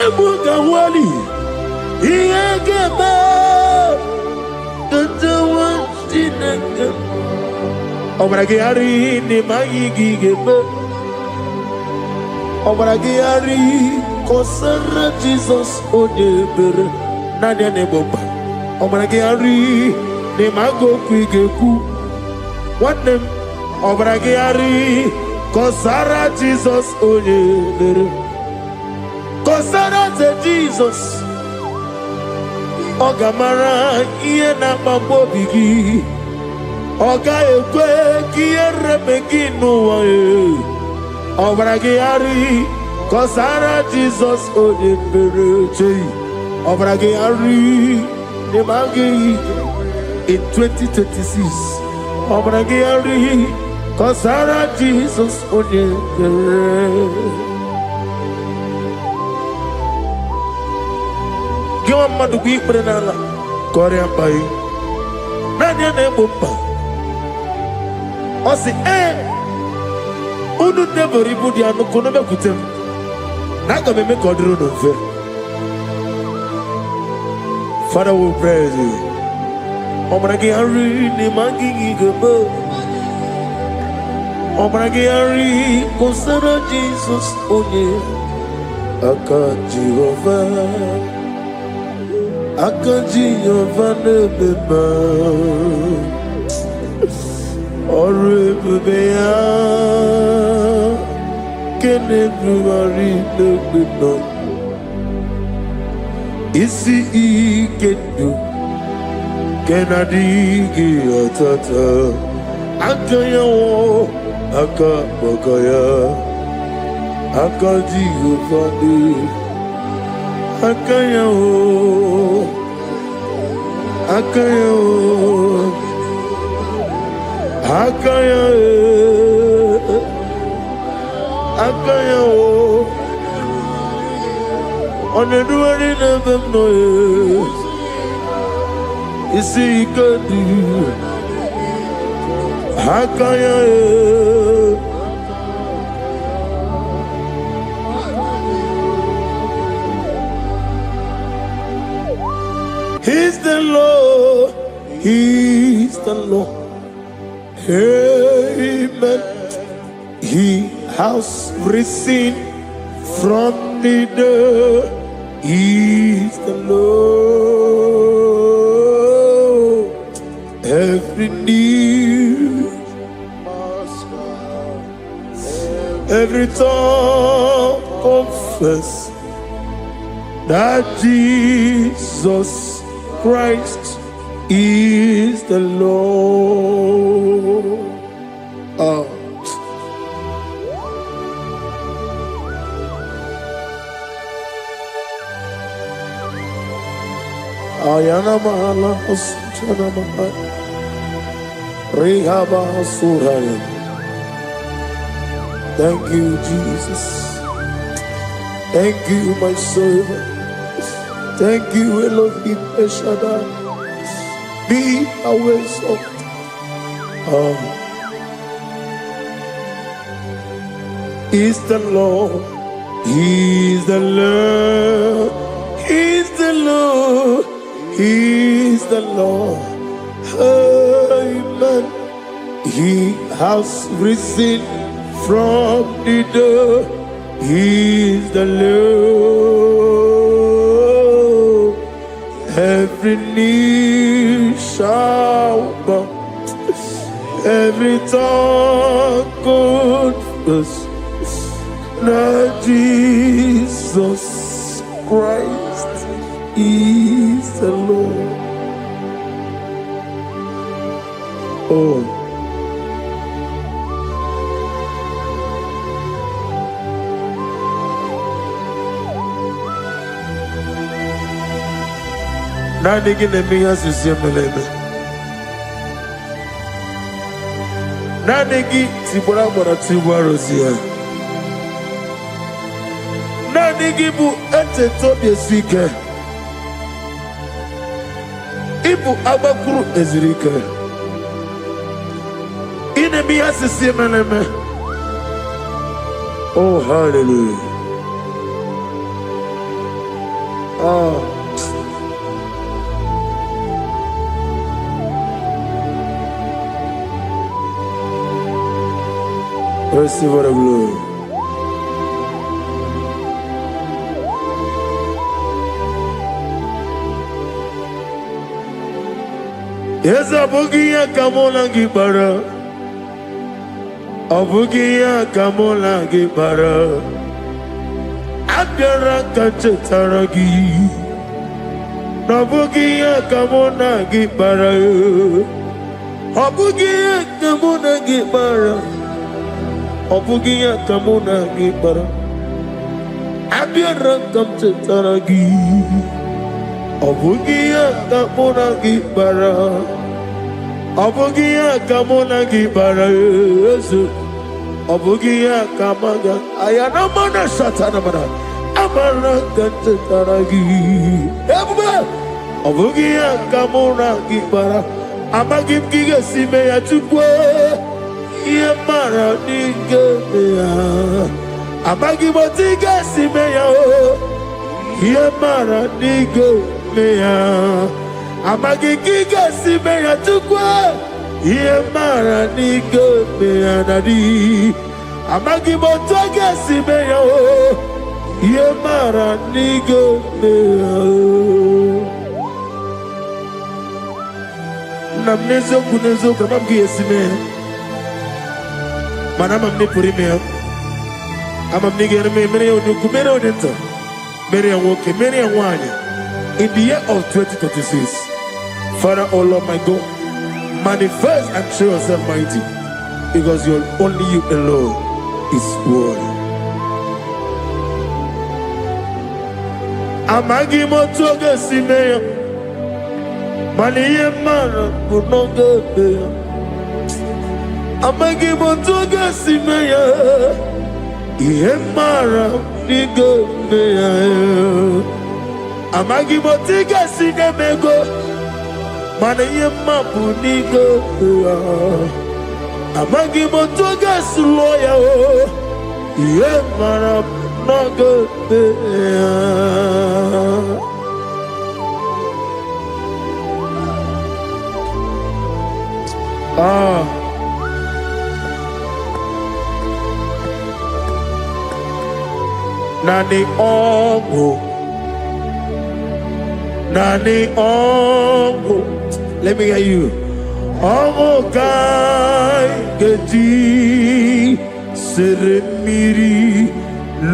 Ebuka wali Iegeba Kantawa Stinaka Obragiari ni Magigi Gebe Obragiari Kosara Jesus Odebere Nadia Neboba Obragiari ni Mago Kwigeku What them Obragiari Kosara Jesus Odebere Kosara Jesus Ogamara iye na mambo bigi Oga ekwe kiye remegi nuwa Obragi ari Kosara Jesus Odebere Obragi ari Nemagi in 2026 Obragi ari Kosara Jesus Odebere Give madu bi prenala Korean pai Nanya ne bumpa Osi Unu nebori budi anu kono be kutem Naga me kodro no fe Father we praise you Obragi ari ni mangi gebo Obragi ari Kosara Jesus onye Aka Jehovah Akaji Yovane Beba Oribea Kenebruari Nebino Isi Ikendu Kenadigi Atata Akaya wo Akabakaya Akaji Yovane Akaya wo Akaya wo Akaya Akaya wo Oneduari nebem no Isi ikadu Akaya He's the Lord, He's the Lord. Amen. He has risen from the dead. He's the Lord. Every knee, every tongue confess that Jesus Christ is the Lord. Ayana mahala osana mahal Rehaba suraya. Thank you, Jesus. Thank you, my servant. Thank you, Elohim Eshadai. Be our salt. He's the Lord. He's the Lord. He's the Lord. He's the Lord. Amen. He has risen from the dead. He's the Lord. Every knee shall bow, every tongue confess that Jesus Christ is the Lord. Oh. Nani gine miya sisi meleme. Nani gi tibora bora tibora rozia. Nani gi bu ete tobi sike. Ibu abakuru ezirike. Ine miya sisi meleme. Oh hallelujah. Receive the glory. Yes, Abugia Kamola Gibara. Abugia Kamola Gibara. Abdara Kachetaragi. Abugia Kamona Gibara. Abugia Kamona Gibara. Abugia Kamona Gibara. Abdara Kachetaragi. Abugia Kamona Gibara. Abugia Kamona Gibara. Abugia Kamaga. Ayana Mana Satanamana. Amara Kachetaragi. Abugia Kamona Gibara. Amagim Giga Simeya Tukwe. Yamara Nigeria. Amagimotiga Simeya. Yamara Nigeria. Amagigiga Simeya Tukwe. Yamara Nigeria Nadi. Amagimotoga Simeya. Yamara Nigeria. Namnezo kunezo kamamgi Simeya. Manam amne puri me amam nigere me mere onuku mere odenta mere anwoke mere anwanya in the year of 2026. Father, oh Lord my God, manifest and show yourself mighty, because only you alone is worthy. Amagi motoga simeya maniye mara kunoga beya. Amagi motoga simeya Yemara nigo meya. Amagi motiga sinemego mana yemapu nigo meya. Amagi motoga suloya Yemara nago meya. Nani ongo. Let me hear you. Ongo kai geti seremiri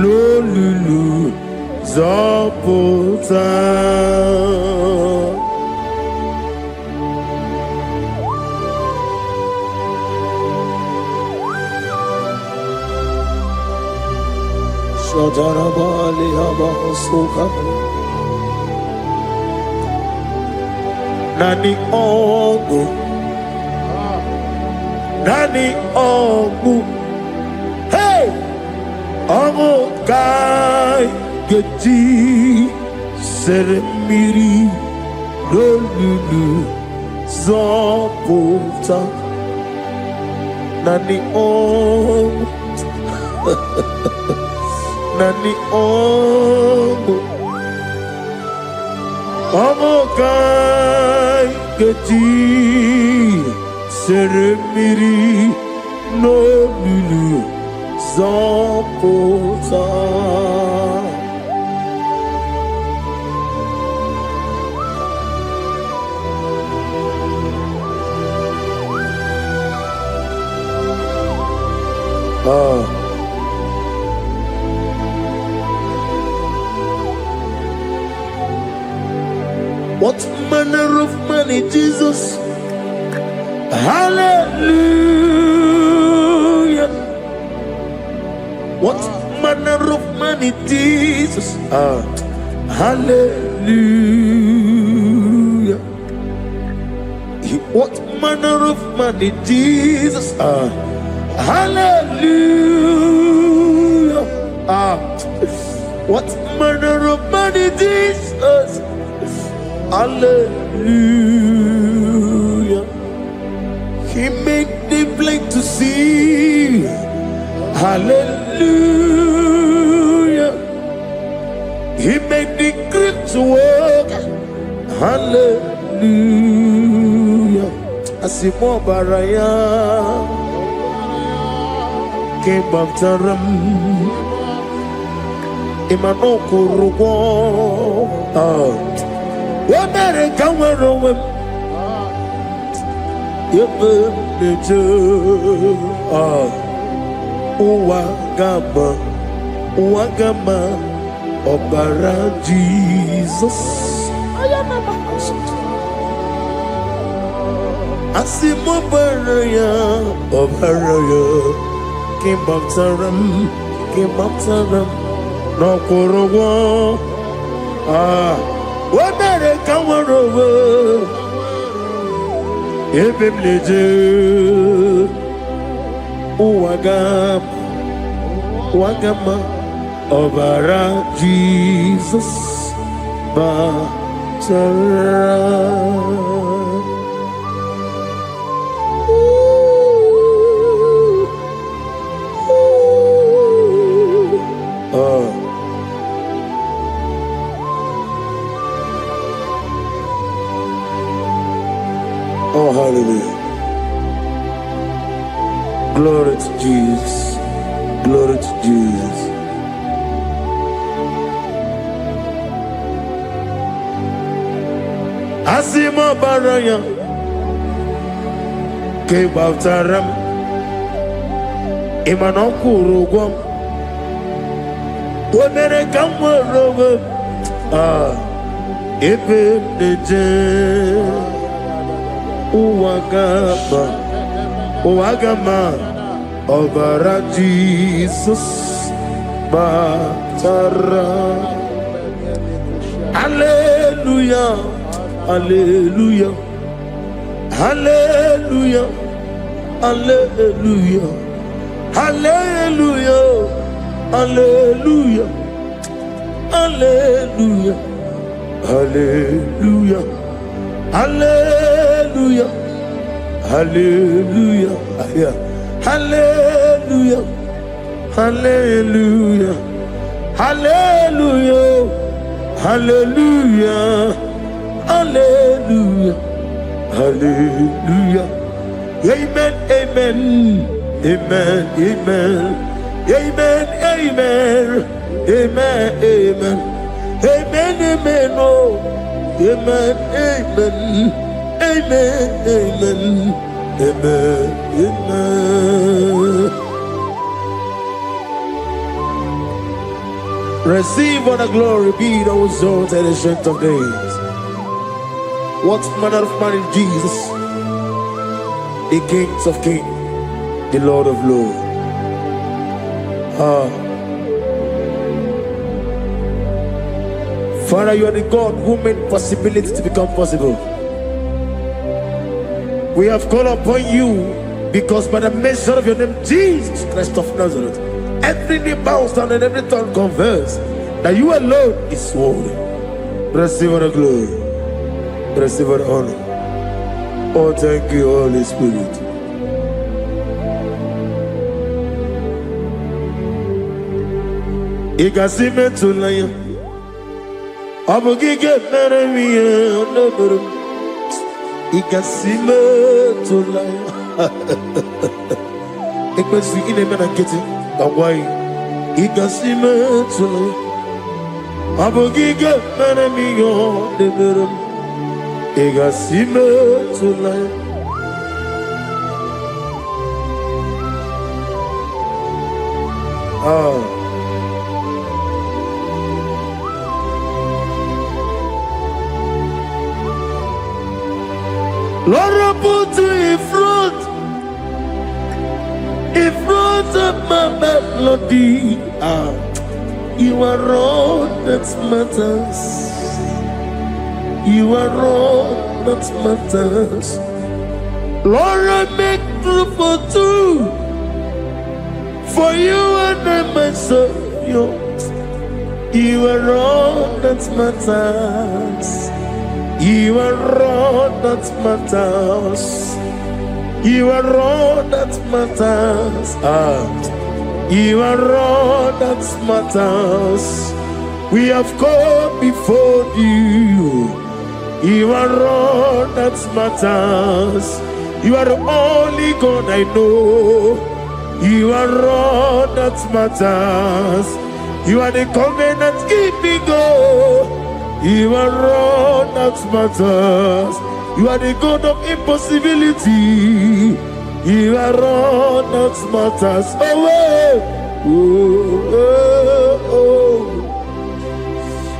lolulu zapota. Shadarabali Abahosuka. Nani ongu. Nani ongu. Hey! Ongu kai geti seremiri lolulu zapota. Nani ongu. Nani ongo. Ongo kai geti seremiri no lulu zapota. What manner of money, Jesus? Hallelujah. What manner of money, Jesus? Hallelujah. What manner of money, Jesus? Hallelujah. What manner of money, Jesus? Hallelujah. He made the blind to see. Hallelujah. He made the grip to work. Hallelujah. Asimo baraya. Came back to ram. Imano kurugo. What better come around? Wagama Obara Jesus Asimo Baraya Obaraya Kim Baptaram No Korogo What better come around? Ebim leje Wagama Obara Jesus Batara. Oh, hallelujah. Glory to Jesus. Glory to Jesus. Asimo baraya ke baptaram imano kurugom wonere kamorogo ebe deje Wagama Obara Jesus Batara. Hallelujah, hallelujah, hallelujah, hallelujah, hallelujah, hallelujah, hallelujah, hallelujah, hallelujah, hallelujah, hallelujah, hallelujah, hallelujah, hallelujah, hallelujah, hallelujah. Amen, amen, amen, amen, amen, amen, amen, amen, amen, amen, oh, amen, amen, amen, amen, amen, amen. Receive all the glory, be thou exalted, the strength of days. What manner of man is Jesus? The King of kings, the Lord of lords. Father, you are the God who made possibility to become possible. We have called upon you because by the mention of your name, Jesus Christ of Nazareth, every knee bows down and every tongue confesses that you alone is holy. Receive all the glory. Receive all the honor. Oh, thank you, Holy Spirit. Igasime tulaya, abugige meremiye onoburum. Igasime tulaya. Ekwensu ine mena kiti, kawai. Igasime tulaya, abugige meremiye onoburum. Igasime tulaya. Lord, put you in front of my melody. You are all that matters. You are all that matters. Lord, I make room for two, for you and I myself. You are all that matters. You are all that matters. You are all that matters. You are all that matters. We have come before you. You are all that matters. You are the only God I know. You are all that matters. You are the covenant keeping God. You are all that matters. You are the God of impossibility. You are all that matters. Oh, oh, oh, oh.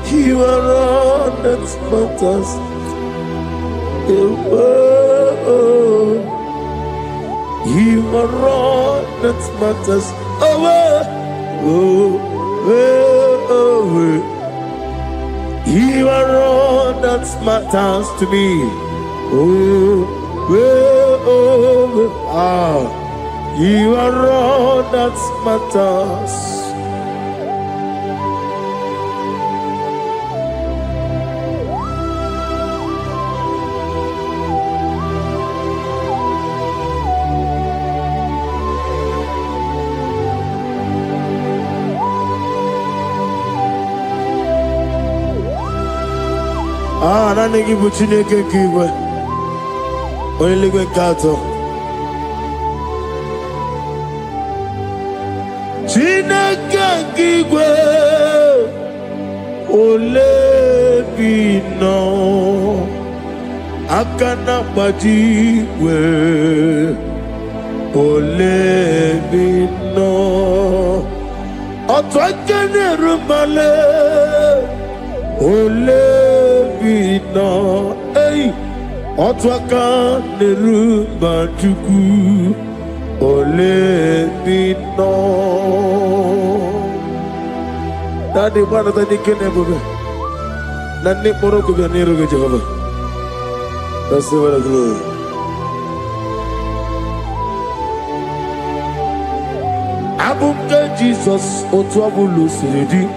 You are all that matters. Oh, oh. You are all that matters. Oh, oh, oh, oh. You are all that matters to me. Oh, oh, oh. Ah, you are all that matters. Ah, na negi buchine ke kiwe. Oyeligwe kato. Chineke kiwe. Ole bino. Akana bajiwe. Ole bino. Otwakene rumale. Ole bino, hey, otwaka nerumba chuku. Ole bino. Nani bwana tani kene bobe. Nani moro ko bia nero ke Jehovah. That's the word of glory. Abunke Jesus otwabulu siridi.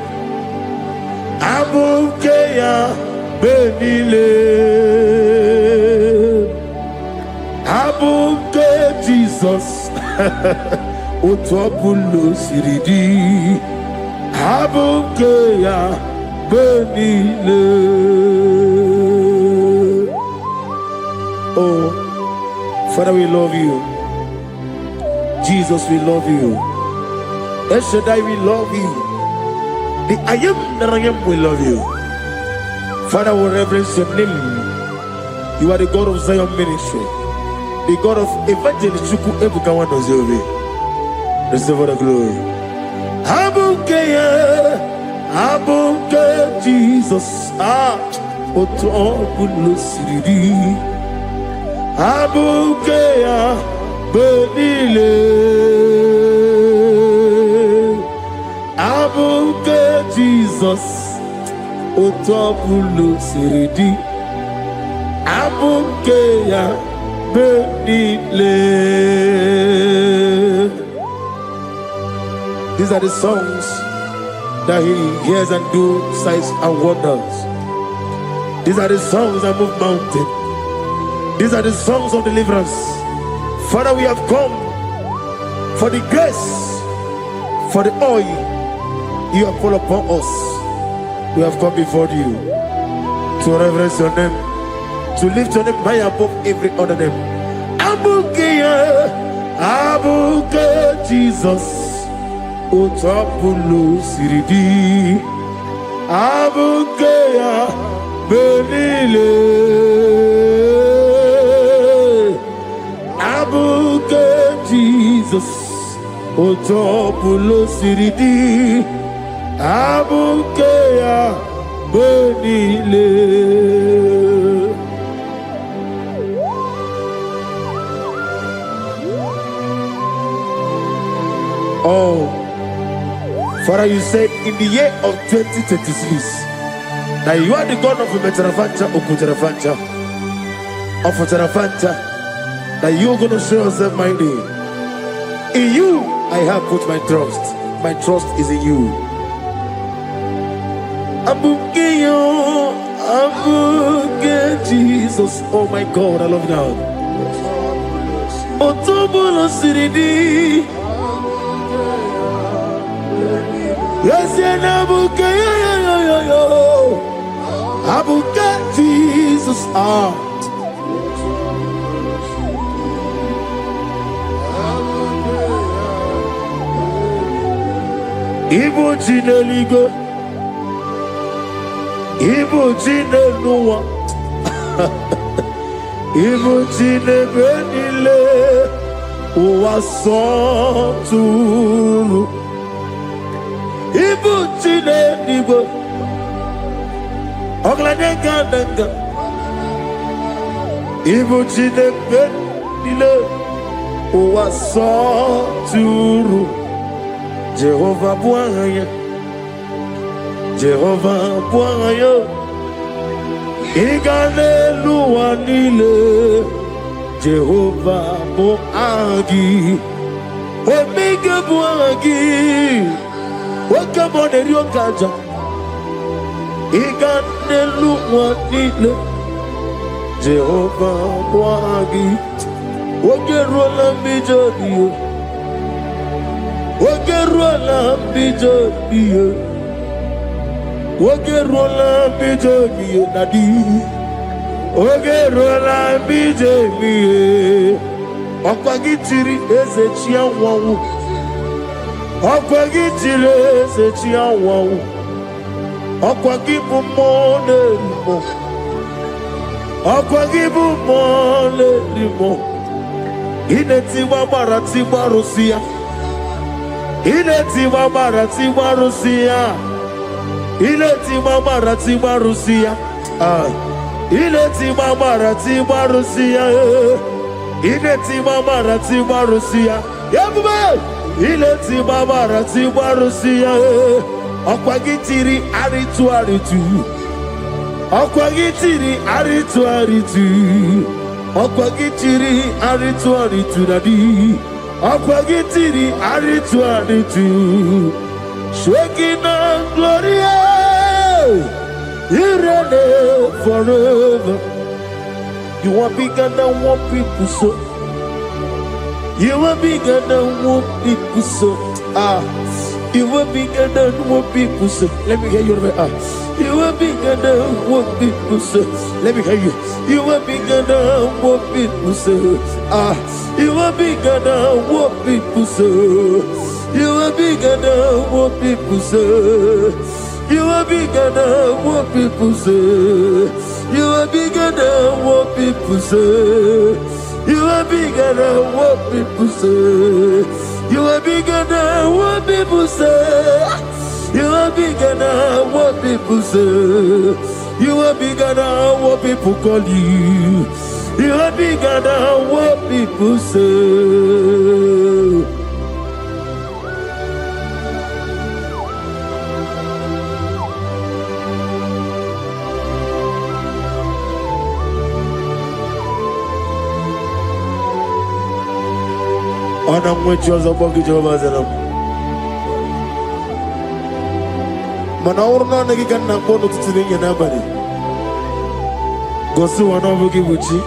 Abukeya benile. Abuke Jesus. Utwapulu siridi. Abukeya benile. Oh, Father, we love you. Jesus, we love you. El Shaddai, we love you. The I am that I am will love you. Father, we reverence your name. You are the God of Zion ministry. The God of evangelist Chuku Ebukawan Ozobe. Receive the glory. Abuke Jesus. Otobulu siridi. Abuke benile. Abuke Jesus, otobulu siridi. Abuke ya benile. These are the songs that he hears and do signs and wonders. These are the songs that move mountain. These are the songs of deliverance. Father, we have come for the grace, for the oil you have poured upon us. We have come before you to reverence your name, to lift your name high above every other name. Abuke Jesus, Utapulu siridi. Abuke benile. Abuke Jesus, Utapulu siridi. Abukeya benile. Oh, Father, you said in the year of 2026 that you are the God of Metarafanta, Okutarafanta, of Otarafanta, that you are going to show yourself mighty. In you, I have put my trust. My trust is in you. Abukeyo, Abuke Jesus. Oh my God, I love you now. Otobulo siridi. Yes, Abukeyo. Abuka Jesus Igbo Chineligo, Igbo Chinenuwa, Igbo Chinebenile, Uwasoturu, Igbo Chineligo, Oglanenga, Igbo Chinebenile, Uwasoturu. Jehovah Bwaya, Jehovah Bwaya, Iganelu Anile, Jehovah Boagi, Omega Boagi, Wakabone Ryokaja, Iganelu Anile, Jehovah Boagi, Wakerola Mijodio. Wakerola bijogiye nadi. Wakerola bijogiye. Okwagitiri ezechi awawu. Okwagitiri ezechi awawu. Okwagibu monelimo. Okwagibu monelimo. Ineti wabara tibarusia. Ileti mama Rusia. Ileti mama Rusia. Ileti mama Rusia. Ileti mama Rusia. Yabuba. Ileti mama Rusia. Okwagitiri aritu. Okwagitiri aritu. Okwagitiri aritu nadi. Akwagitiri aritu. Shaking Gloria. You reign forever. You are bigger than what people so. You are bigger than what people so. You are bigger than what people so. Let me hear you. You are bigger than what people say. Let me hear you. You are bigger than what people say. You are bigger than what people say. You are bigger than what people say. You are bigger than what people say. You are bigger than what people say. You are bigger than what people say. You are bigger than what people say. You are bigger than what people say. You are bigger than what people call you. You are bigger than what people say. Ana mwecho za bogi Jehovah zanam. Mana urna nagi kanna bono tutulinye nabani. Gosi wana bogi buchi.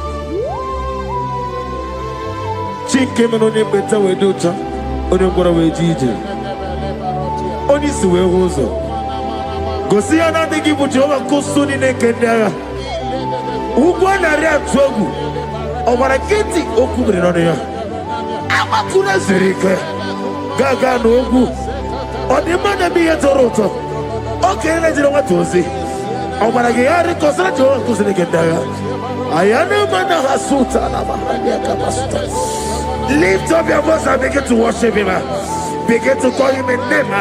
Chinke meno ni beta weducha. Oni mkora wejije. Oni siwe huzo. Gosi ana nagi buchi owa kusuni nekendaya. Ugwana rea tuogu. Owara kiti okubri noneya. Amakuna zirike. Gaga nogu. Odimana miye toroto. Okay, let's do what to say. I'm going to get a consultant to the Gendaya. I am a man of Hasuta. Lift up your voice and begin to worship him. Begin to call him a name.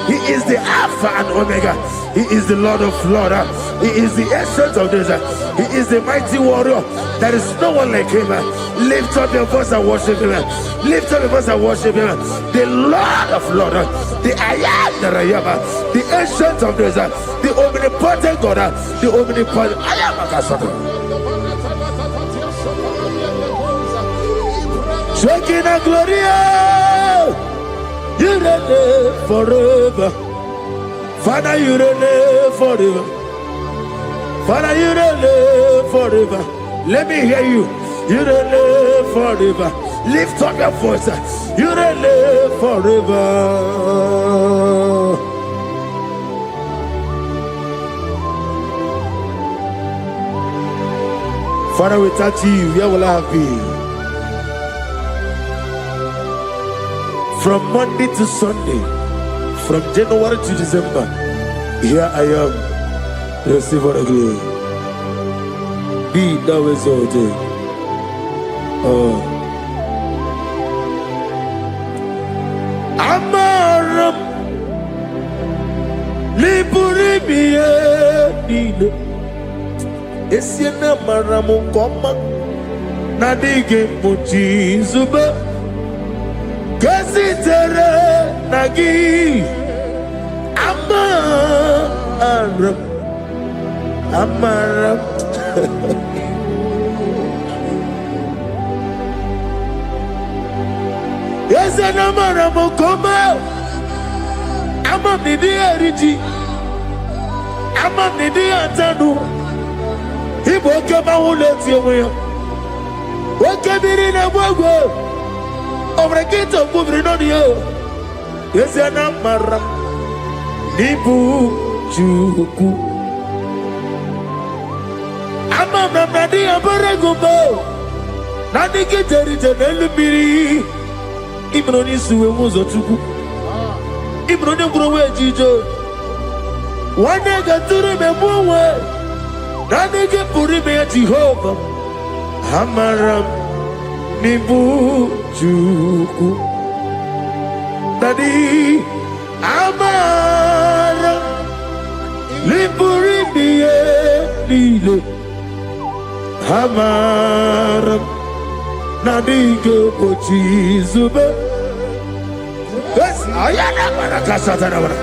He is the Alpha and Omega. He is the Lord of Lords. He is the Ancient of Days. He is the mighty warrior. There is no one like him. Lift up your voice and worship him. Lift up your voice and worship him. The Lord of Lords. The I am that I am. The Ancient of Days. The omnipotent God. The omnipotent I am a Kasaka. Shaking a Gloria. You reign forever. Father, you reign forever. Father, you reign forever. Let me hear you. You reign forever. Lift up your voice. You reign forever. Father, without you, where will I have been? From Monday to Sunday, from January to December, here I am. Receive all the glory. Be thou exalted. Amaram Liburimiye Nino Esiena Maramu Koma Nadige Muchi Zuba Kasitere Nagi Amaram Yes, and I'm come out. I'm a media rigi. I'm a media tanu. He woke up my whole let you away. What can be in a wago? Over a gate of moving on you. Yes, and I'm Mara. Nibu Juku. I'm a media Baragubo. Nothing gets a little Ibroni suwe muzo tuku. Ibroni kurowe jijo. Wane gaturi me muwe. Nane ke puri me Jehovah. Hamaram nibu juku. Daddy Amaram nipuri miye nile. Hamaram Nadige pochi zube. Yes, ayana marakasatana mana.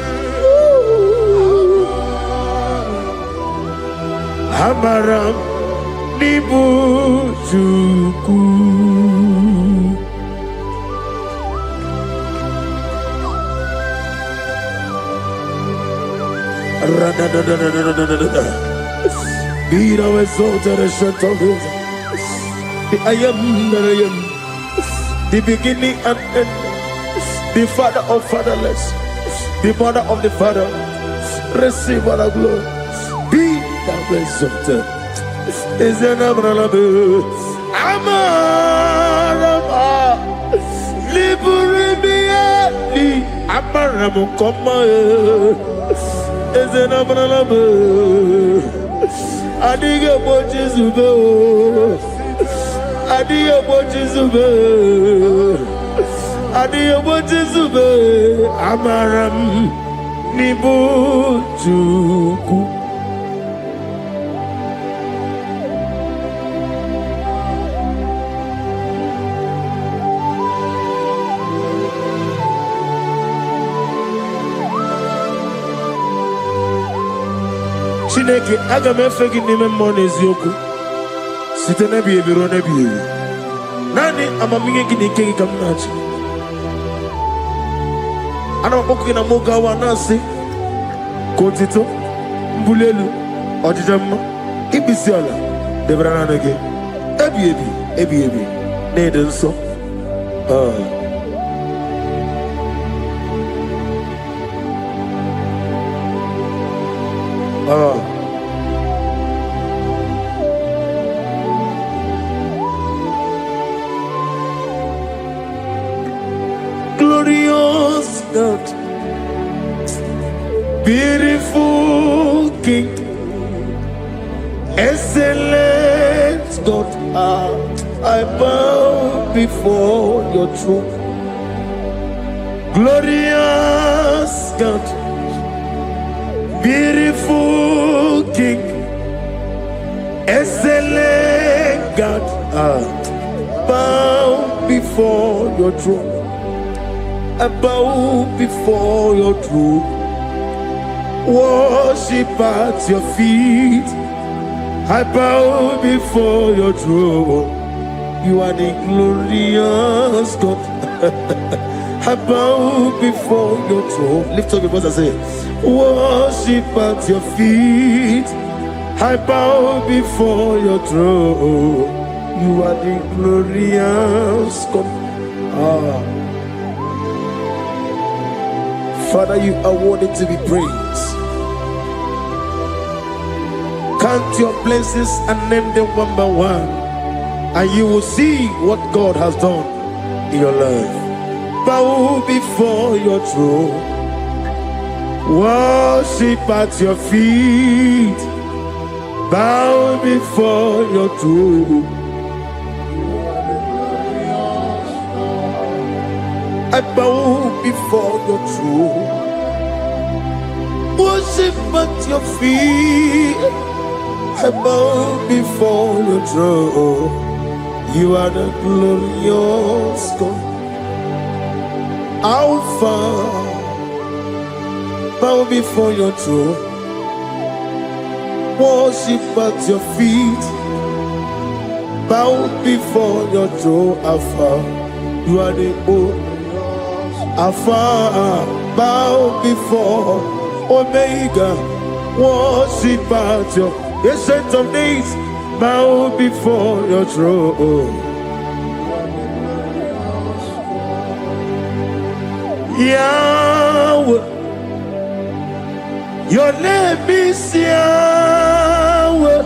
Hamaram nibu juku. Be thou exalted and shut up. I am that I am, the beginning and end, the father of fatherless, the mother of the father. Receive all the glory. Be thou exalted. Is an Abraham. Amarama. Liburimiani. Abraham, come. Is an Abraham. I dig a watch is Adiyo bochizube, adiyo bochizube, amaram nibu juku. Chineke aga mefegi nime mmone ezioku. Site nebi ebiro nebi ebi. Nani amaminge gini kegi kamnachi. Ana mapoku na moga wa nasi. Kotito, mbulelu, ojijama, ibisiala, debrana nege. Ebi. Nedenso. Glorious God, beautiful King, excellent God, I bow before your throne. Glorious God, beautiful King, excellent God, bow before your throne. I bow before your throne, worship at your feet. I bow before your throne. You are the glorious God. I bow before your throne. Lift up your voice and say, worship at your feet. I bow before your throne. You are the glorious God. Father, you are worthy to be praised. Count your blessings and name them one by one, and you will see what God has done in your life. Bow before your throne, worship at your feet. Bow before your throne. I bow before your throne, worship at your feet. I bow before your throne. You are the glorious God, Alpha. Bow before your throne, worship at your feet. Bow before your throne, Alpha. You are the old Alpha. Bow before Omega, worship at your ancient of days. Bow before your throne. Yahweh, your name is Yahweh.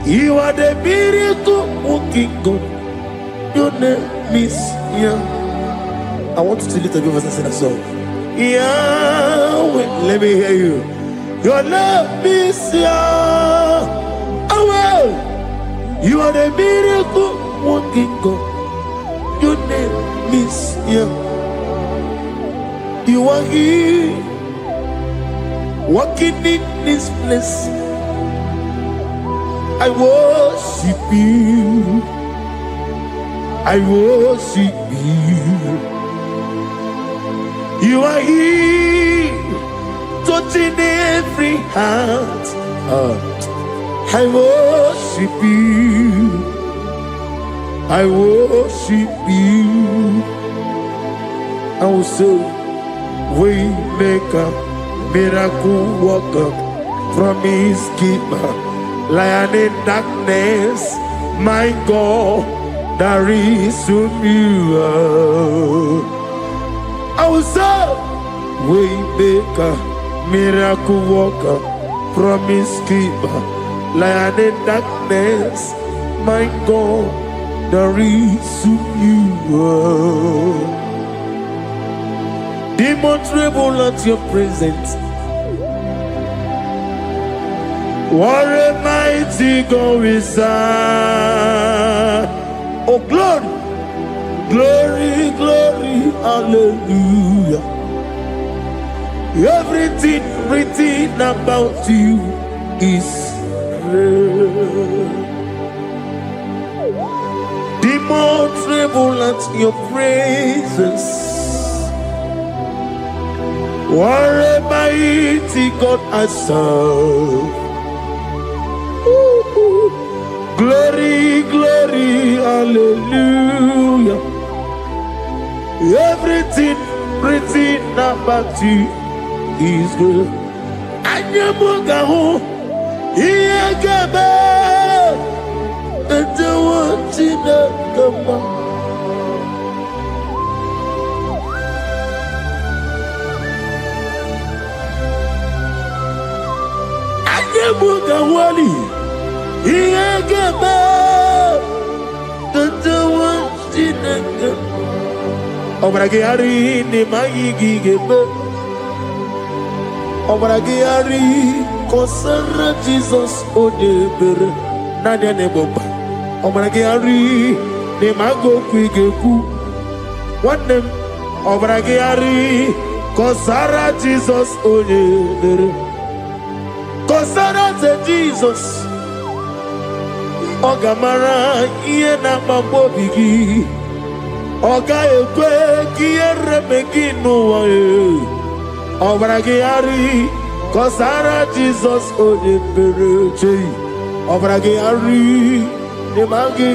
You are the miracle working God. Your name is Yahweh. I want you to lift up your voice and sing a song. Yahweh, let me hear you. Your name is Yahweh. You are the miracle working God. Your name is Yahweh. You are here, walking in this place. I worship you. I worship you. You are here, touching every heart. I worship you. I worship you. I will say, Waymaker, miracle worker, promise keeper, lion in darkness, my God, there is you. I will say, Waymaker, miracle worker, promise keeper, lion in darkness, my God, there is you. Demon tremble at your presence. What a mighty God we serve. Oh, glory, glory, glory, hallelujah. Everything written about you is real. Demon tremble at your presence. What a mighty God I serve. Glory, glory, hallelujah. Everything written about you is good. Anyamugaho, Iyagaba, and the one in the Mugawali, Iyagaba, the ones in the Obragiari, the Magigi Gebe, Obragiari, Kosara Jesus, Odeber, Nadia Neboba, Obragiari, the Mago Quigeku, what them, Obragiari, Kosara Jesus, Odeber. Kosara Jesus, Ogamara, Iena Mambobigi, Oga Ekwe, Kiere Megino, Obragiari, Kosara Jesus, Odepereche, Obragiari, Nemagi,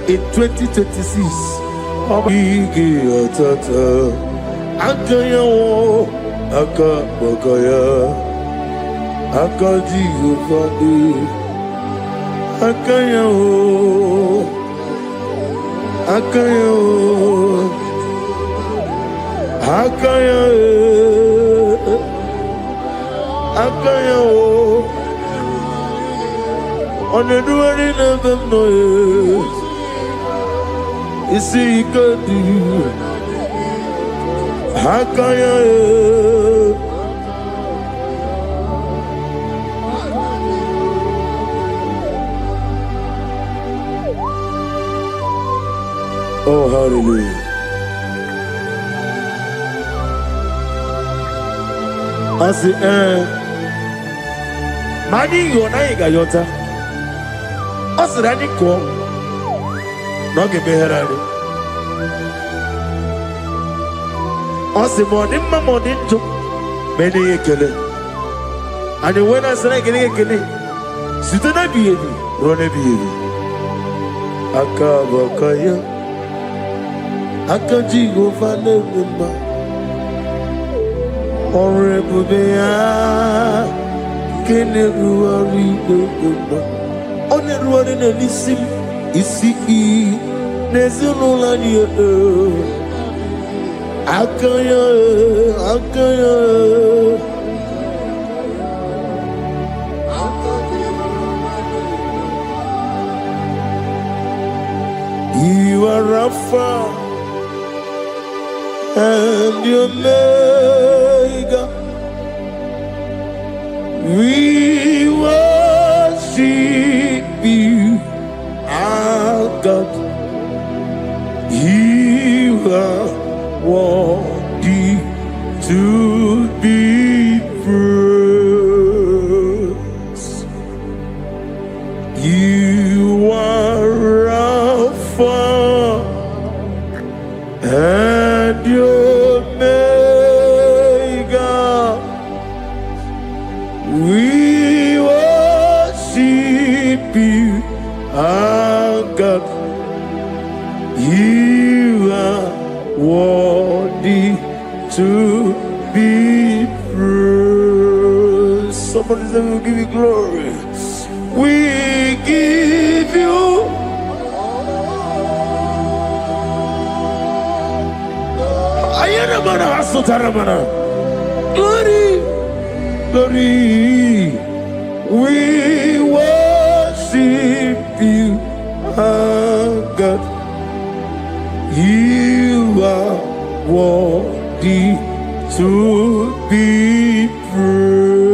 in 2026, Obigi, Tata, Akayo, Akabokaya. Akaji Ufadi Akayo Akayo Akayo Akayo On the doing of them no. You see, you could do. How can you? Oh, hallelujah. I say, Mani, you're not Gayota. I said, I didn't call. Not give me her. I said, morning, my morning, too. Many a killer. And when I said, I get a killer, sit on a baby, run a baby. Akabakaya. Akaji go find a member. Horrible they are. Can everyone read the book? On the road in a listen, is see, there's no line. Akaya. You are Rafa. And your Omega, we worship you, our God. You are worthy to be praised. You are Alpha and your Omega, we worship you, our God. You are worthy to be praised. Somebody say, we'll give you glory. We give you glory, glory. We worship you, our God. You are worthy to be praised.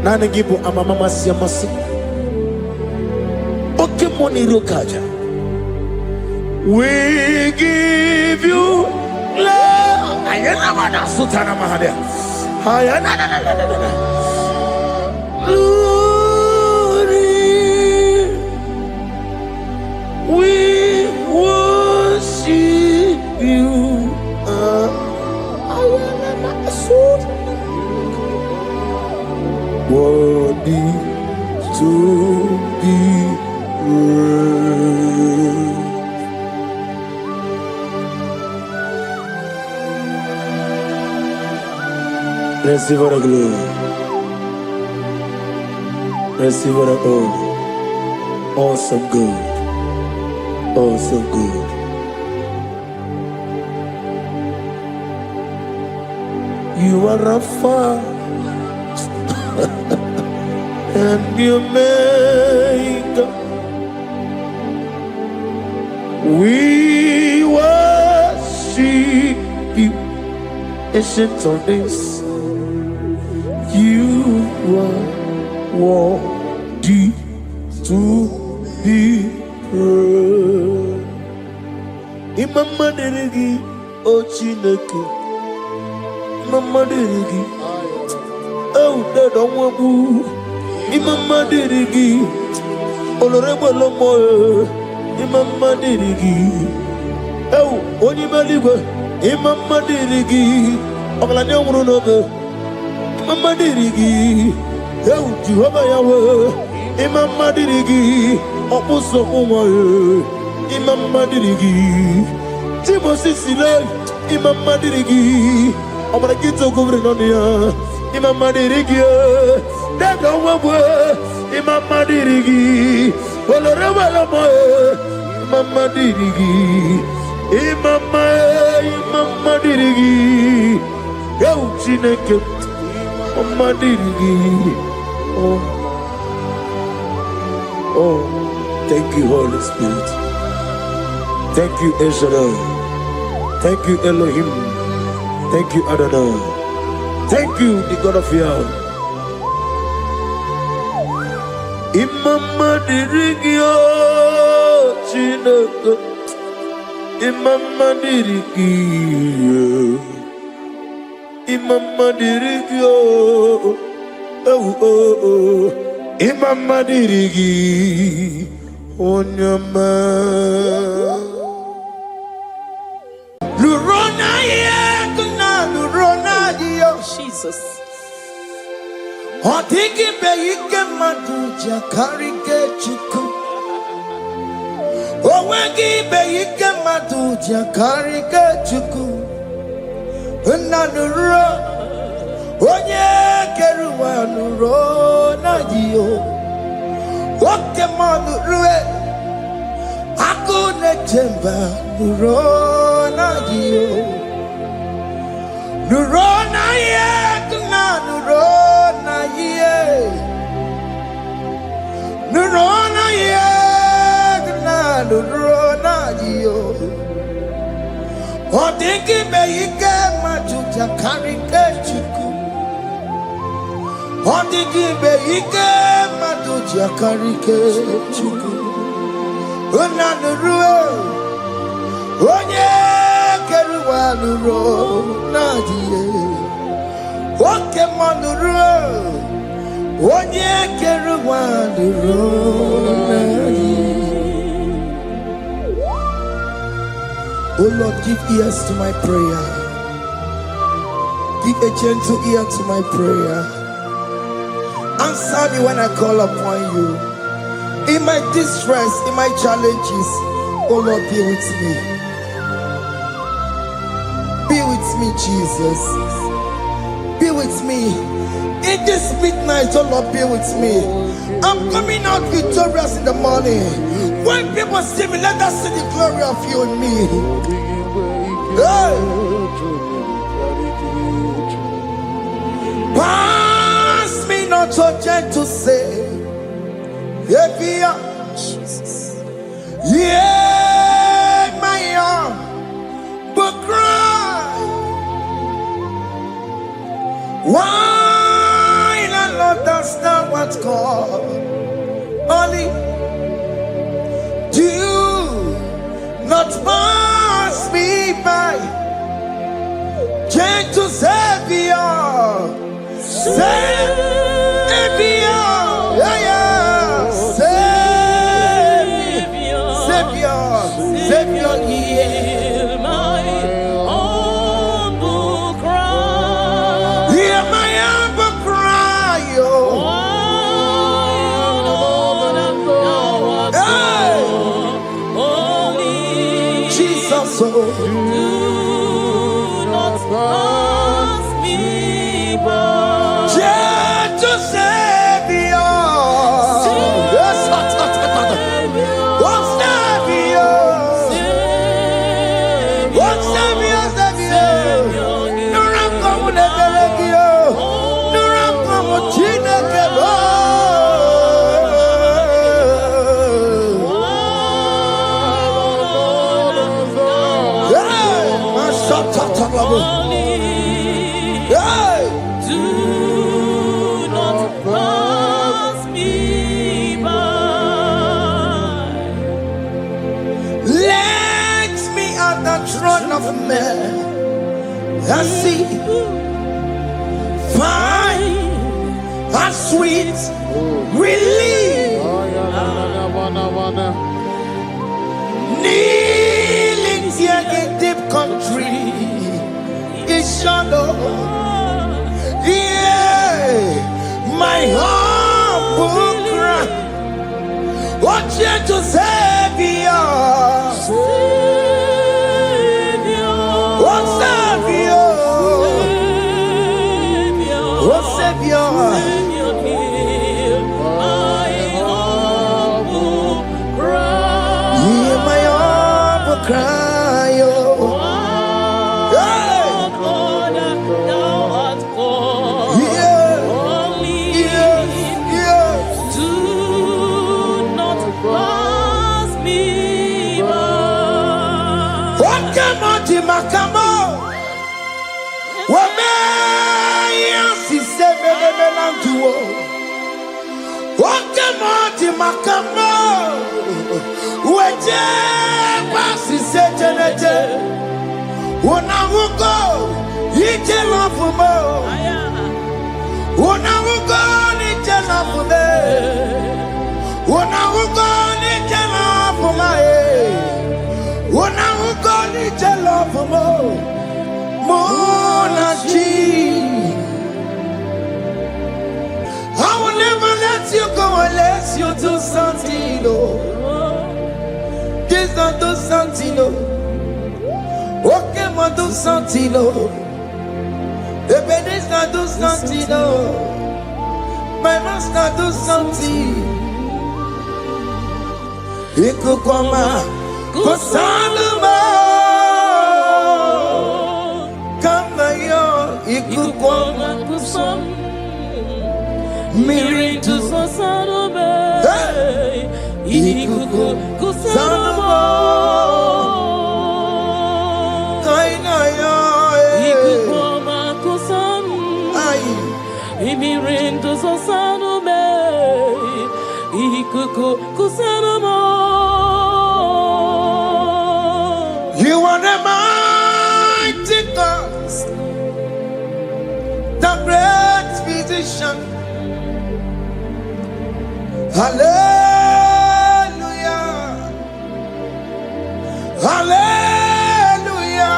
Nana gibu amamama siyamasi. Oke moni rokaja. We give you love. Ayana mana sutana mahadya. Ayana na. Glory. We worship you. Ayana mana sutana. Worthy to be praised. Receive our glory. Receive our honor. Awesome God. Awesome God. You are Rafa. And you make we worship you, ancient of days. You are worthy to be praised. Imama deregi ochineke, Imama deregi, oh dadonwabu. Imama dirigi, olorebo lomo. Imama dirigi, oh onimaliwe. Imama dirigi, oglanya umurunobe. Imama dirigi, oh Jehovah Yahweh. Imama dirigi, opuso umaye. Imama dirigi, Timosi sile. Imama dirigi, omalakito kuvrinonia. Imama dirigi, Dado Wabu, Imama dirigi, Olorabala Moe, Imama dirigi, Imama dirigi, Yo Chineke, Imama dirigi. Oh, thank you, Holy Spirit. Thank you, El Shaddai. Thank you, Elohim. Thank you, Adonai. Thank you, the God of Yah. Imama dirigio, Chineke. Imama dirigio. Imama dirigio. Oh. Imama dirigi. Onyama. Lurona yekuna, lurona yo. Jesus. Otiki be yike maduja karike chuku. Owegi be yike maduja karike chuku. Unanuro. Onye keruwa lurona yo. Oke manurue. Akune chemba lurona yo. Lurona ye kuna lurona ye. Lurona ye kuna lurona yo. Odingi me yike majuja karike chuku. Odingi me yike majuja karike chuku. Unanurue. Onye keruwa lurona ye. Oke manurue. Onye keruwa lurona ye. Oh Lord, give ears to my prayer. Give a gentle ear to my prayer. Answer me when I call upon you. In my distress, in my challenges, oh Lord, be with me. Be with me, Jesus. Be with me. In this midnight, oh Lord, be with me. I'm coming out victorious in the morning. When people see me, let us see the glory of you in me. Hey. Pass me not so gentle, say. Jesus. Yeah, my arm, but cry. Why not understand what's called? Only do not pass me by. Gentle Savior, Savior, yeah. Savior, hear my humble cry. Hear my humble cry, oh. Jesus, oh. Do not pass me by. Gentle Savior. Do not pass me by. Let me at the throne of men and see, find a sweet relief. Kneeling here in deep country is shadow. Yeah, my humble cry. What you to Savior? What Savior? What makamo. Wameya si sebele melanduo. Okemoti makamo. Weje pasi sejenete. Unawugo ije lafumo. Unawugo ije lafume. Unawugo ije lafume. Unawugo ije lafumo. Monachi, I will never let you go unless you do something. This not do something. Okay, ma do something. The this not do something. My master do something. Ikukoma, Kosanuma. Ikukoma kusam miritu sasarobe ikuku kusamo kaina yo ikukoma kusam miritu sasarobe ikuku kusamo. You are the mighty God, the great physician. Hallelujah. Hallelujah.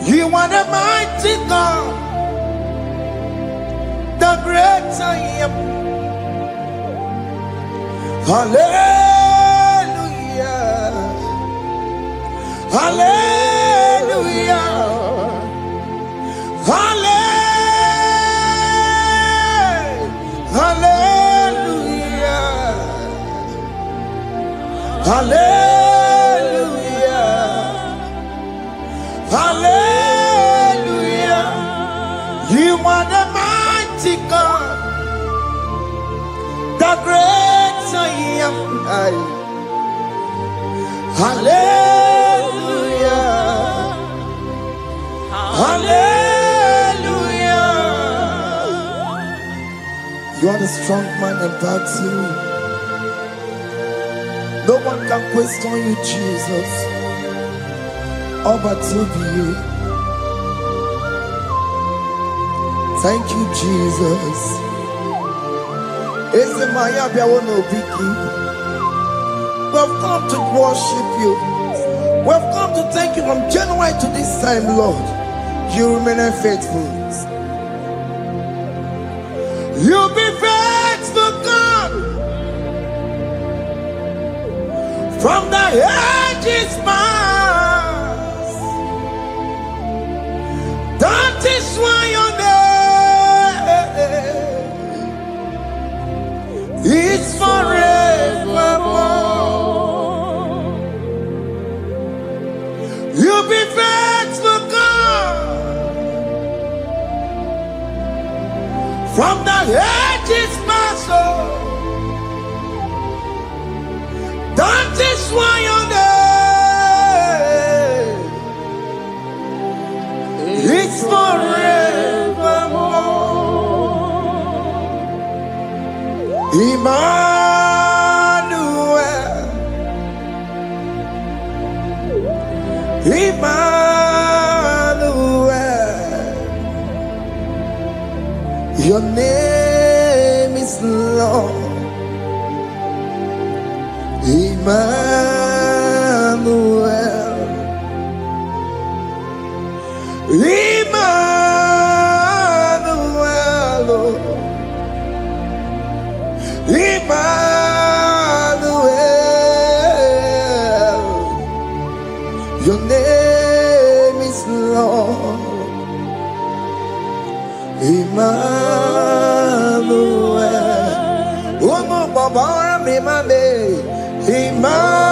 You are the mighty God, the great I am. Hallelujah. Hallelujah. Hallelujah. Hallelujah. Hallelujah. You are the mighty God, the great I am. Hallelujah. Hallelujah. You are the strong man in battle. No one can question you, Jesus. All but to be you. Thank you, Jesus. We've come to worship you. We've come to thank you from January to this time, Lord. You remain faithful. You be faithful, God. From the ages past. That is why your name is forevermore. You be faithful, God. From the ages past, that is why your name is forevermore. Emmanuel, Emmanuel, your name is Lord. Emmanuel, Emmanuel, Emmanuel, your name is Lord. Emmanuel, oh no, Baba, Emmanuel, Emmanuel,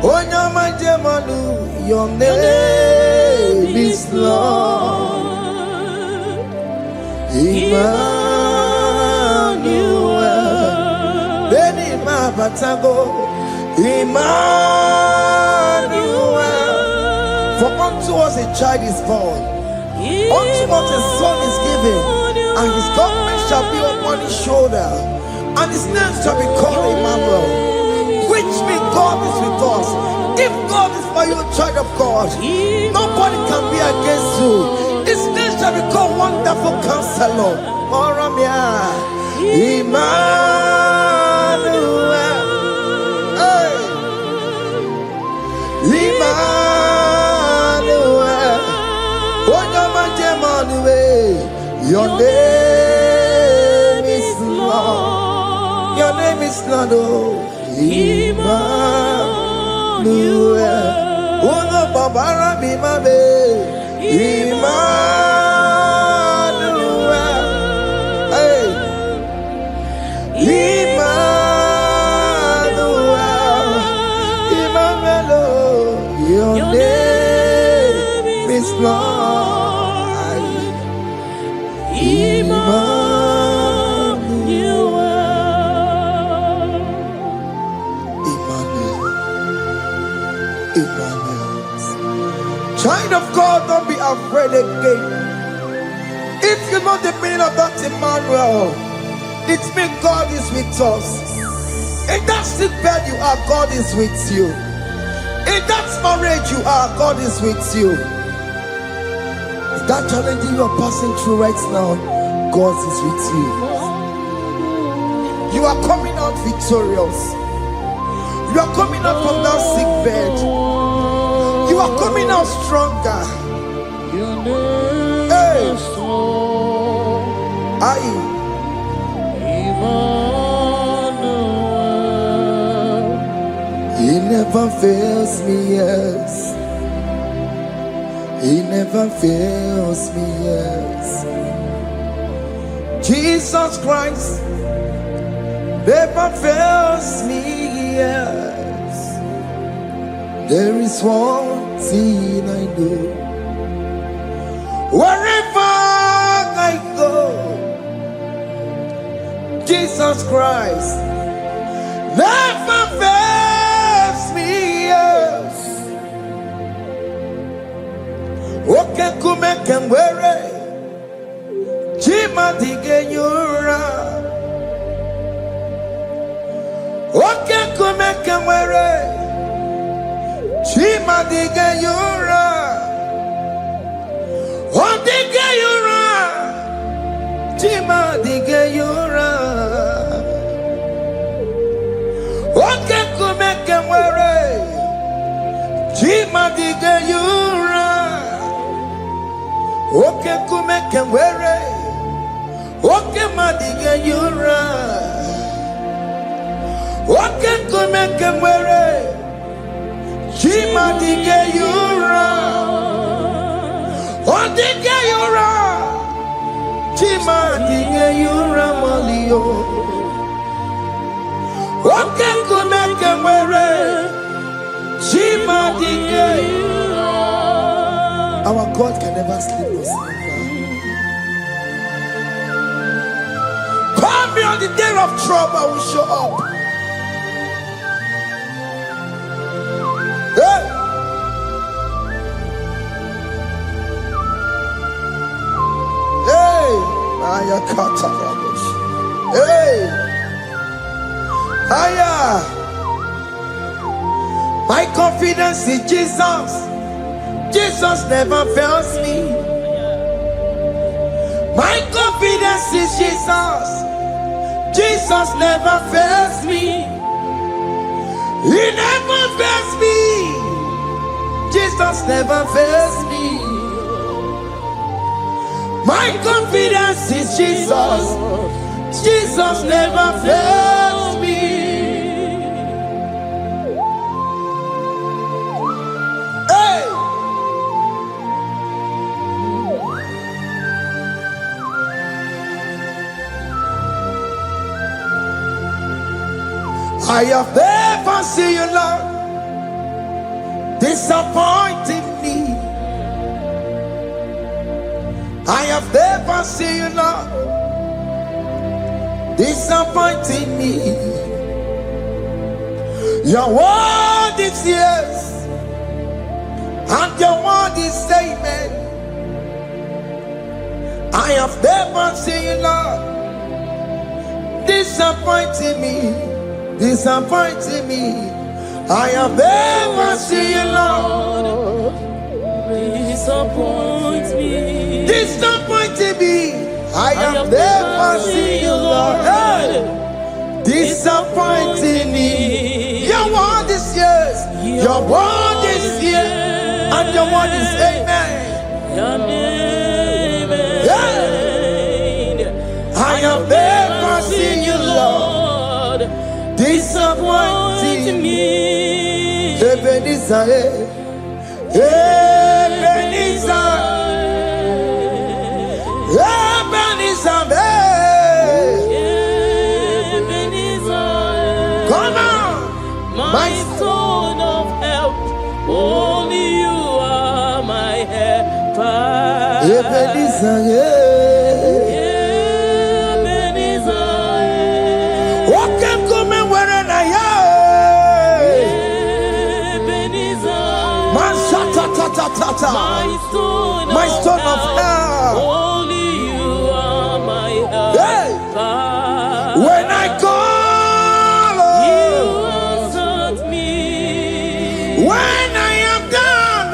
oh no, my Jemanu, your name is Lord. Emmanuel. Batago, Emmanuel. For unto us a child is born, unto us a son is given, and his government shall be upon his shoulder, and his name shall be called Emmanuel, which means God is with us. If God is for you, child of God, nobody can be against you. His name shall be called Wonderful Counselor, Oramia, Emmanuel. Hey. Emmanuel, your name is Lord. Your name is Lord. Emmanuel, Uno Babara Bimabe, Emmanuel, hey, Emmanuel, your name is Lord. Emmanuel. Child of God, don't be afraid again. If you know the meaning of that Emmanuel, it means God is with us. In that sick bed you are, God is with you. In that marriage you are, God is with you. In that challenge you are passing through right now, God is with you. You are coming out victorious. You are coming out from that sick bed. You are coming out stronger. Hey, He never fails me, yes. He never fails me, yes. Jesus Christ never fails me, yes. There is one thing I know. Wherever I go, Jesus Christ never fails me, yes. Oke kume kemwere, Chima digenyura. Oke kume kemwere, Chima digenyura. Odigeyura, Chima digenyura. Oke kume kemwere, Chima digenyura. Oke kume kemwere, oke madigeyura. Oke kume kemwere, Chima digenyura. Odigeyura, Chima digenyura malio. Oke kume kemwere, Chima digenyura. Our God can never sleep nor slumber. Call me on the day of trouble, I will show up. Hey! Hey! Hey! Aya! My confidence in Jesus. Jesus never fails me. My confidence is Jesus. Jesus never fails me. He never fails me. Jesus never fails me. My confidence is Jesus. Jesus never fails me. I have never seen you, Lord, disappointing me. I have never seen you, Lord, disappointing me. Your word is yes, and your word is amen. I have never seen you, Lord, disappointing me. I have never seen you, Lord, disappointing me. I have never seen you, Lord, disappointing me. Your word is yes, your word is yes, and your word is amen. I have never seen you, Lord, disappointing me. Ebenezer, Ebenezer, Ebenezer, come on, my stone of help. Only you are my helper. Ebenezer, my stone of help. Only you are my helper. When I call, you answered me. When I am down,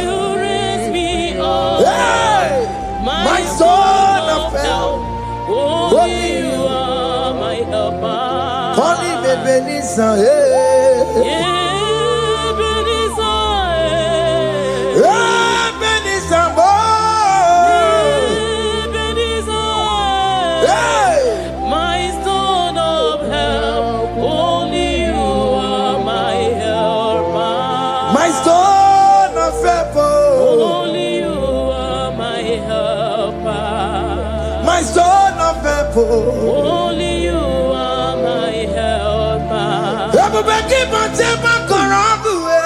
you raise me up. My stone of help. Only you are my helper. Call him Ebenezer, my stone of help. Only you are my helper. My stone of help. Only you are my helper. My stone of help. Only you are my helper. Everybody keep on taking my corrupt away.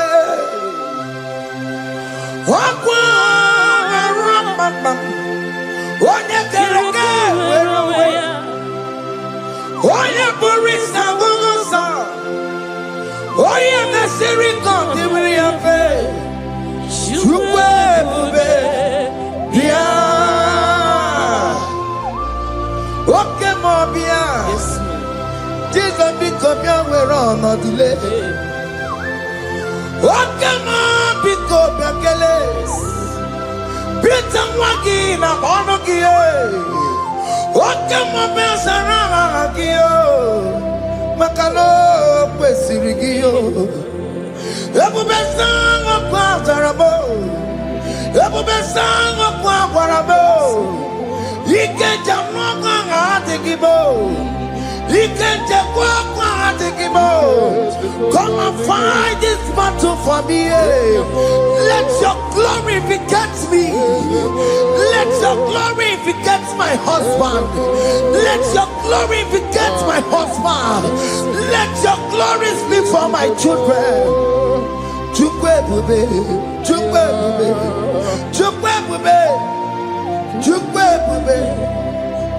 Come and fight this battle for me. Let your glory beget me. Let your glory beget my husband. Let your glory beget my husband. Let your glory speak for my children. Chukwe bube, chukwe bube, chukwe bube, chukwe bube,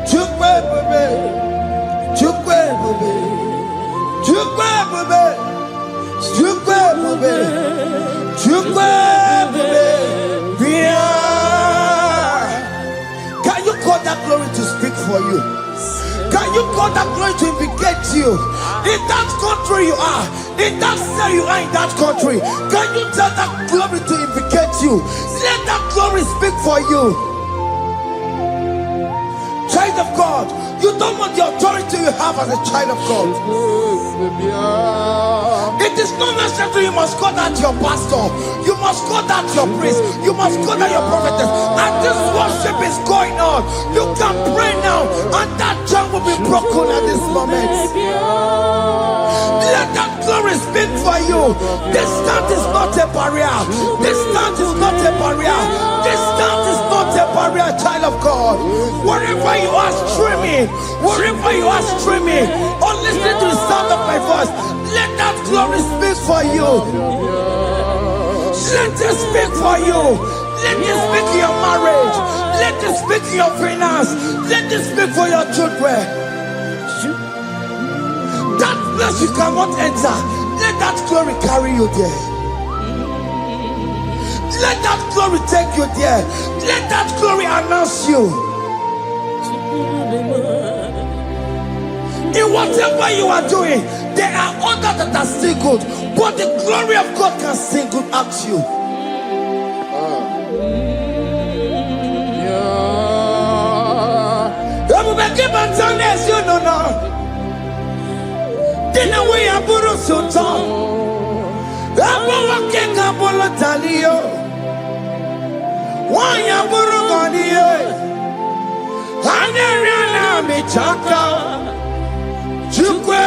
chukwe bube, chukwe bube, chukwe bube, chukwe bube, chukwe bube. Can you call that glory to speak for you? Can you call that glory to indicate you? In that country you are, in that cell you are in that country, can you tell that glory to indicate you? Let that glory speak for you. Child of God, you don't want the authority you have as a child of God. It is not necessary you must call that your pastor, you must call that your priest, you must call that your prophetess. And this worship is going on. You can pray now, and that chain will be broken at this moment. Let that glory speak for you. Distance is not a barrier. Distance is not a barrier. Distance is not a barrier, child of God. Wherever you are streaming, wherever you are streaming, or listening to the sound of my voice, let that glory speak for you. Let it speak for you. Let it speak in your marriage. Let it speak in your finance. Let it speak for your children. That place you cannot enter, let that glory carry you there. Let that glory take you there. Let that glory announce you. In whatever you are doing, there are others that are still good, but the glory of God can still good at you. You know now. Dinner we are Buru Sultan. I'm walking up on the Talio. Why are Buru Gania? I never me chaka. Chukwe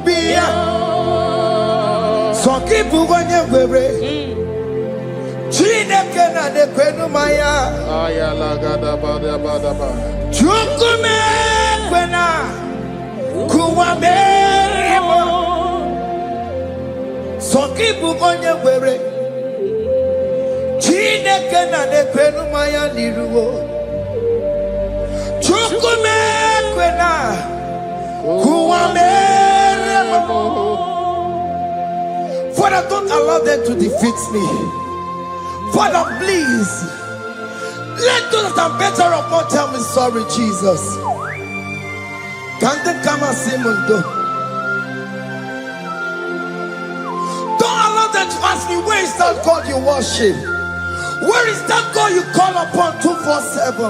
Bia. So keep Buganya Webre. Chine Kena de Kwenumaya. Chukume Kwena. Kuwame Soki Bugonye Were Chine Kena de Kwenumaya Niruo Chukume Kwena Kuwame. Father, don't allow them to defeat me. Father, please let those that are better off not tell me sorry, Jesus. Can't they come and see me? Don't allow them to ask me, where is that God you worship? Where is that God you call upon 247?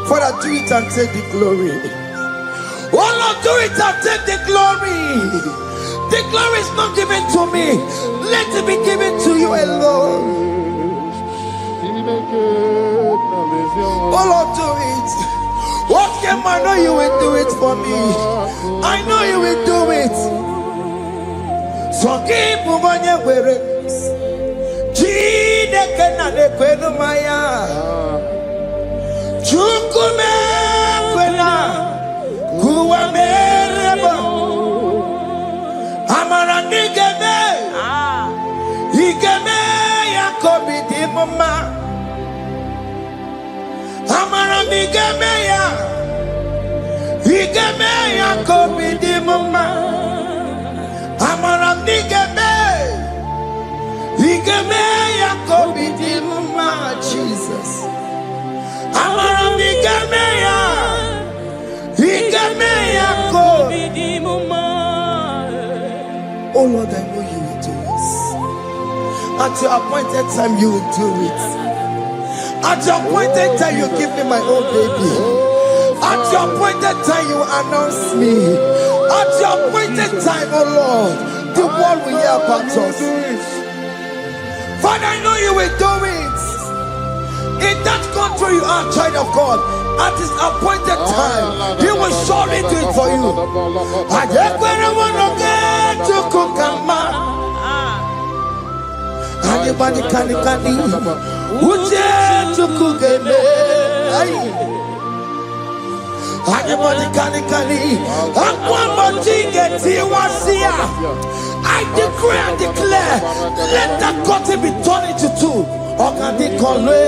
Father, do it and take the glory. Oh Lord, do it and take the glory. The glory is not given to me. Let it be given to you alone. Oh Lord, do it. What can I know you will do it for me? I know you will do it. So keep moving your way. Chine kena de kwenu maya. Chukume kwena kuwa mereba. Amara nigeme. Igeme ya kobidi mama. Amara migemeya, igemeya kobidi mama. Amara migeme, igemeya kobidi mama. Jesus. Amara migemeya, igemeya kobidi mama. Oh Lord, I know you will do it. At your appointed time, you will do it. At your appointed time, you give me my own baby. At your appointed time, you announce me. At your appointed time, oh Lord, the world will hear about us. Father, I know you will do it. In that country, you are a child of God. At his appointed time, he will surely do it for you. I just want to get to Kukama. Anybody can Uje tukugeme, anybody can Akwa tiwasia. I decree and declare, let that curtain be torn into two. Okadi kolwe.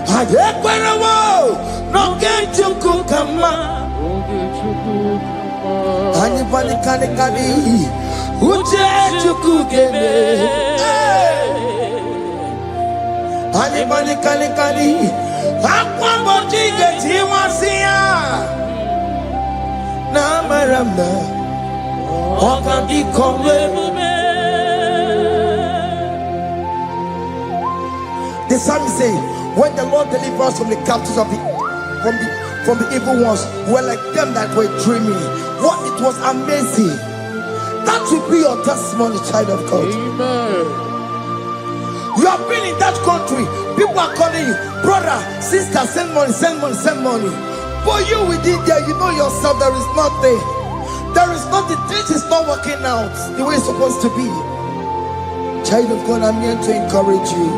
Adekwarawo, no get tukukama. Anybody can Uje tukugeme. Anybody kali Akwa botige tiwasia na maramba Okadi kolwe. The psalmist say, when the Lord delivers us from the captives of from the evil ones, we're like them that were dreaming. What it was amazing. That will be your testimony, child of God. Amen. You have been in that country. People are calling you, brother, sister, send money, send money, send money. But you within there, you know yourself, there is nothing. There is nothing. This is not working out the way it's supposed to be. Child of God, I'm here to encourage you.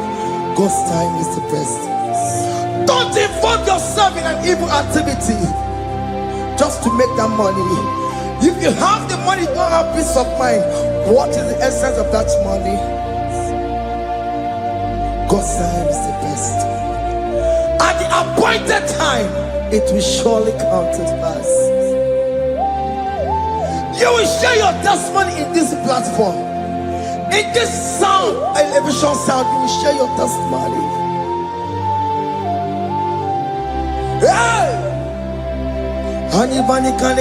God's time is the best. Don't involve yourself in an evil activity just to make that money. If you have the money, you don't have peace of mind. What is the essence of that money? God's time is the best. At the appointed time, it will surely come to pass. You will share your testimony in this platform. In this sound, elevation sound, you will share your testimony. Hey! Anybody can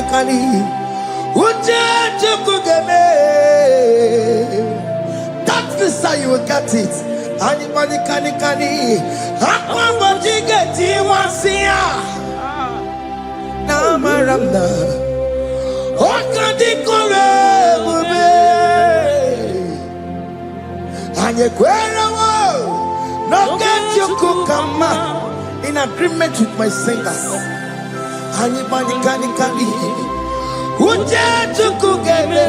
that's the sign you will get it. Anybody can Namaramna Okadikore Bube Anyekwerawo No get you kukama in agreement with my singers. Anybody can Uje Chukugeme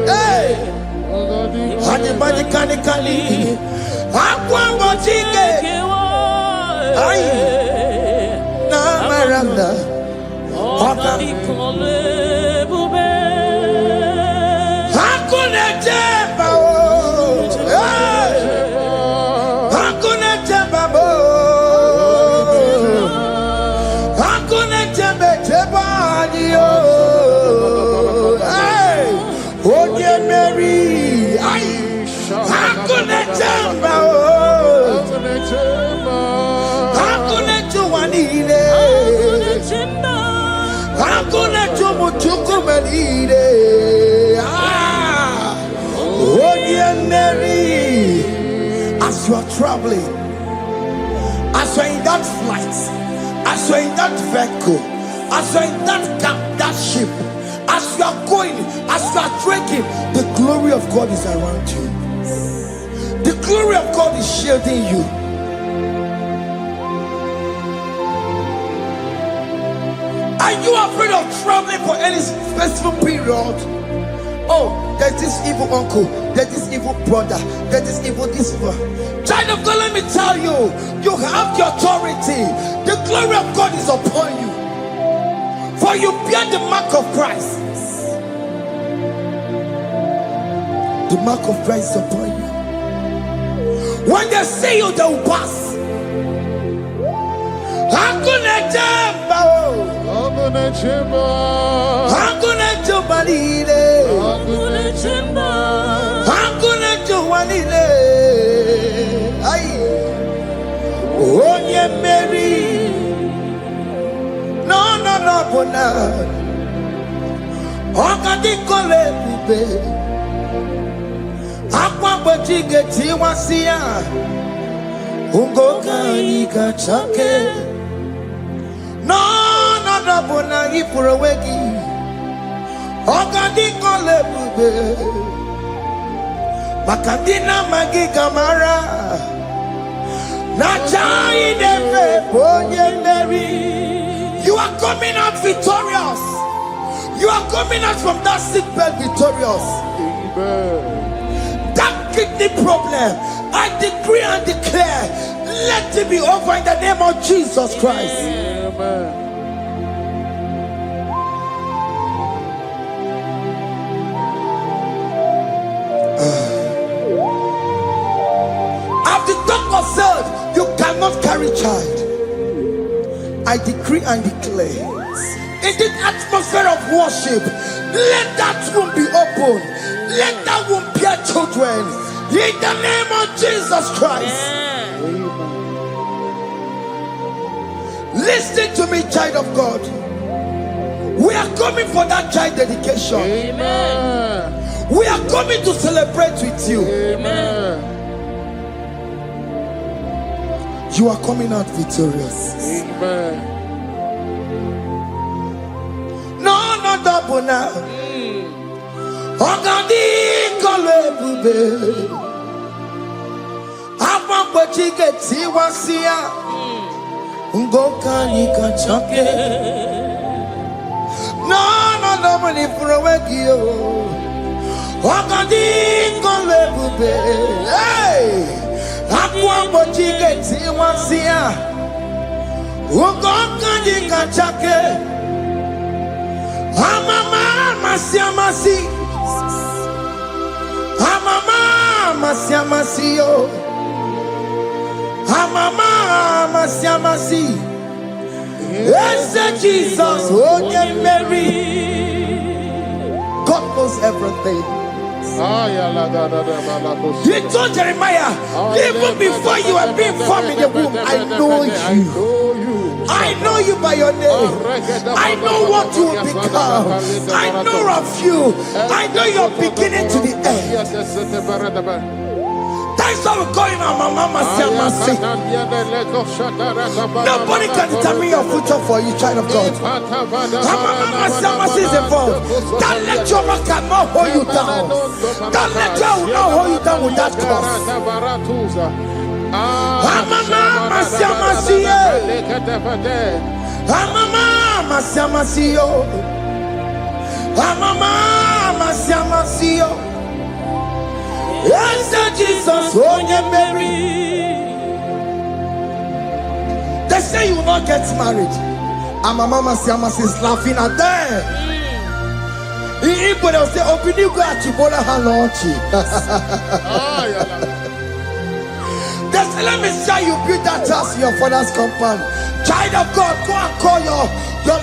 Hey Anybody can Aqua Mochige Aye Namaranda Hakuna Jeba Hakuna Jeba Hakuna Jeba Jeba Oh dear Mary Hakuna Jeba Hakuna Juanile Hakuna Jumuchukumanide Oh dear Mary, as you are traveling, as you are in that flight, as you are in that vehicle, as you are in that camp, that ship, as you are going, as you are trekking, the glory of God is around you. The glory of God is shielding you. Are you afraid of traveling for any specific period? Oh, there's this evil uncle, there's this evil brother, there's this evil this evil. Child of God, let me tell you, you have the authority. The glory of God is upon you. For you bear the mark of Christ. The mark of Christ is upon you. When they see you, they will pass. Hakuna Jamba, Hakuna Jamba, Hakuna Jobalile, Hakuna Jamba, Hakuna Jobalile. Aye, oh yeah, Mary, no, bona. Okadikole bube, akwa bojige tiwasia, ungoka ikachake. No, bona ipurowegi. Okadikole bube, makadina magigamara. Nachai deve bonye Mary. You are coming out victorious. You are coming out from that sick bed victorious. Amen. That kidney problem, I decree and declare, let it be over in the name of Jesus Christ. Amen. As the doctor said, you cannot carry child. I decree and declare, in the atmosphere of worship, let that womb be open. Let that womb bear children. In the name of Jesus Christ. Listen to me, child of God. We are coming for that child dedication. Amen. We are coming to celebrate with you. Amen. You are coming out victorious. Amen. No, not double now. Ogadi kolebube. Apa bojige tiwasia. Ungoka nikachake. No, not double ni furowegio. Ogadi kolebube. Hey! Akwa bojige tiwasia. Ungoka nikachake. Amama masiamasi. Amama masiamasio. Amama masiamasi. Yes, Jesus. Oh, yeah, Mary. God knows everything. He told Jeremiah, even before you were being formed in the womb, I know you. I know you by your name. I know what you will become. I know of you. I know your beginning to the end. That's how we're going on, Mama. Nobody can determine your future for you, child of God. Mama is involved. Don't let your man cannot hold you down. Don't let your will not hold you down with that cause. Yes, Jesus, oh yeah, Mary. They say you will not get married. And my mama is laughing at them. In Igbo, they'll say, open you go at Chibola Hanochi. They say, let me say you build that house in your father's compound. Child of God, go and call your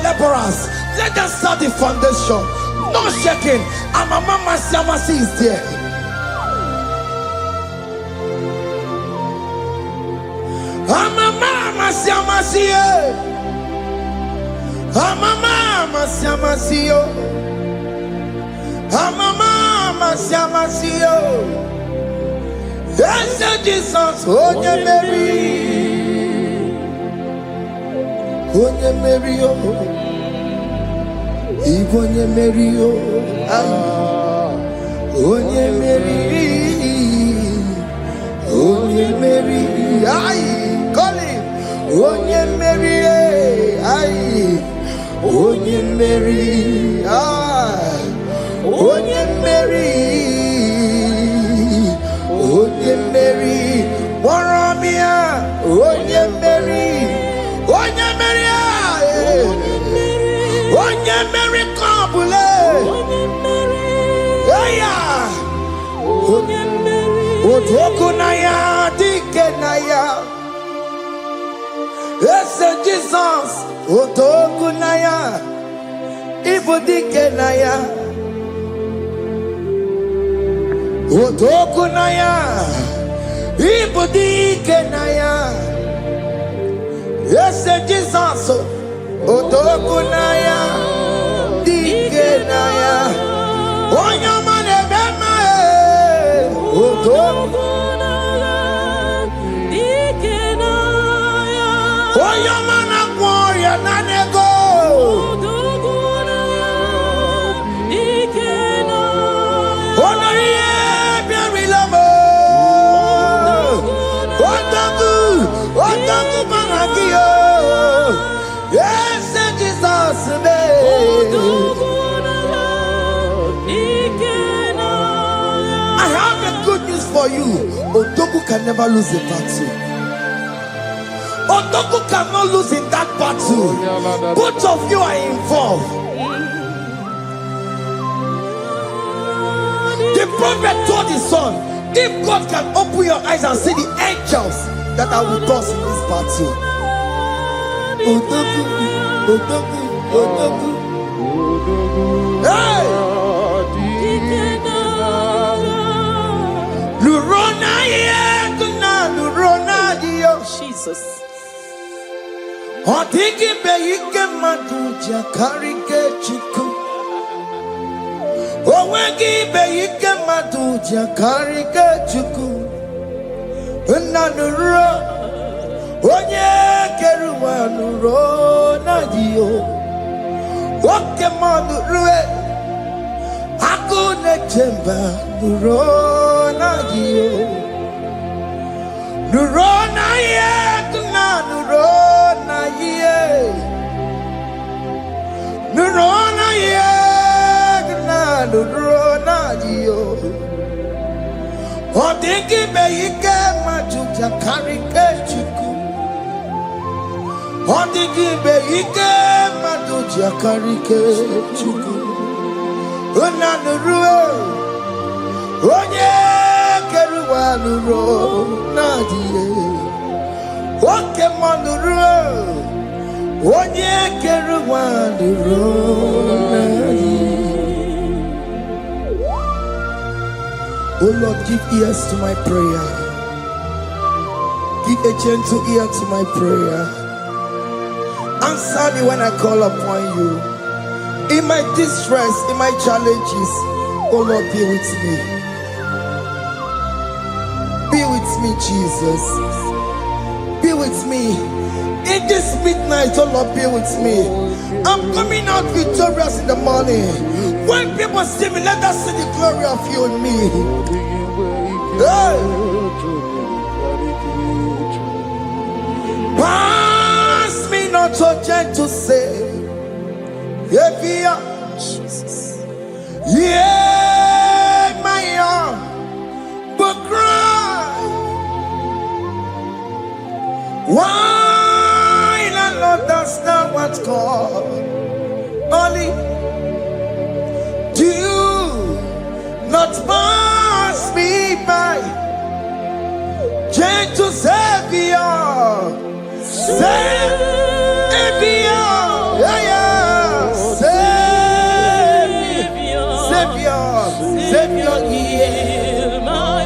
laborers. Let them start the foundation. No shaking. And my mama is there. Yes, Jesus, oh yeah, Mary, oh yeah, Mary, oh, yeah, Mary, oh yeah, Mary, oh yeah, Mary, aye, call him. Oh, yeah, Mary, aye. Oh, yeah, Mary, aye. Oh, yeah, Mary. Oh, yeah, Mary. Waramia. Oh, yeah, Mary. Oh, yeah, Mary, aye. Oh, yeah, Mary, Kabule. Yeah. Oh, yeah, Mary. Oh, Tokunaya, Dikenaya. Yes, Jesus, Otokunaya, Ibodikenaya, Otokunaya, Ibodikenaya. Yes, Jesus, Otokunaya, Dikenaya. Onyamane bema, Otokunaya. Oh, your man, I'm warrior, Nanego. Oh, no, yeah, very lover. Oh, Tangu, Managio. Yes, Jesus, I have a good news for you. Otoku can never lose a battle. Otoku cannot lose in that battle. Both of you are involved. The prophet told his son, if God can open your eyes and see the angels that are with us in this battle. Otoku, Otoku, Otoku. Hey! Jesus. Otiki beike maduja karike chiku. Owegi beike maduja karike chiku. Nanuro onye keruwa nuro nadio. Oke manurue akune chemba nuro nadio. Nurona ye, nurona ye, nurona ye, nurona yo. Odiki beike majuja karike chiku. Odiki beike majuja karike chiku. Una nurue, onye. Nuro nadie, oke manuro, Onye kere waduro. Oh Lord, give ears to my prayer. Give a gentle ear to my prayer. Answer me when I call upon you. In my distress, in my challenges, oh Lord, be with me. Be with me, Jesus. Be with me. In this midnight, oh Lord, be with me. I'm coming out victorious in the morning. When people see me, let us see the glory of you in me. Hey. Pass me not so gentle say, Jesus. Yeah, my arm, but cry. Why the Lord does not what's called? Only do not pass me by, gentle Savior, Savior, yeah, yeah, Savior, Savior, hear my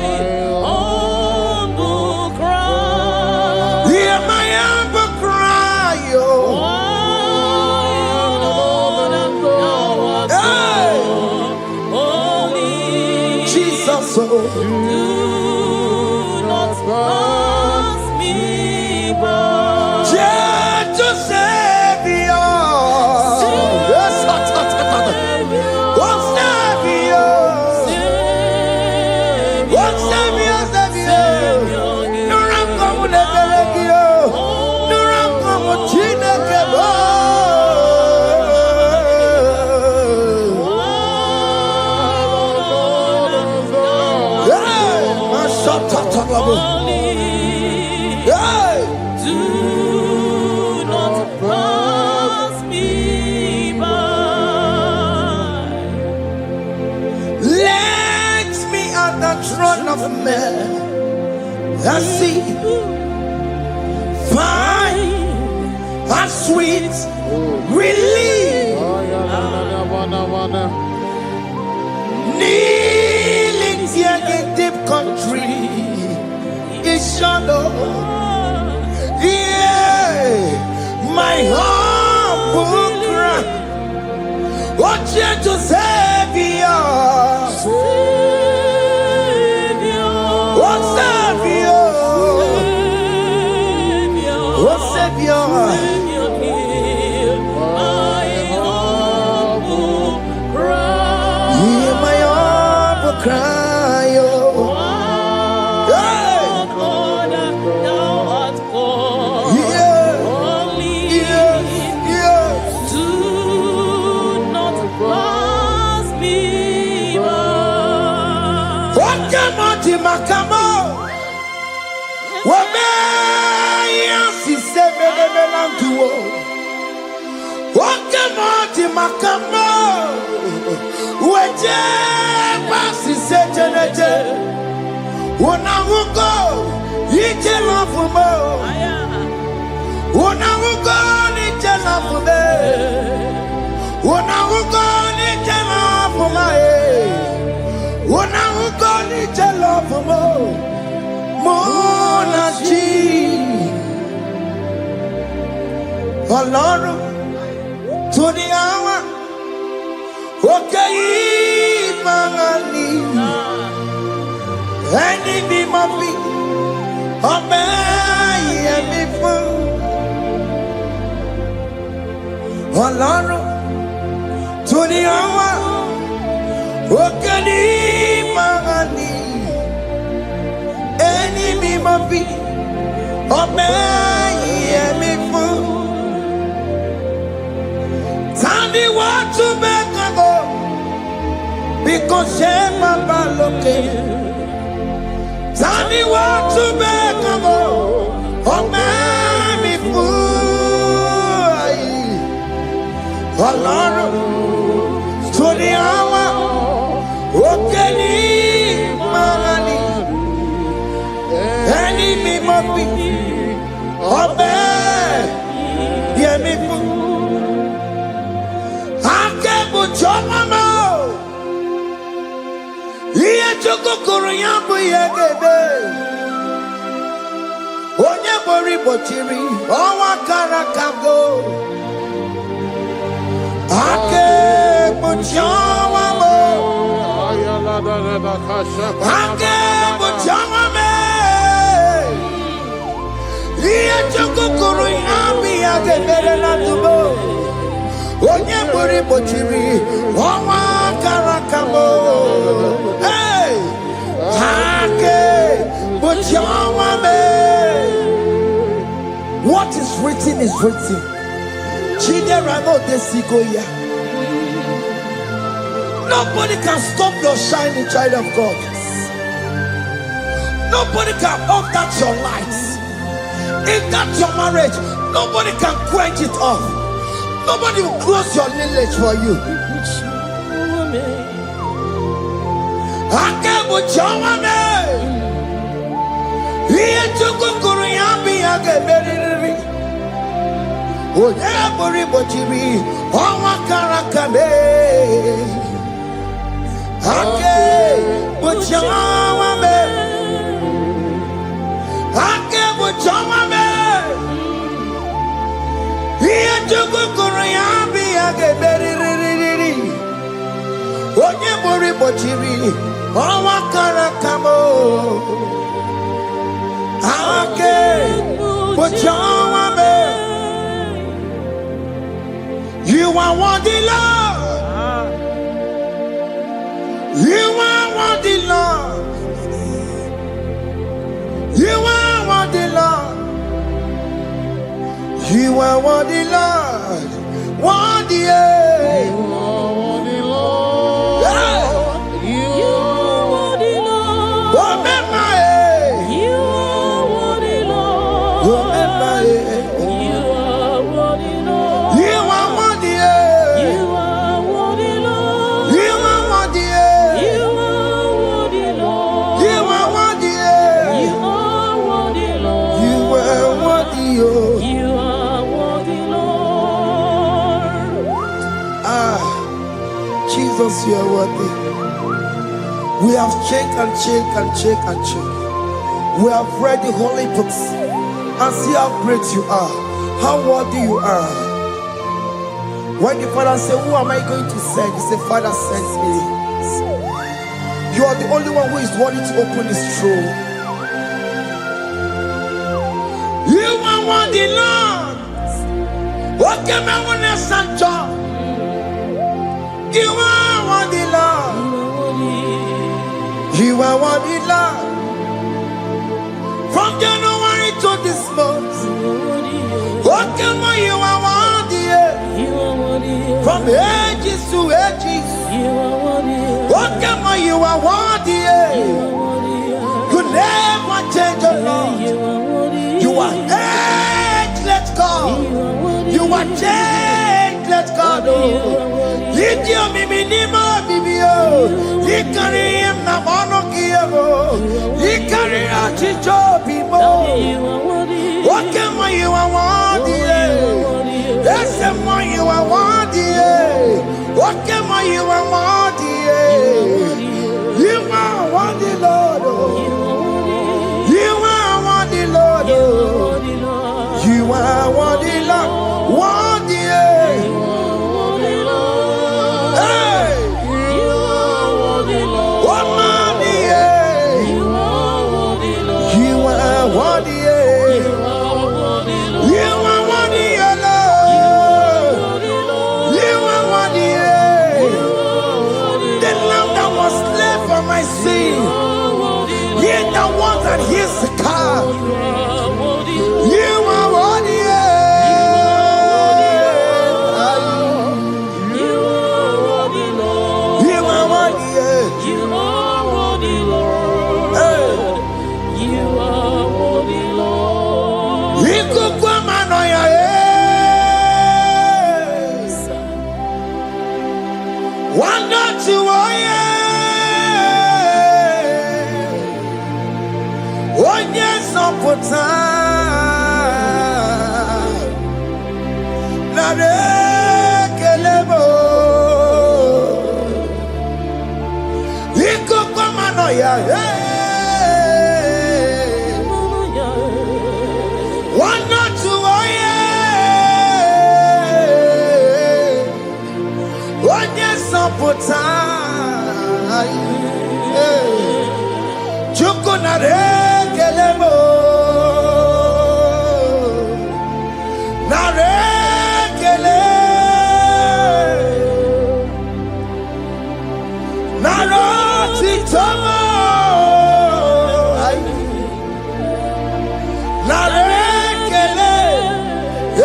humble cry. Hear my humble cry, oh. Jesus, oh. Do not pass me by. Gentle Savior. Yes, oh, Savior. Oh, Savior, Savior. No ram come with the Belegio. No ram come with Chinekebo. Hey, my shot at Hey. Do not pass me by. Let me at the throne of men. I see, find a sweet relief. Kneeling here in deep country is shadow. Yeah, my humble cry. What you to Savior? What Savior? What Savior? Hear my humble cry. Hear my humble cry, oh. Hey. Lord, thou art called. Yeah. Only Yeah. do not pass me by. What come on to my come on? What may you say, what come on to my come on? What you say, when I will go, you tell off for more. When I will go, you tell off for me. When I will go, you tell off for my head. When I will go, you tell off for more. Monachi. Ọlọ́run tó ní àwọn òkè yìí máa ní ẹni bí mo fi ọmọ ẹ̀yẹ̀mí fún. Ọlọ́run tó ní àwọn òkè yìí máa ní ẹni bí mo fi ọmọ ẹ̀yẹ̀mí fún. Tani what to make a go because Shema Baloke. Tani what to make a go oh man me fool. Ọlọ́run tó ní àwọn òkè ní ìmọ̀ràn ẹni mímọ́ bí ọbẹ̀ yẹmi fún. Chomamo. Iye choko koryambu yegebe. Onye bori bochiri. Owa karakago. Ake buchawamo. Ake buchawame. Iye choko koryambu yegebe na tubo. Onye bori bochiri. Owa karakamo. Hey! Ake buchawame. What is written is written. Nobody can stop your shining, child of God. Nobody can off that your lights. If that's your marriage, nobody can quench it off. Nobody will close your lineage for you. Oye bori bochiri, owa karakame. Ake bochawame, ake bochawame. Iye chuku kuriyambi ake beri. Oye bori bochiri, owa karakamo. Ake bochawame. You are worthy, Lord. You are worthy, Lord. You are worthy, Lord. You are worthy, Lord. Worthy, yeah. You are worthy, Lord. Yeah. You are worthy, Lord. Remember, You are worthy, Lord. remember, You are worthy, Lord. you are worthy, You are worthy, Lord. you are worthy, You are worthy, Lord. you are worthy, You are worthy, Lord. you are worthy, You are worthy, Lord. Ah, Jesus, you are worthy. We have checked and checked and checked and checked. We have read the holy books and see how great you are, how worthy you are. When the Father said, who am I going to send? He said, Father, send me. You are the only one who is worthy to open this throne. You are worthy, Lord. What can I want to send you? You are worthy, Lord. You are worthy, Lord. From January to this month. What can you are worthy? From ages to ages. What can you are worthy? You never change, oh Lord. You are ageless God. You are changeless God. Litio miminimo bibio. You carry him na monokio. You carry a chicho bimo. What can you are worthy? That's the one you are worthy. What can you are worthy? You are worthy, Lord. You are worthy, Lord. You are worthy, Lord. Worthy. Hey. What money? You are worthy. You are worthy, Lord. You are worthy. The lamb that was slain for my sin. He the one that hears the car. You are worthy. You are worthy. One not to one yes, I'll put ya. One not two, oh yeah. One yes, Chukunare kelemo. Narekele. Naroti tomo. Narekele.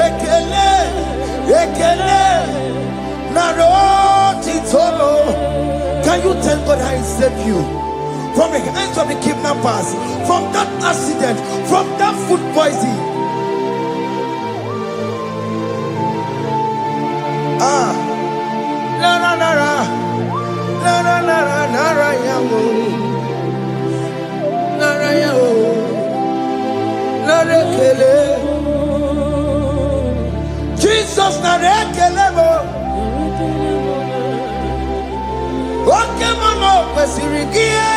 Ekele. Ekele. Naroti tomo. Can you tell God I save you from the hands of the kidnappers, from that accident, from that food poisoning? Jesus narekelemo. Oke mama kwesirigie.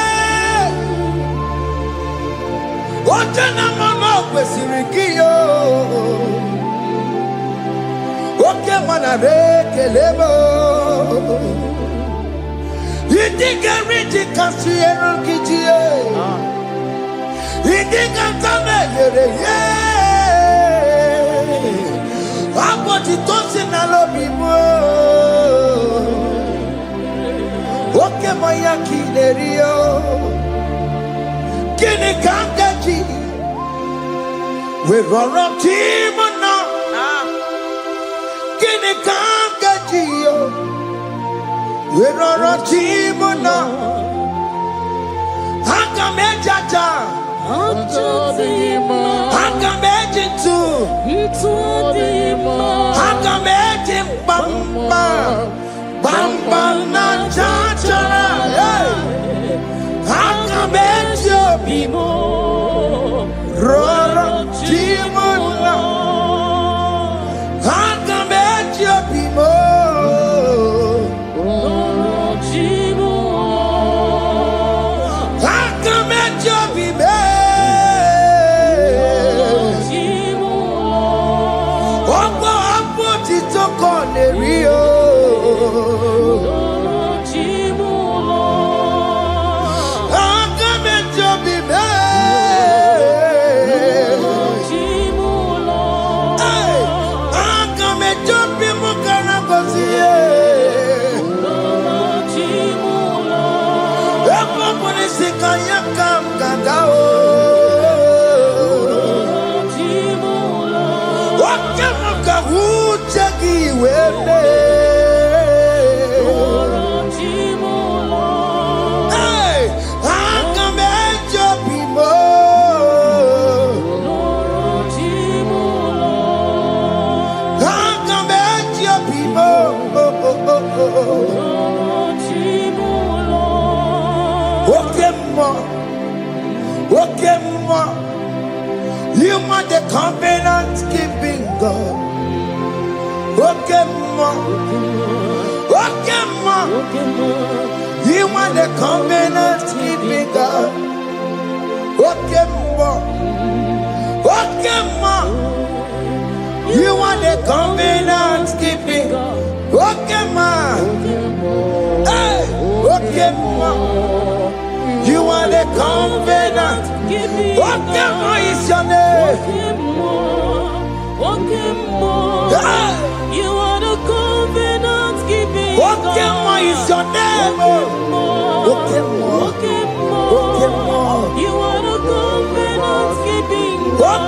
Oke na mama kwesirigie. Oke mana rekelemo. Idiga riji kasi erugijie. Idiga tame yere ye. Aboti tosi na lobi mo. Oke maya kinerio. Kini kangaji. We roro timo na. Kini kangaji yo. We roro timo na. Hanga mejaja. Hanga mejintu. Hanga mejimbamba. Bamba na chachara. Hanga mejo bimo. Roro timo na. Hanga mejo bimo. Hanga mejo bimo. Opo apo titoko nerio. You are the covenant keeping God. Okay, ma. You are the covenant keeping God. Okay, ma. You are the covenant keeping God. Okay, ma. Hey, okay, ma. You are the covenant. What is your name? You are the covenant keeping God. What is your name? You are the covenant keeping God.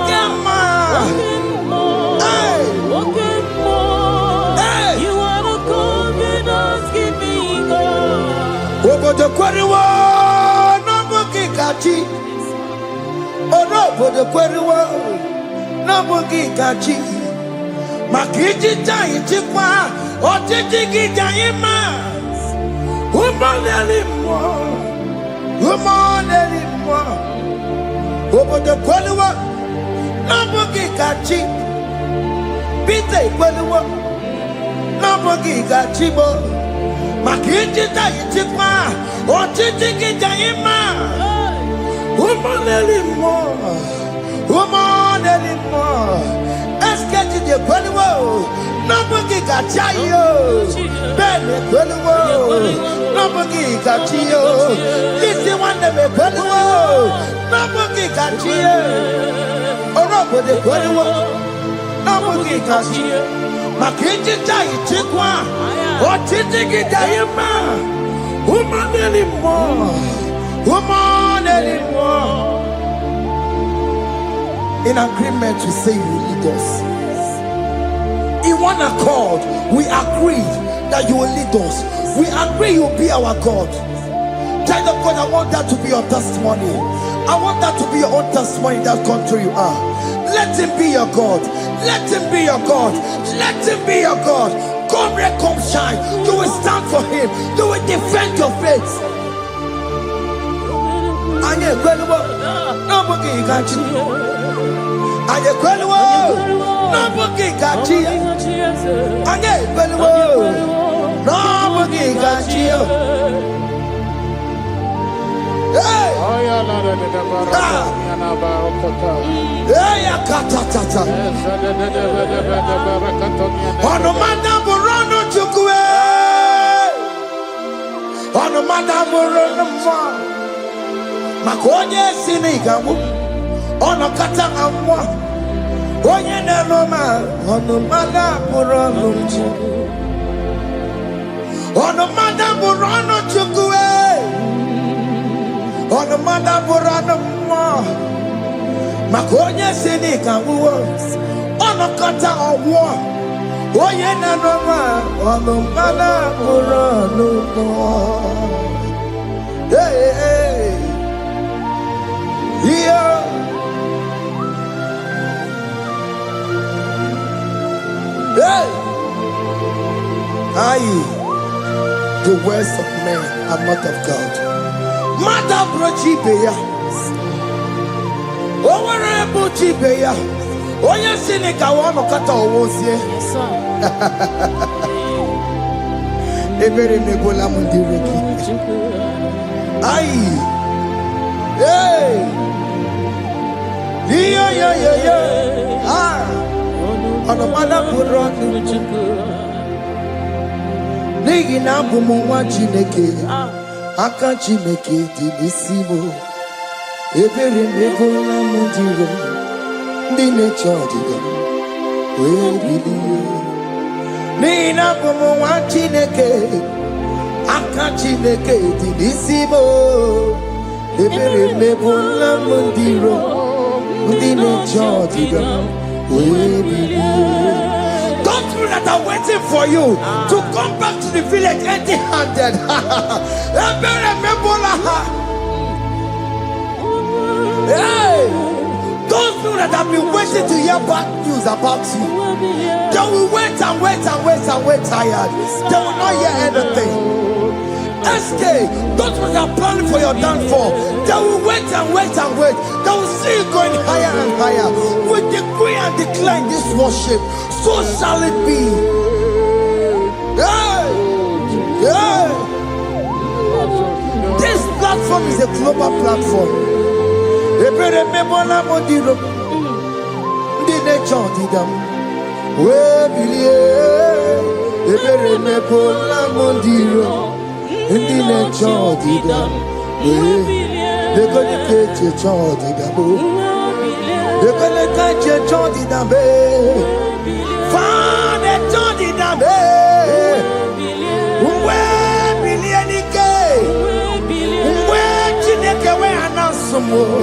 You are the covenant keeping God. Obodo kwariwa no buki kachi. Obodo kwariwa no buki kachi. Makiji jai chikwa otiji gijai ma. Umoneli mo. Obodo kwariwa no buki kachi. Pite kwariwa no buki kachi mo. Makijita itikwa, otitiki jaima. Woman anymore, woman anymore. Escape the Queliwo, nobody got you. Ben Queliwo, nobody got you. Listen one of the Queliwo, nobody got you. Or over the Queliwo, nobody got you. Makijita itikwa, otitiki jaima. Woman anymore, woman anymore. In agreement, we say you will lead us. In one accord, we agreed that you will lead us. We agree you will be our God. Child of God, I want that to be your testimony. I want that to be your own testimony in that country you are. Let him be your God. Let him be your God. Let him be your God. Come red, come shine. You will stand for him. You will defend your faith. And you're incredible. Nobody can you. And you're incredible. Nobody got you. And you're incredible. Nobody got you. Hey! Hey, katatata. Ono madam Rono chukwe. Ono madam Rono mwa. Makonye sinigamu. Ono kata amwa. Onye neloma. Ono madam Rono chukwe. Ono madam Rono chukwe. Ono madam Rono mwa. Makonye sinigamu. Ono kata amwa. Onye neloma. Ono madam Rono mwa. Hey, hey. Yeah. Hey. The words of men are not of God. Mother Brochibeya. Overable Chibeya. Oya Sinica wano kata owosie. Ebere mebola mundireki. Hey. Yeah. Ono mana buronu. Nigi na bumunwa Chineke. Aka Chineke di nisimo. Ebere mebola mundiro. Ndine chodiga. Webilie. Nigi na bumunwa Chineke. Aka Chineke di nisimo. Ebere mebola mundiro. Ndine chodiga. Those people that are waiting for you to come back to the village empty-handed. Hey, those people that have been waiting to hear bad news about you, they will wait tired. They will not hear anything. SK, those people that are planning for your downfall, they will wait. They will see you going higher and higher. We decree and declare this worship, so shall it be. Yeah. This platform is a global platform. They're gonna get your child in the book. They're gonna get your child in the bed. Find a child in the bed. Where billion gay? Where Chineke we announce some more?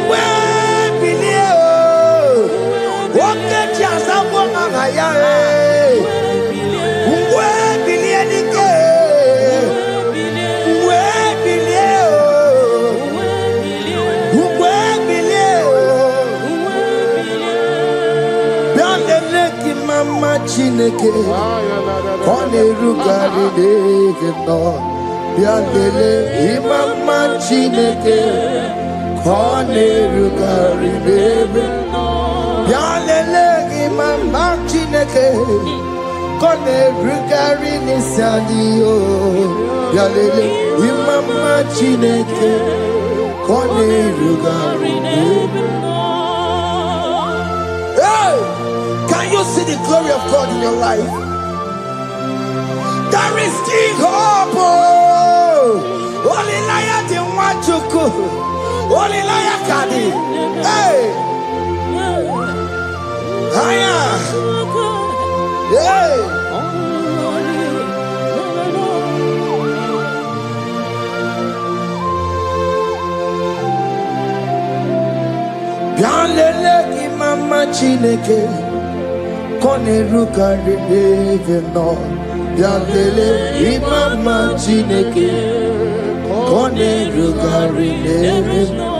Where billion? What get your someone on higher? Where billion gay? Chineke Kone rugari deke no Biandele imama Chineke Kone rugari deke no Biandele imama Chineke Kone rugari nisadio. Yalele imama chineke. Kone rugari. Hey! Can you see the glory of God in your life? There is King Hope. Only liar the one to go. Only liar kadi. Hey! Haya! Hey! Bialele imama chineke. Kone rugari neveno. Bialele imama chineke. Kone rugari neveno.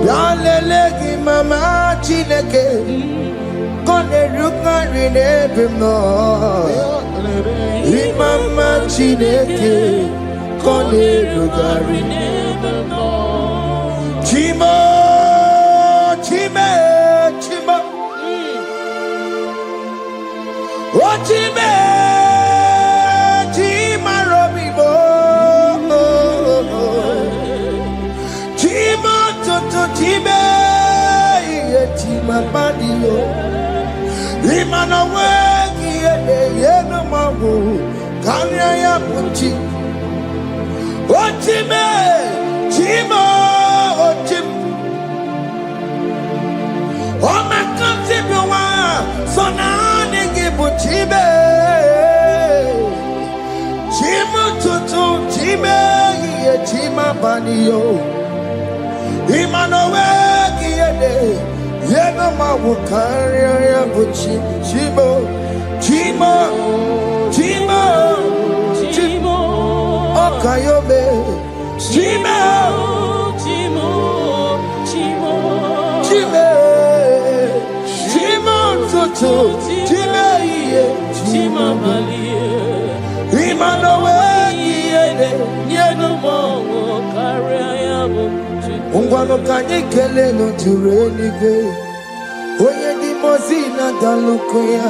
Bialele imama chineke. Kone rugari neveno. Imama chineke. Kone rugari neveno. Chimo, chime, chimo. Oh, chime, chima robibo. Chimo, toto, chime, chima badio. Imana wegi yeno mawu kanya ya puchi. Oh, chime, chimo, oh, chim. Oh, my country, so now they give Chibe. Chima tutu, Chibe, Chima Banio. Imanowe, Yena Mawukaria, Chimo, Chimo, Chimo, Chimo, Okayobe, Chimo, Chimo, Chimo, Chimo. Chime ye, chima malie. Imanowe yene, yeno mongo karia yabo. Ungwano kanye kele no tureni ge. Oye di mozina dalukoya.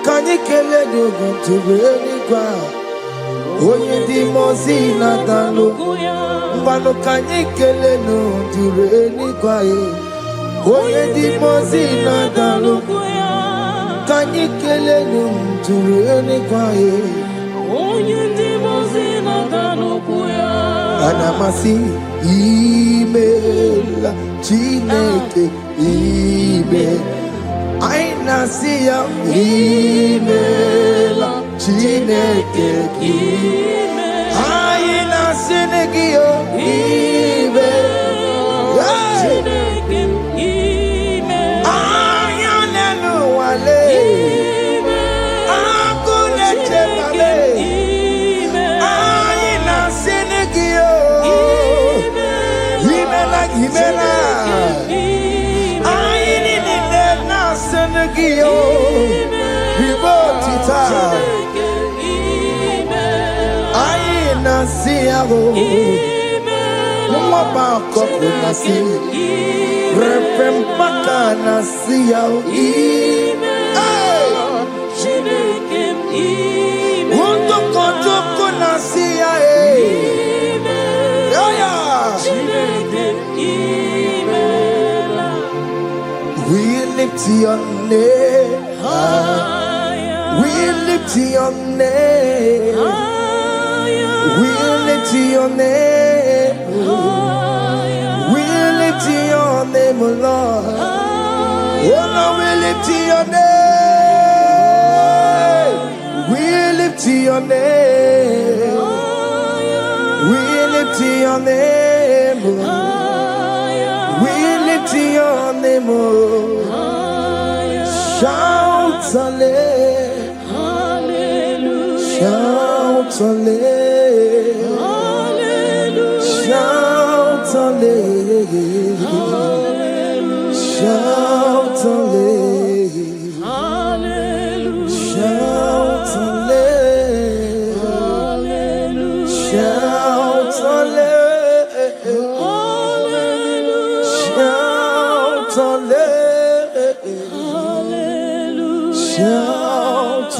Kanye kele no tureni kwa. Oye di mozina dalukoya. Ungwano kanye kele no tureni kwa ye. Oye di mozina dalukoya. Kanye kele no tureni kwa ye. Oye di mozina dalukoya. Anamasi email chineke email. Aina siya email chineke email. Aina sinegio email. We lift your name. We lift your name. We lift your name. We lift your name, Lord. Oh no, we lift your name. We lift your name. We lift your name. We lift your name. Shout hallelujah. Shout hallelujah. Shout hallelujah. Shout hallelujah. Shout hallelujah. Shout hallelujah. Shout hallelujah. Shout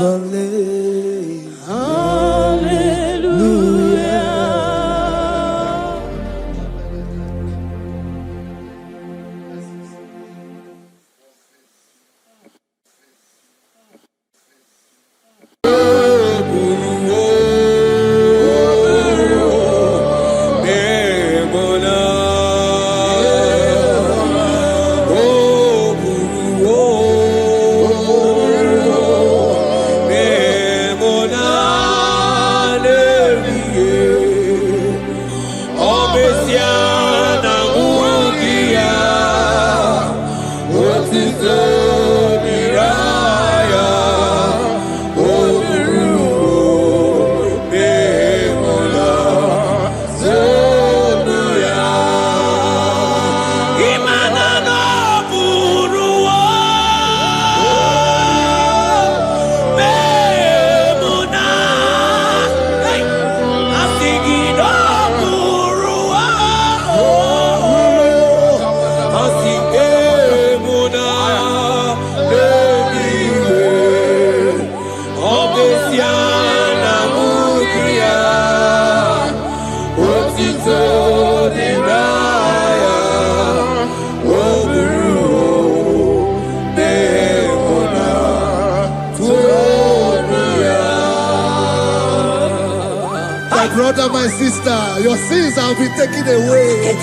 Brother, my sister, your sins have been taken away.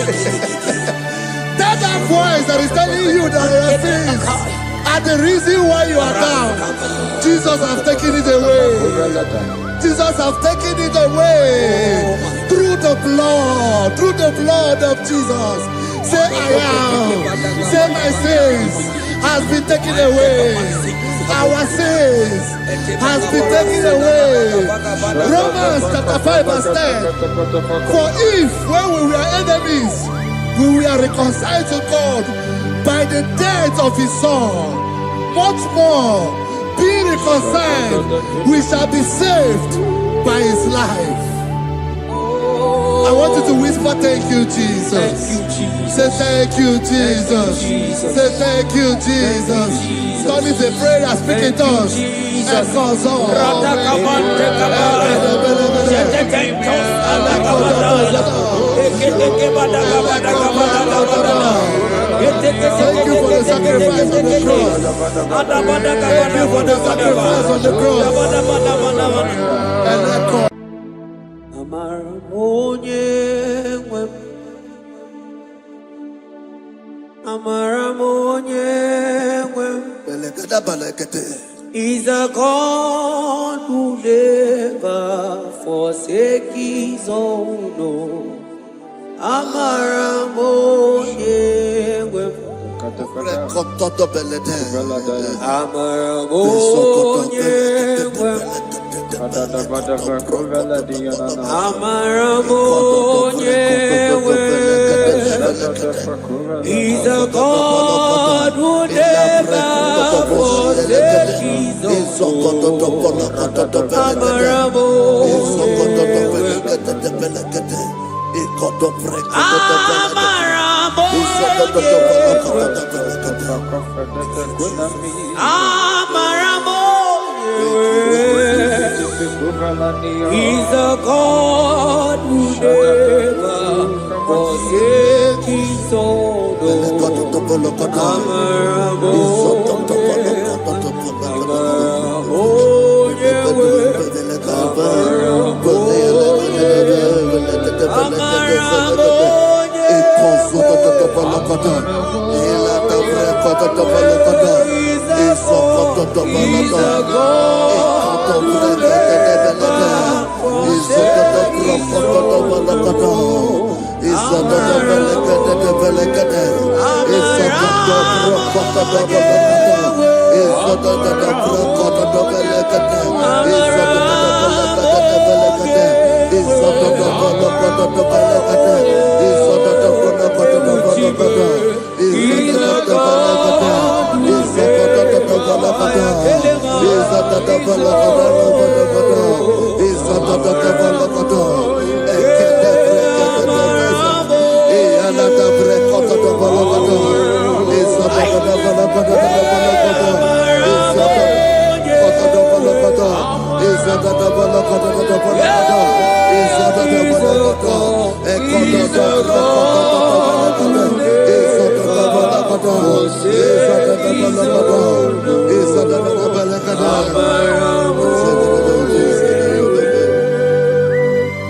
That voice that is telling you that your sins are the reason why you are down. Jesus has taken it away. Jesus has taken it away. Through the blood of Jesus. Say I am. Say my sins has been taken away. Our sins has been taken away. Romans chapter 5 verse 10. For if when we were enemies, we were reconciled to God by the death of his son, much more being reconciled, we shall be saved by his life. I want you to whisper, thank you, Jesus. Thank you, Jesus. Say thank you, Jesus. Say thank you, Jesus. God is a prayer, speak in tongues. Thank you for the sacrifice on the cross. Thank you for the sacrifice on the cross. And echo. He's a God who never forsake his own. He's a God who never forsake his He's a God who never forsake his own.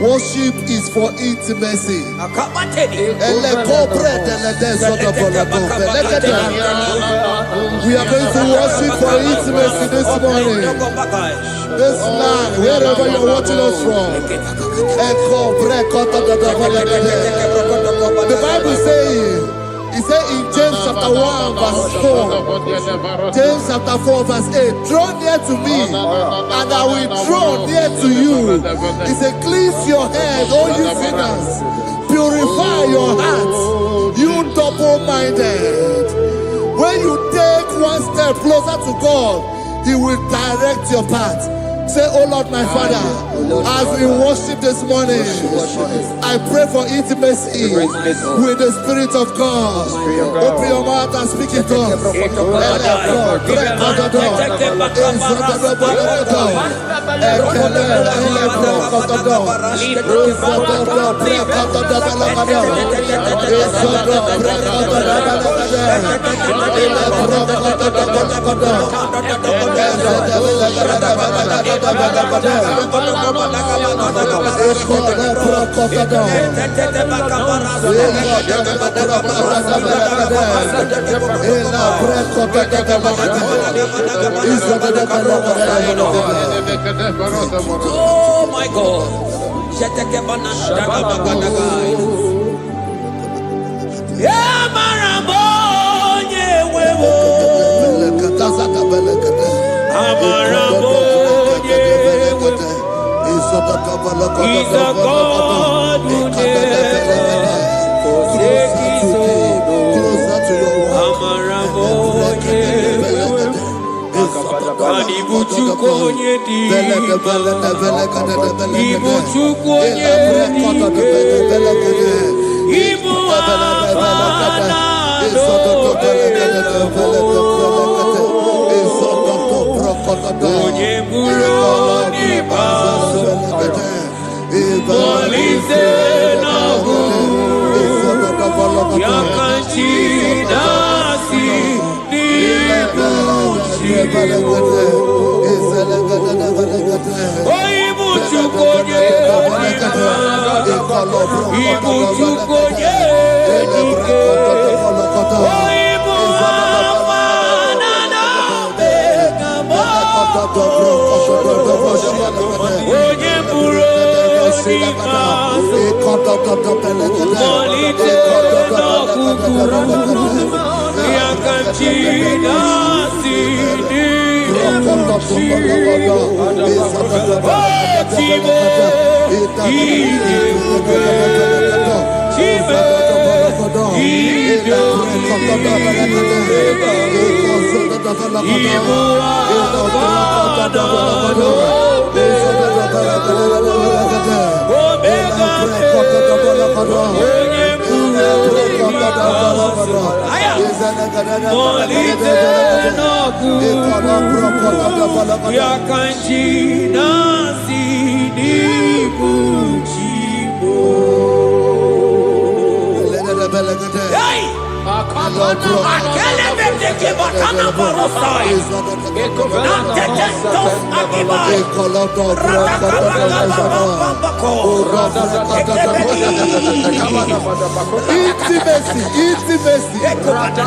Worship is for intimacy. We are going to worship for intimacy this morning. This land, wherever you're watching us from. The Bible says, it says in James chapter 1 verse 4, James chapter 4 verse 8, draw near to me and I will draw near to you. It says, cleanse your head, all you sinners, purify your hearts, you double-minded. When you take one step closer to God, He will direct your path. Say, oh Lord, my Father, as we worship this morning, I pray for intimacy with the Spirit of God. Open your mouth and speak it up. Oh my God. He's a God who never forsakes his own.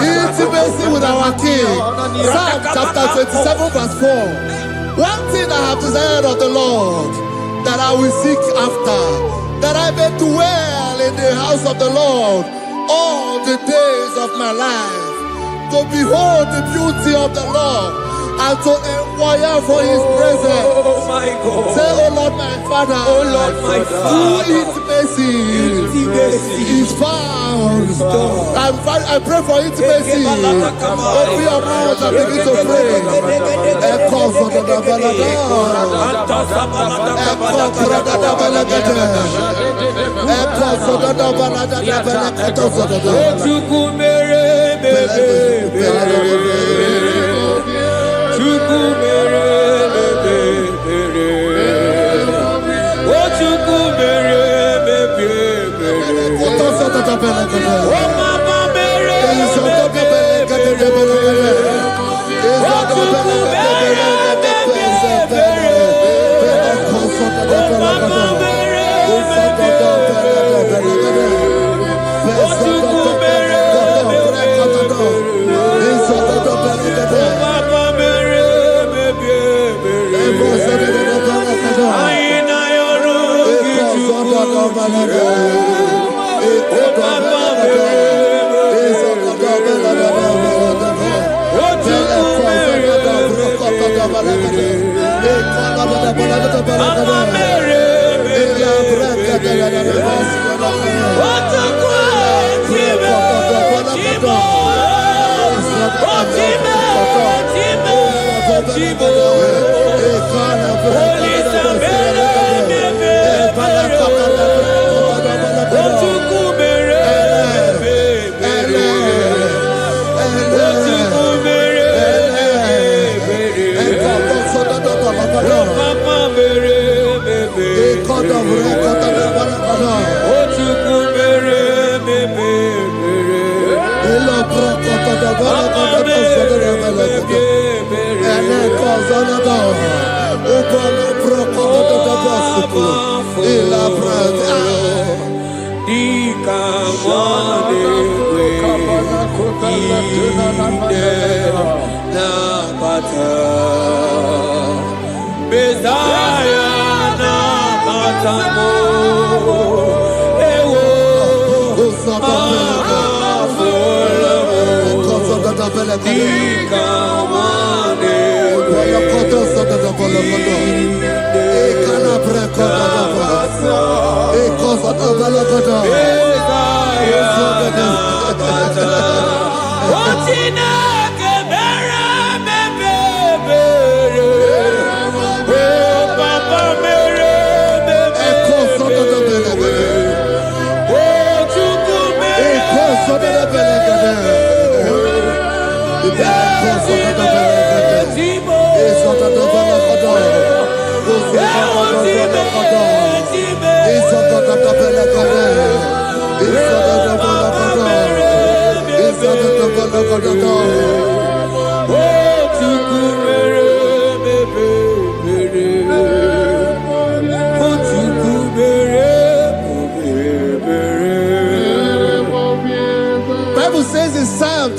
Intimacy with our King. Psalm chapter 27 verse 4. One thing I have desired of the Lord, that I will seek after, that I may dwell in the house of the Lord all the days of my life, to behold the beauty of the Lord and to inquire for His presence. Oh my God. Say, oh Lord, my Father, Oh Lord, my Father, intimacy is found. I pray for intimacy. Open your mouth and begin to pray.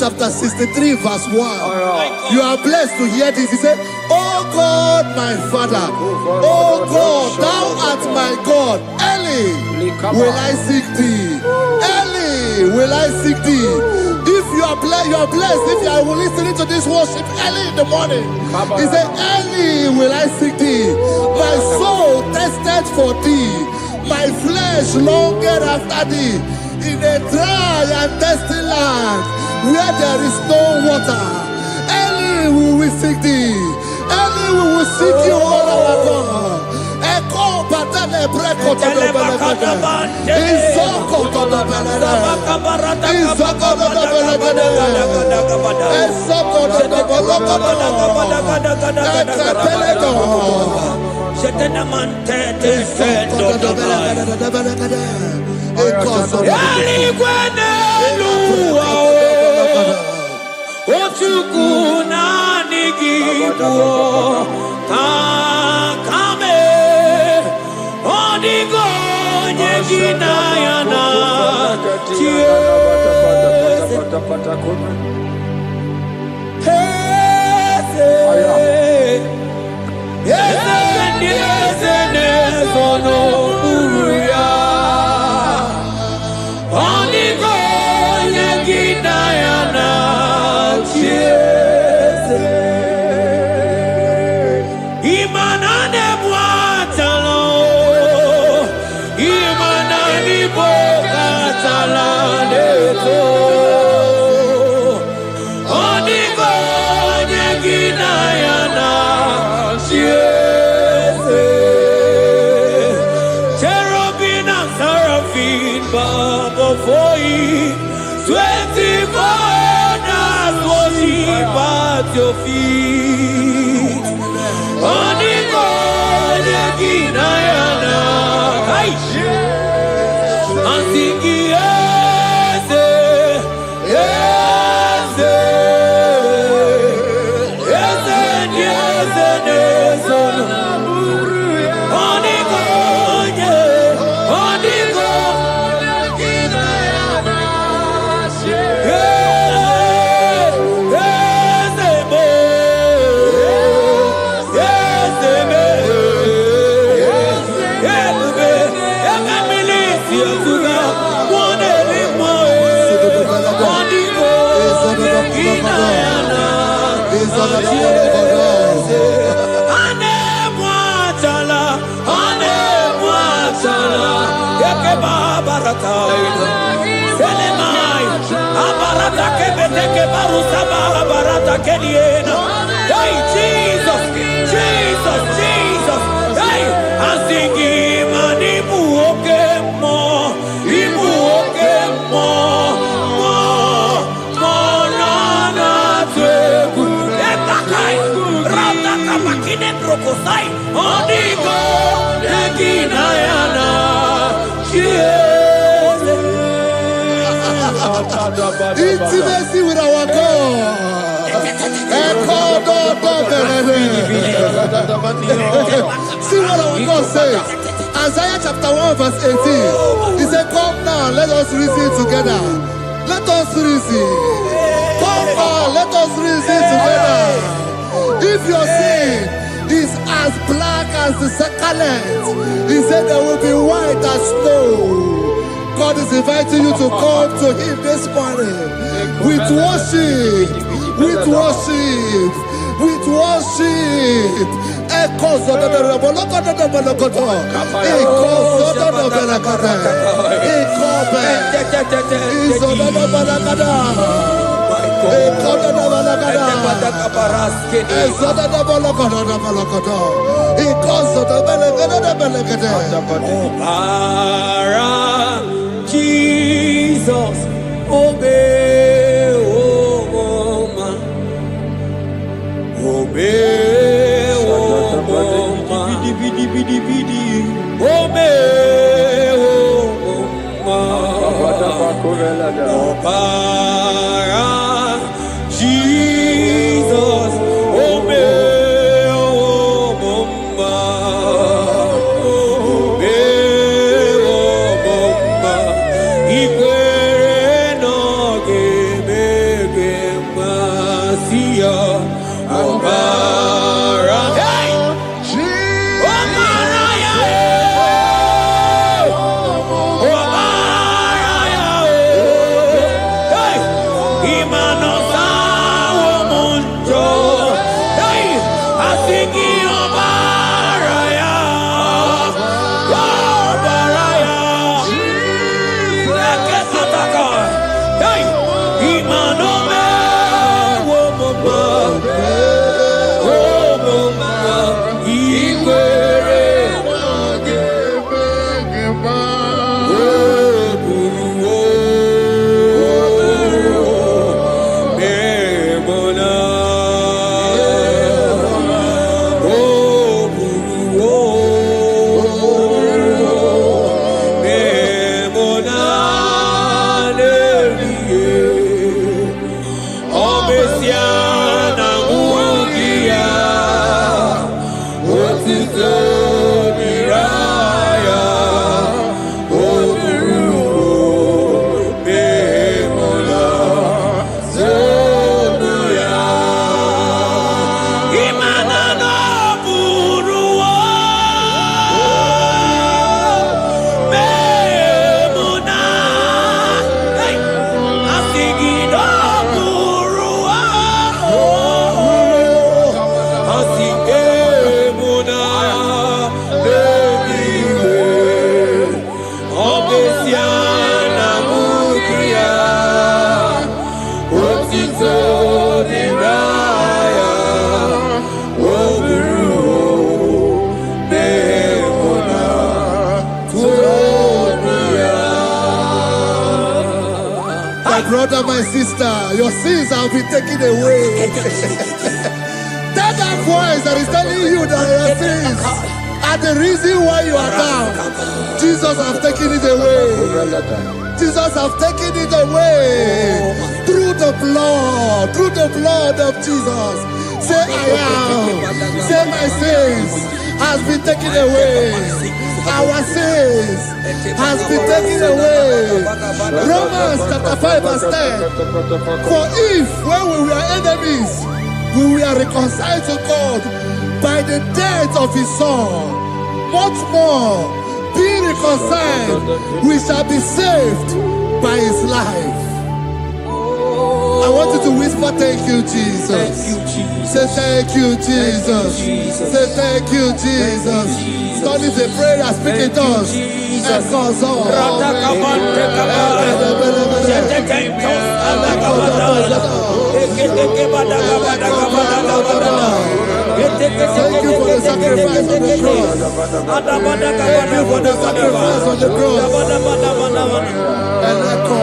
Chapter 63 verse 1. You are blessed to hear this. He said, Oh God, my Father, oh God, thou art my God. Early will I seek thee. Early will I seek thee. If you are blessed if you are listening to this worship early in the morning. He said, early will I seek thee. My soul thirsted for thee. My flesh longed after thee. In a dry and thirsty land, where there is no water, early we will seek thee. Early we will seek you, all our God. Echo patale breko to the belagada. Isoko to the belagada. Isoko to the belagada. Isoko to the Otukuna nigibuo kakame odigo nyegina yana your feet. Onigo Yaginayana. Antiki Eze, Eze, Eze, Eze, Eze, Onigo, Onigo Yaginayana. barata. Selemai. Abarata kebeteke barusa barata kediena. Hey, Jesus. Jesus. Jesus. Hey, asingi manibu okemo. Ibu okemo. Makine brokosai onigo eginayana Intimacy with our God. See what our God says. Isaiah chapter 1 verse 18. He said, come now, let us reason together. Let us reason. Come now, let us reason together. If your sin is as black as the scarlet, he said there will be white as snow. God is inviting you to come to him this morning with worship, with worship, with worship. Echoes of the Jesus, obey, oh man, obey, oh man, obey, oh man, Jesus, obey, oh brother, my sister, your sins have been taken away. That voice that is telling you that your sins are the reason why you are down. Jesus has taken it away. Jesus has taken it away through the blood of Jesus. Say I am. Say my sins has been taken away. Our sins has been taken away. Romans chapter 5 verse 10. For if when we were enemies, we were reconciled to God by the death of his son, much more, being reconciled, we shall be saved by his life. I want you to whisper, thank you, Jesus. Thank you, Jesus. Say thank you, Jesus. Jesus. Say thank you, Jesus. God is a prayer, speak in tongues. Echoes all. Thank you for the sacrifice on the cross. Thank you for the sacrifice on the cross. And echo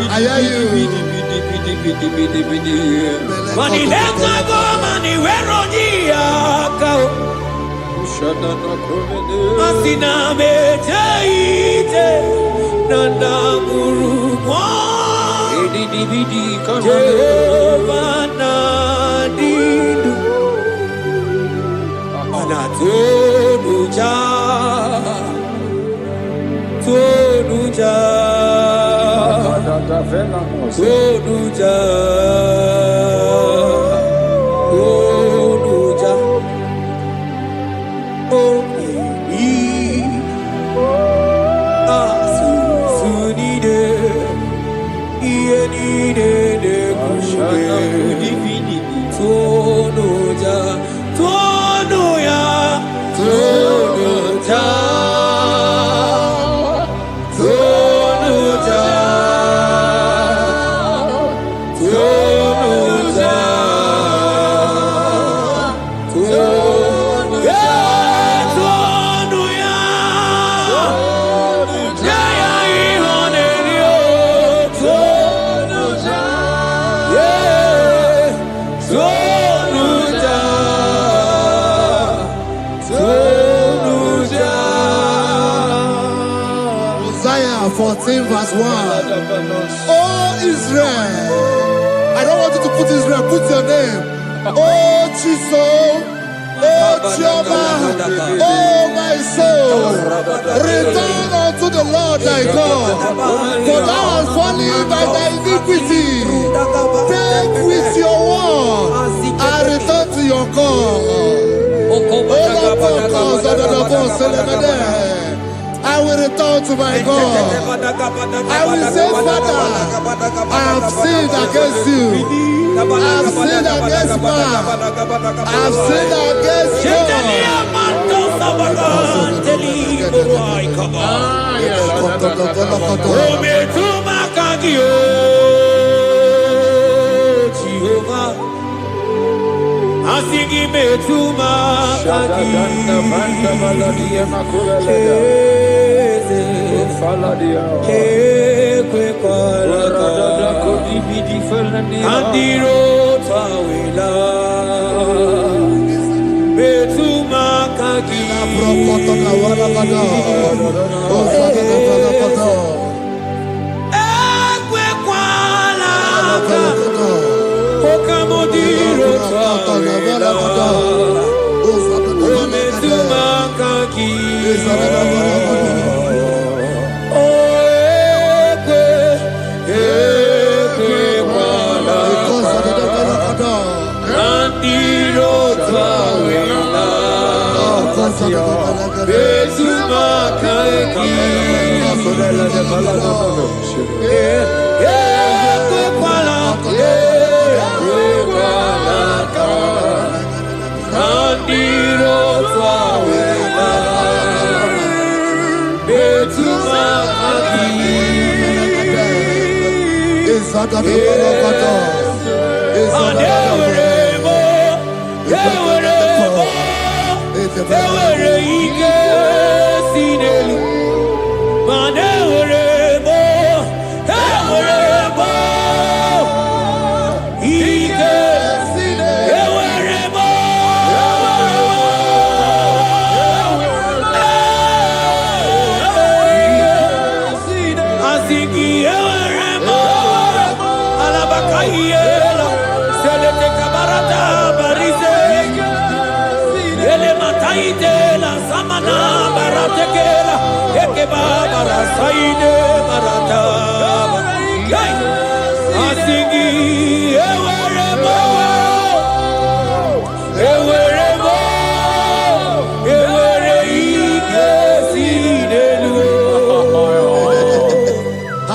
I hear you. Money left my go, money where on the account. Asina me jaite, nanda guru mo. Jehovah nadidu, anatonuja, tonuja. Tonuja, Tonuja, oh baby, Sunide, Ienide de Tonuja, Tonuya, Tonuja. Isaiah 14 verse 1. Oh Israel, I don't want you to put Israel, put your name. Oh Chiso, oh Jehovah, oh my soul, return unto the Lord thy God, for thou hast fallen by thy iniquity. Take with your word and return to your God. I will return to my God. I will say, Father, I have sinned against you. I have sinned against man. I have sinned against Asigi betuma kagi kwe andiro tawela betuma kagi ekwe kwala okamodiro tawela betuma kagi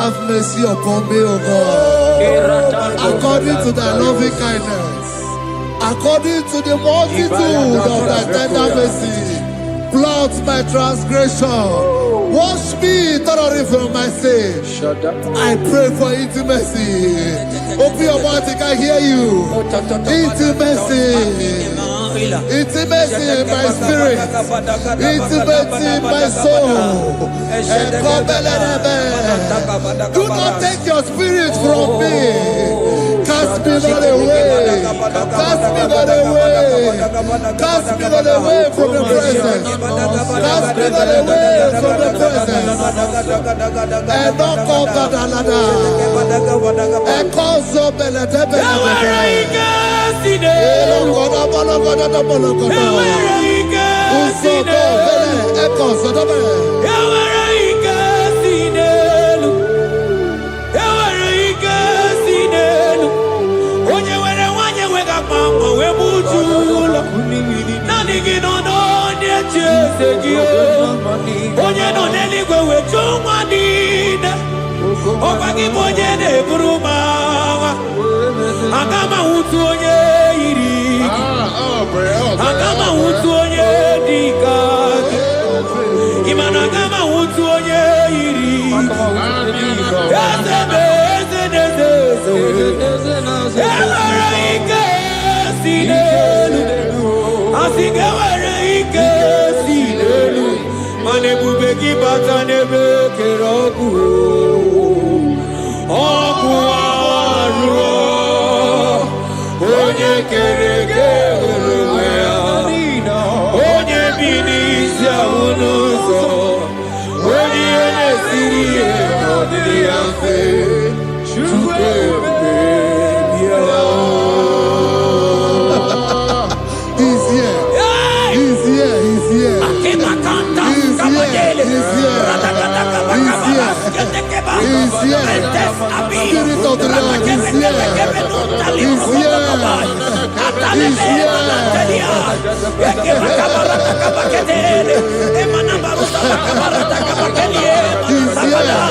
Have mercy upon me, O God, according to thy loving kindness, according to the multitude of thy tender mercy. Blot my transgression, wash me thoroughly from my sin. I pray for intimacy. Open your mouth, I can hear you. Intimacy. Intimacy in my spirit, intimacy in my soul. Do not take your spirit from me. Cast me not away. Cast me not away. Cast me not away from your presence. Cast me not away from the presence. And not come back another. And cause of Spirit of the Lord is here. He's here. He's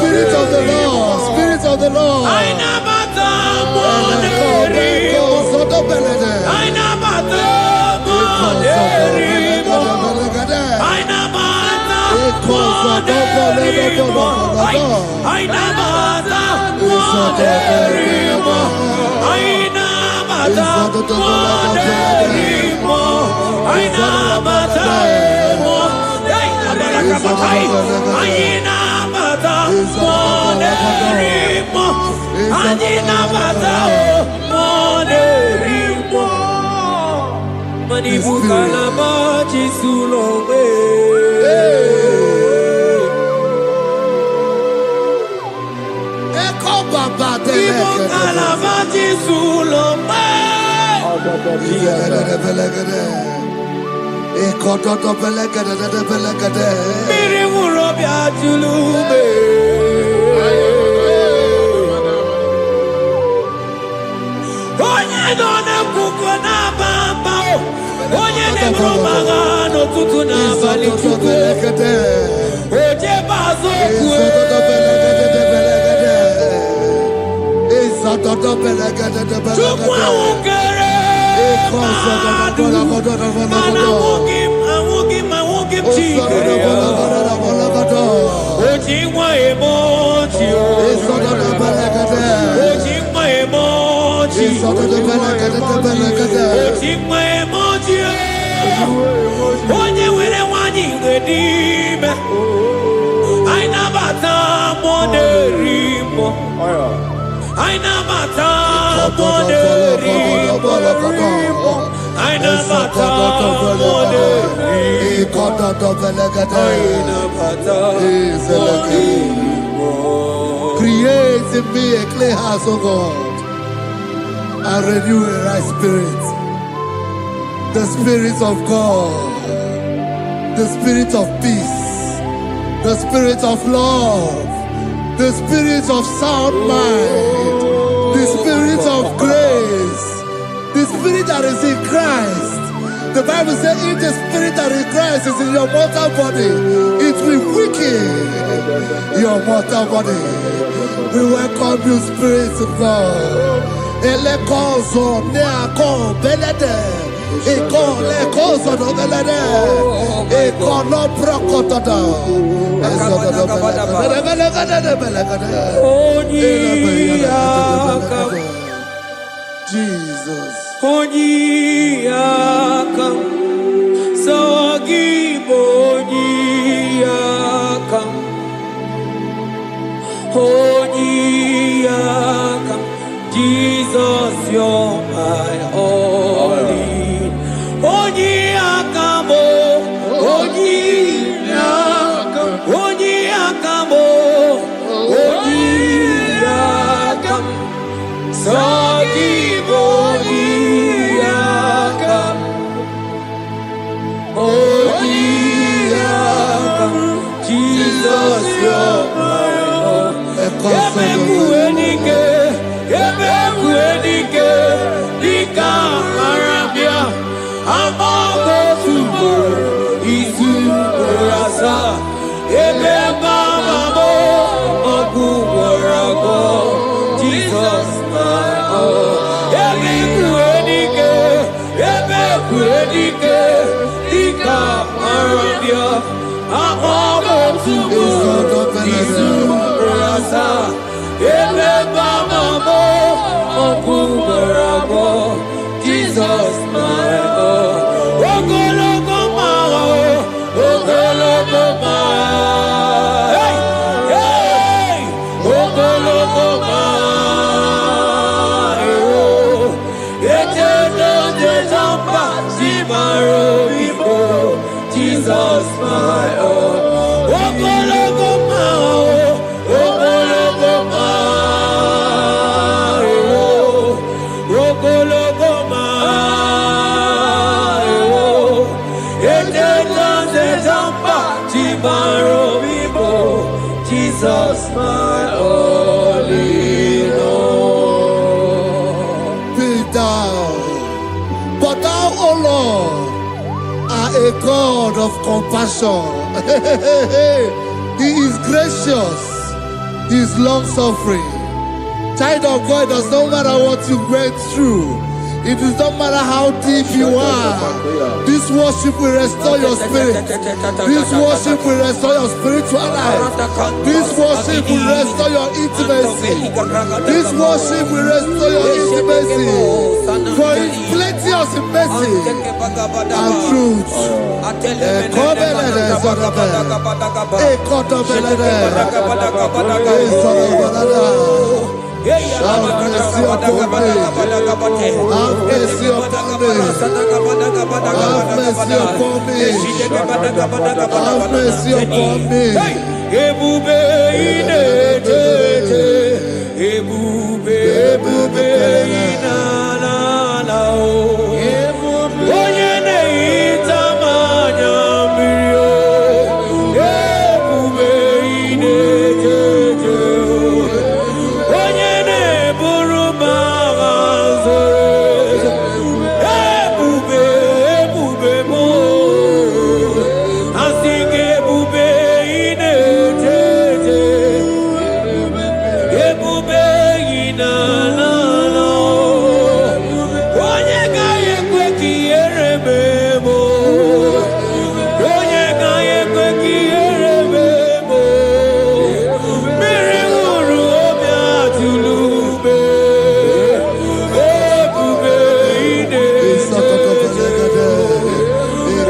Spirit of the Lord, Spirit of the Lord. Aina Rakabakai, Ayina Bata, Monerimo, Ayina Bata, Monerimo, Manibuka Lamachi Sulome. Manibuka Lamachi Sulome. Miri Murobia Tulube. Onye dona kukona bamba. Onye nebromanga no tutuna bali tuku. Oje bazo kue. Chukwa ukere. I won't give Ojingwa emoji. Ojingwa emoji. Ojingwa emoji. Onye were wanyi ngedime. Aina bata moderimo. Aina bata moderimo. Aina bata create in me a clean house, O God, and renew a right spirit. The spirit of God, the spirit of peace, the spirit of love, the spirit of sound mind, the spirit of grace, the spirit that is in Christ. The Bible says, if the spirit that is in Christ is in your mortal body, it will weaken your mortal body. We welcome you, Spirit of God. Elekozo neako belede, eko lekozo no belede, eko no prokotoda. Jesus. Onyiyakam, Sagibo Onyiyakam, Onyiyakam, Jesus, you're my only. Onyiyakam, Onyiyakam, Onyiyakam, Onyiyakam, Sagibo. Jesus, you're my Lord. Ebekuenike, Dika Arabia, Amago Tubo, Isu Rasa, Ebebamamo, Oguwarago, Jesus, my Lord. Ebekuenike, Dika Arabia, Amago Tubo, Isu Rasa, Ebebamamo, Oguwarago, Jesus, my Lord. Ogologoma, Ogologoma, hey, hey, Ogologoma, oh, Ejejejejamba, Zimaro, Jesus, my Lord. Ogologoma, Ogologoma, Ogologoma, Ejejejejamba, Zimaro, Jesus, my only Lord. Be thou, but thou, O Lord, are a God of compassion. He is gracious. He is long-suffering. Child of God, does not matter what you went through. It does not matter how deep you are. This worship will restore your spirit. This worship will restore your spiritual life. This worship will restore your intimacy. This worship will restore your intimacy. For it's plenteous in mercy and truth. Have mercy upon me. Have mercy upon me. Have mercy upon me. Have mercy upon me. Ebube inetete, ebube inalala o. Onye na-ehita mmanya mmiri o. Ebube inetete o. Onye na-eburu m agha zoro. Ebube m o. Asị gị ebube inetete. Ebube inalala o. Onye gaghị ekwe ka ihere mee m o. Onye gaghị ekwe ka ihere mee m o. Mmiri ṅụrụ obi atụrụ ume. Ebube inetete.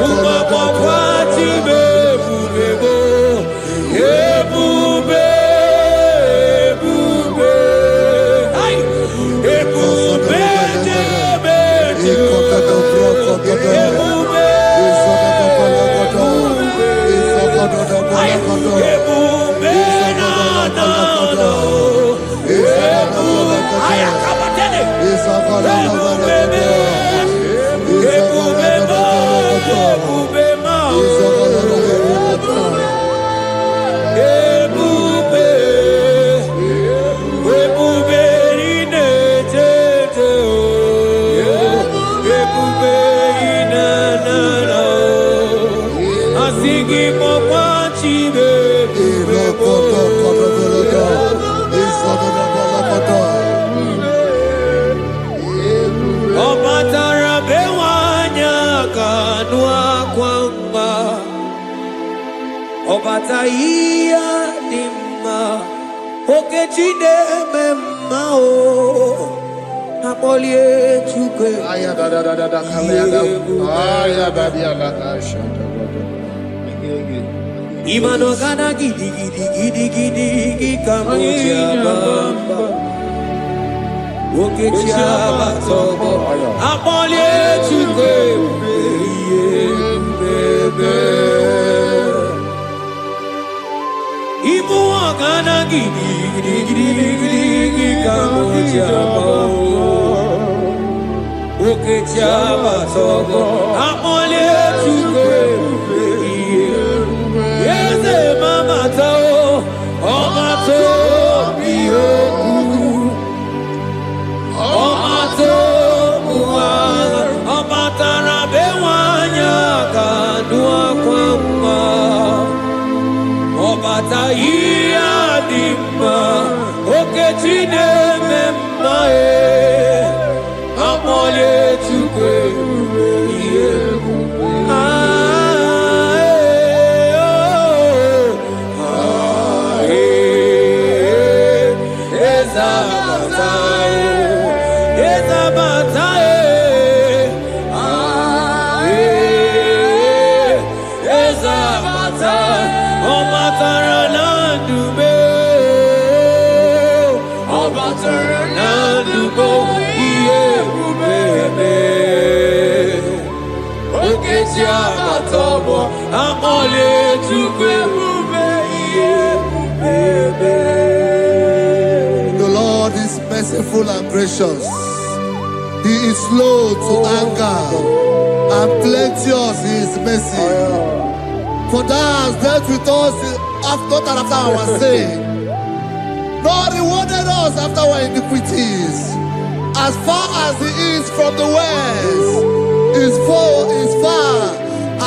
Ụmụagbọghọ Chibe ebube m o. Ebube, ebube. Ai! Ebube jebe jebe. Ebube. Ai! Ebube na-ana o. Ebube. Ai, akabatene. Ebube me. Ebube mo. Ebube ma o. Ebube. Ebube inetete o. Ebube inanana o. Asị gị kpọkwa Chibe ebube mo. Ọ batara be nwanyị aka nụ akwa mma. Ọ bata ihe dị mma. Okechi na-eme mma o. Akpọlie Chukwu. Imano gana gidi gidi gidi gidi gidi kamoji abamba. Okechi abatobo. Akpọlie Chukwu ebube. Ibu ọgana gidi gidi gidi gidi gidi kamoji abamba. Okechi abatobo. Akpọlie Chukwu ebube. Eze mama tao, ọma to bi oku. Ọma to buwa, ọma tara be nwanyị aka nụ akwa mma. Ọbata ihe dị mma, Okechi na-eme mma akpọlie Chukwu ebube ihe ebube. The Lord is merciful and gracious. He is slow to anger and plenteous in his mercy. For thou hast dealt with us after our sin, nor rewarded us after our iniquities. As far as the east from the west is far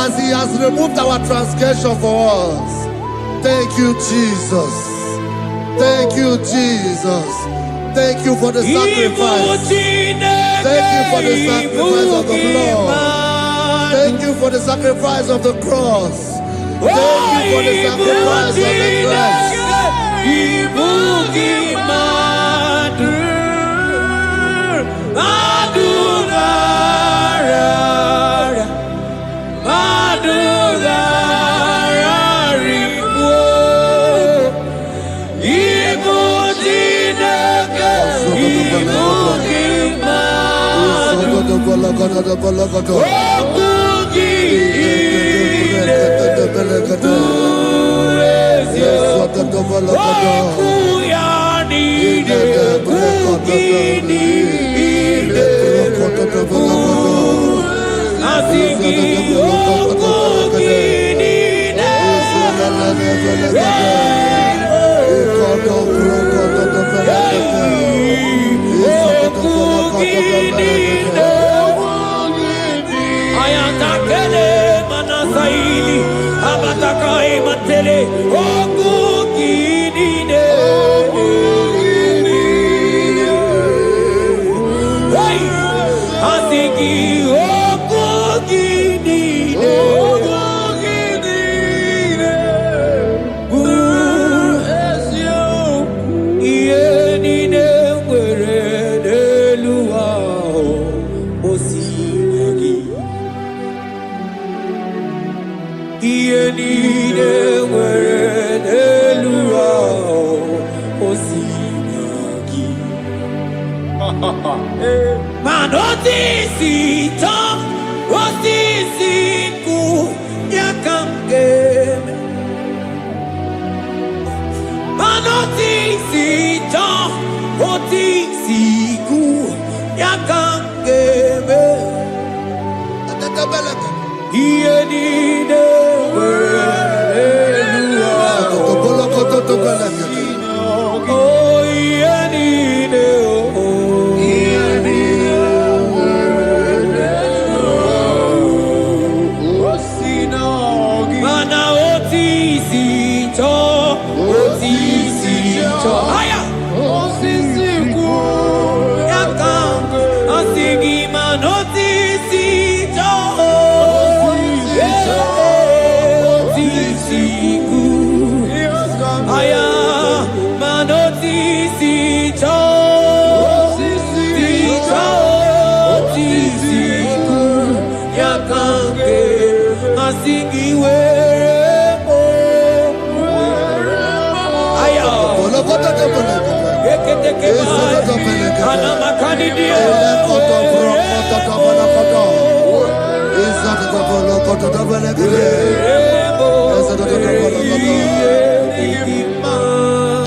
as he has removed our transgression for us. Thank you, Jesus. Thank you, Jesus. Thank you for the sacrifice. Thank you for the sacrifice of the blood. Thank you for the sacrifice of the cross. Thank you for the sacrifice of the cross.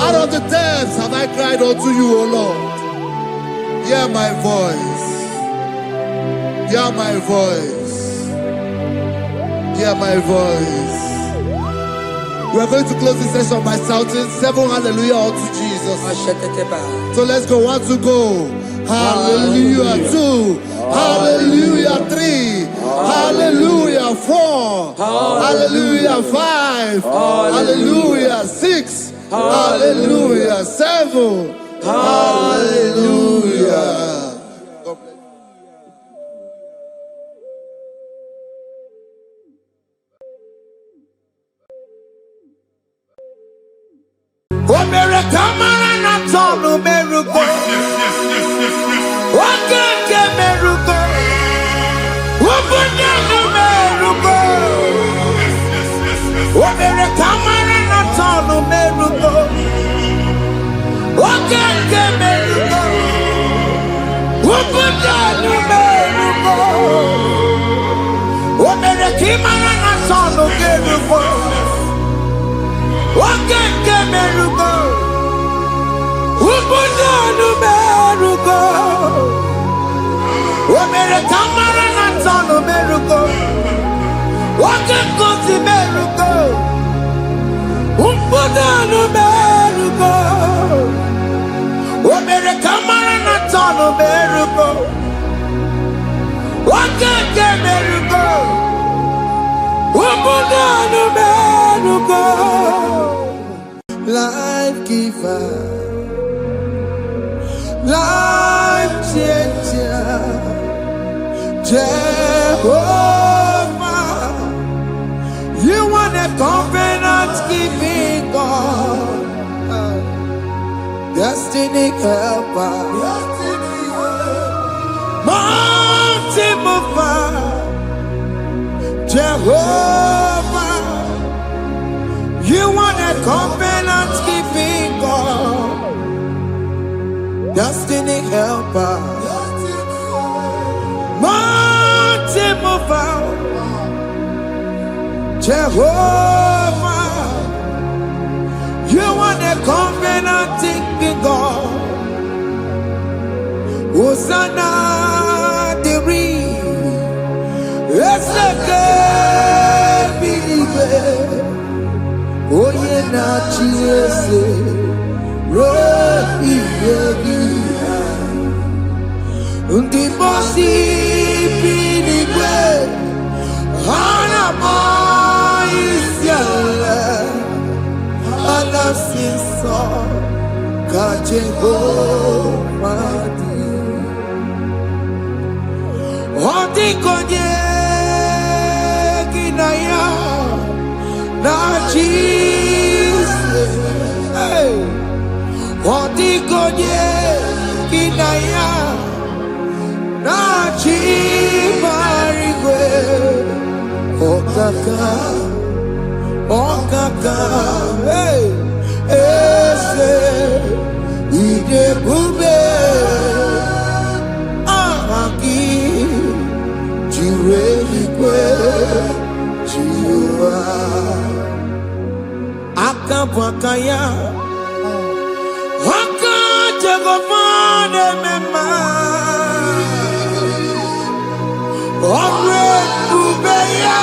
Out of the depths have I cried unto you, O Lord. Hear my voice. Hear my voice. Hear my voice. We are going to close this session by shouting 7 hallelujah unto Jesus. So let's go. 1, 2, go. Hallelujah. 2. Hallelujah. 3. Hallelujah. 4. Hallelujah. 5. Hallelujah. 6. Hallelujah. 7. Hallelujah. God bless you. Life giver, life changer, Jehovah. You want a covenant keeping God, destiny helper, mountain mover, Jehovah. You want a covenant keeping God, destiny helper, mountain mover, Jehovah. You want a covenant keeping God. Hosanna diri, eseke bilibe, oye na chiese, ro iyebi, undi bosi bilibe, hana mo isiale. Alasinso ka Jehovah di. Odi konye kinaya na Jesus. Odi konye kinaya na Chimarigwe. Okaka. Okaka, hey, ese, ide bube, ahaki, jire ikwe, jiwa, akabwakaya, akajegofane mema, omre bubeya.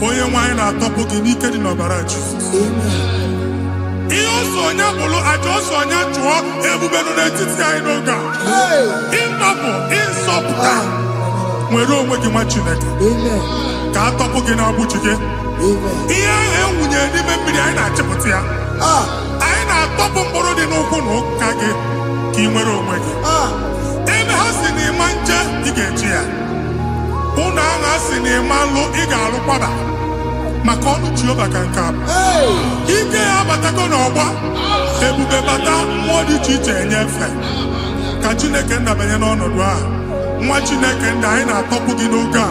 Onye nwanyị na-atọpụ gị n'ike dị n'ọbara Jizọs. Ihe o Sonya bulu ajo sonya chua ebube no n'etiti anyị n'oge a. Ịnọpụ ịzọpụta nwere onwe gị nwa Chineke. Ka atọpụ gị n'agbụchi gị. Ihe ahụ enwunye n'ime mmiri anyị na-achịpụta ya. Anyị na-atọpụ mkpụrụ dị n'ụkwụ na ụka gị ka ị nwere onwe gị. Ebe ha si n'ịma nje ị ga-eji ya. Ụnụ ahụ ha si n'ịma nlụ ị ga-alụkwaba. Maka ọnụ Jehova ka nke a bụ. Ike ya abatago n'ọgba. Ebube bata mmụọ dị iche iche enyefe. Ka Chineke ndabanye n'ọnọdụ a. Nwa Chineke ndị anyị na-atọpụ gị n'oge a.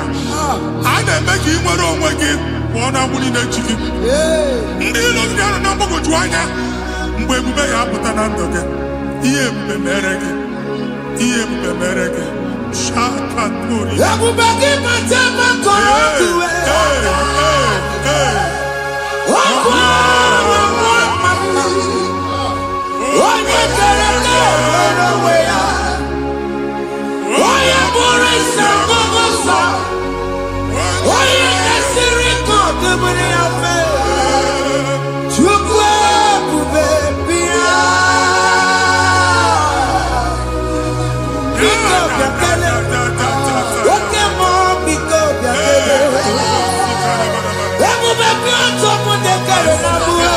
A na-eme ka ị nwere onwe gị pụọ na agbụ niile chi gị. Ndị ilo gị ga-anọ na mgbagwoju anya mgbe ebube ya apụta na ndụ gị. Ihe ebube mere gị. Ihe ebube mere gị. Shakatori. Ebube gị mata ebe kọrọ ọdụ onye kere ka nwere onwe ya. Onye bụrụ isi ọgụgụ nsọ. Onye kesịrị ka ọ dịbụrụ ya mfe. Chukwu ebube bịa. Biko bịakele. Oke mmụọ biko bịakele. Ebube bịa ntọpụ ndị kere na mbuo.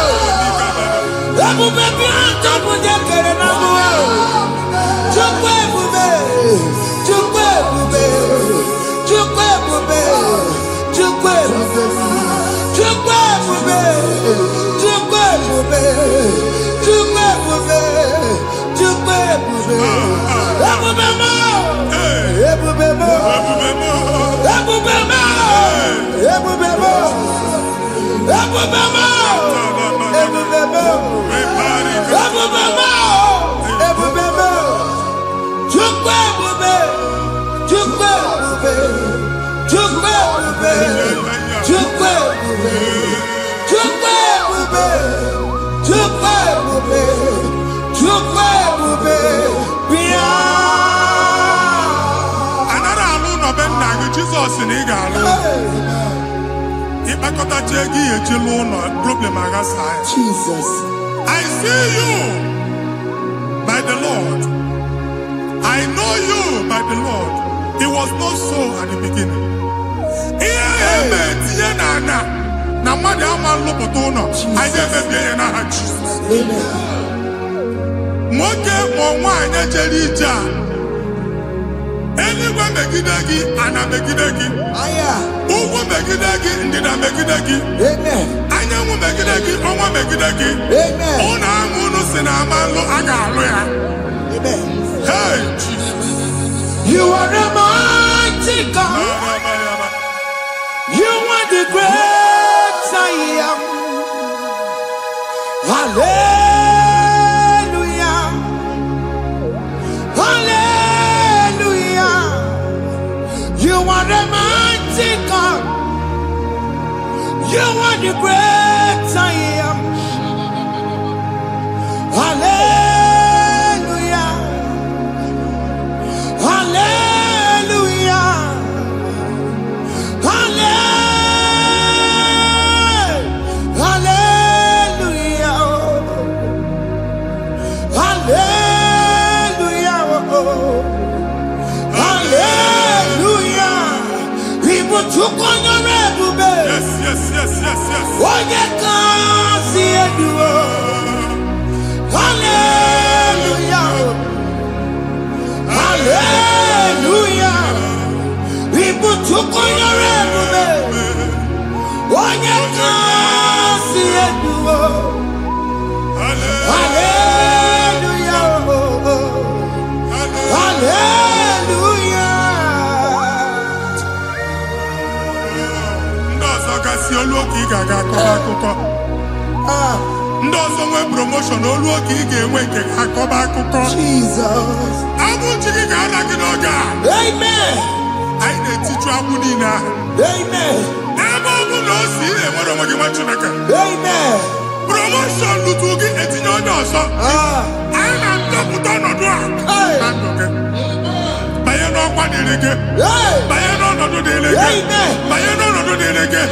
Ebube bịa ntọpụ ndị kere na mbuo. Chukwu ebube. Chukwu ebube. Chukwu ebube. Chukwu ebube. Chukwu ebube. Chukwu ebube. Chukwu ebube. Chukwu ebube. Ebube mo. Ebube mo. Ebube mo. Ebube mo. Ebube mo. Ebube mo. Ebube mo. Ebube mo. Chukwu ebube. Chukwu ebube. Chukwu ebube. Chukwu ebube. Chukwu ebube. Chukwu ebube. Chukwu ebube. Bịa. Anara alụ nọ be nna gị Jizọs na ị ga-alụ. Ịkpakọtacha ego ihe eji lụọ ụlọ problem aghasa ya. Jesus. I see you by the Lord. I know you by the Lord. It was not so at the beginning. Ihe eme tinye n'ana na mmadụ ama nlụpụta ụlọ. Anyị emebie ya n'aha Jizọs. Nwoke ma nwaanyị jere ije a. Eluigwe megide gị, ana megide gị. Ugwu megide gị, ndịda megide gị. Anyanwụ megide gị, ọnwa megide gị. Ụlọ ahụ unu si na ama nlụ a ga-alụ ya. Hey, Jesus. You are the mighty God. You are the great I am. Hallelujah. Hallelujah. You are the mighty God. You are the great I am. Hallelujah. Hallelujah. Hallelujah. Hallelujah. Hallelujah. People took on your red. Yes, yes, yes, yes, yes. When you can see it, hallelujah. Hallelujah. People took on your red. When you can see it, hallelujah. Hallelujah. Si olu oge ị ga-aga akọba akụkọ. Ndị ọzọ nwee promotion olu oge ị ga-enwe nke akọba akụkọ. Jesus. Abụ chi gị ga-ada gị n'oge a. Amen. Anyị na-etiju abụ niile ahụ. Amen. Ebe ọ bụ na o si enwere onwe gị nwa Chineke. Amen. Promotion lutu gị etinye onye ọzọ. Anyị na-adọpụta ọnọdụ a na ndụ gị. Banye n'ọkwa dịrị gị. Banye n'ọnọdụ dịrị gị. Banye n'ọnọdụ dịrị gị.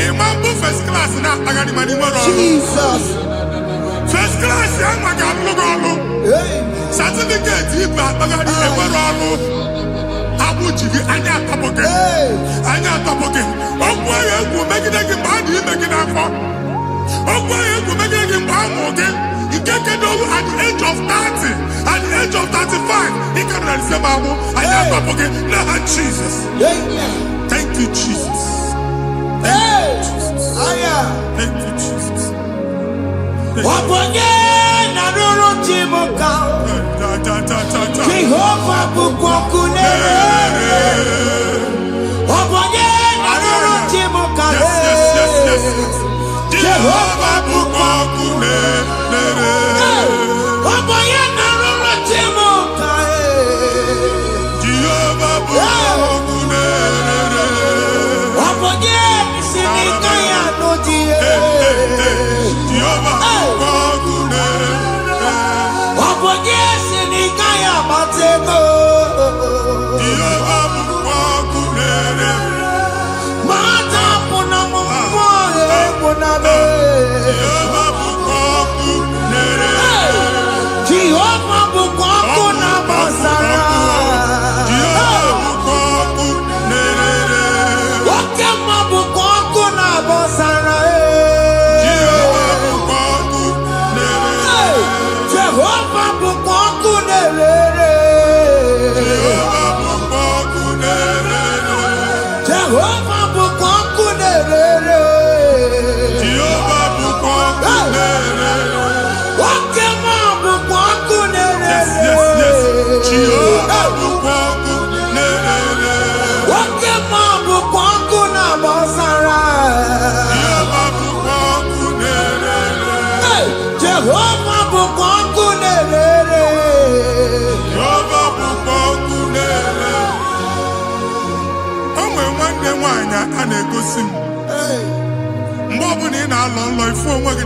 Ịma mbụ first class na-akpagharị ma n'ime ọrụ. Jesus. First class, young man, certificate, if I Abuji, Anya Tapoke, Anya Tapoke. Okwaya will make it a body, make it up. Okwaya will make it a body. He can't get over at the age of 30, at the age of 35. He can't say, Babu, Anya Tapoke. Now, Jesus. Thank you, Jesus. Thank you, Jesus. Thank you, Jesus. Jehovah Bukwakunere. Jehovah Bukwakunere.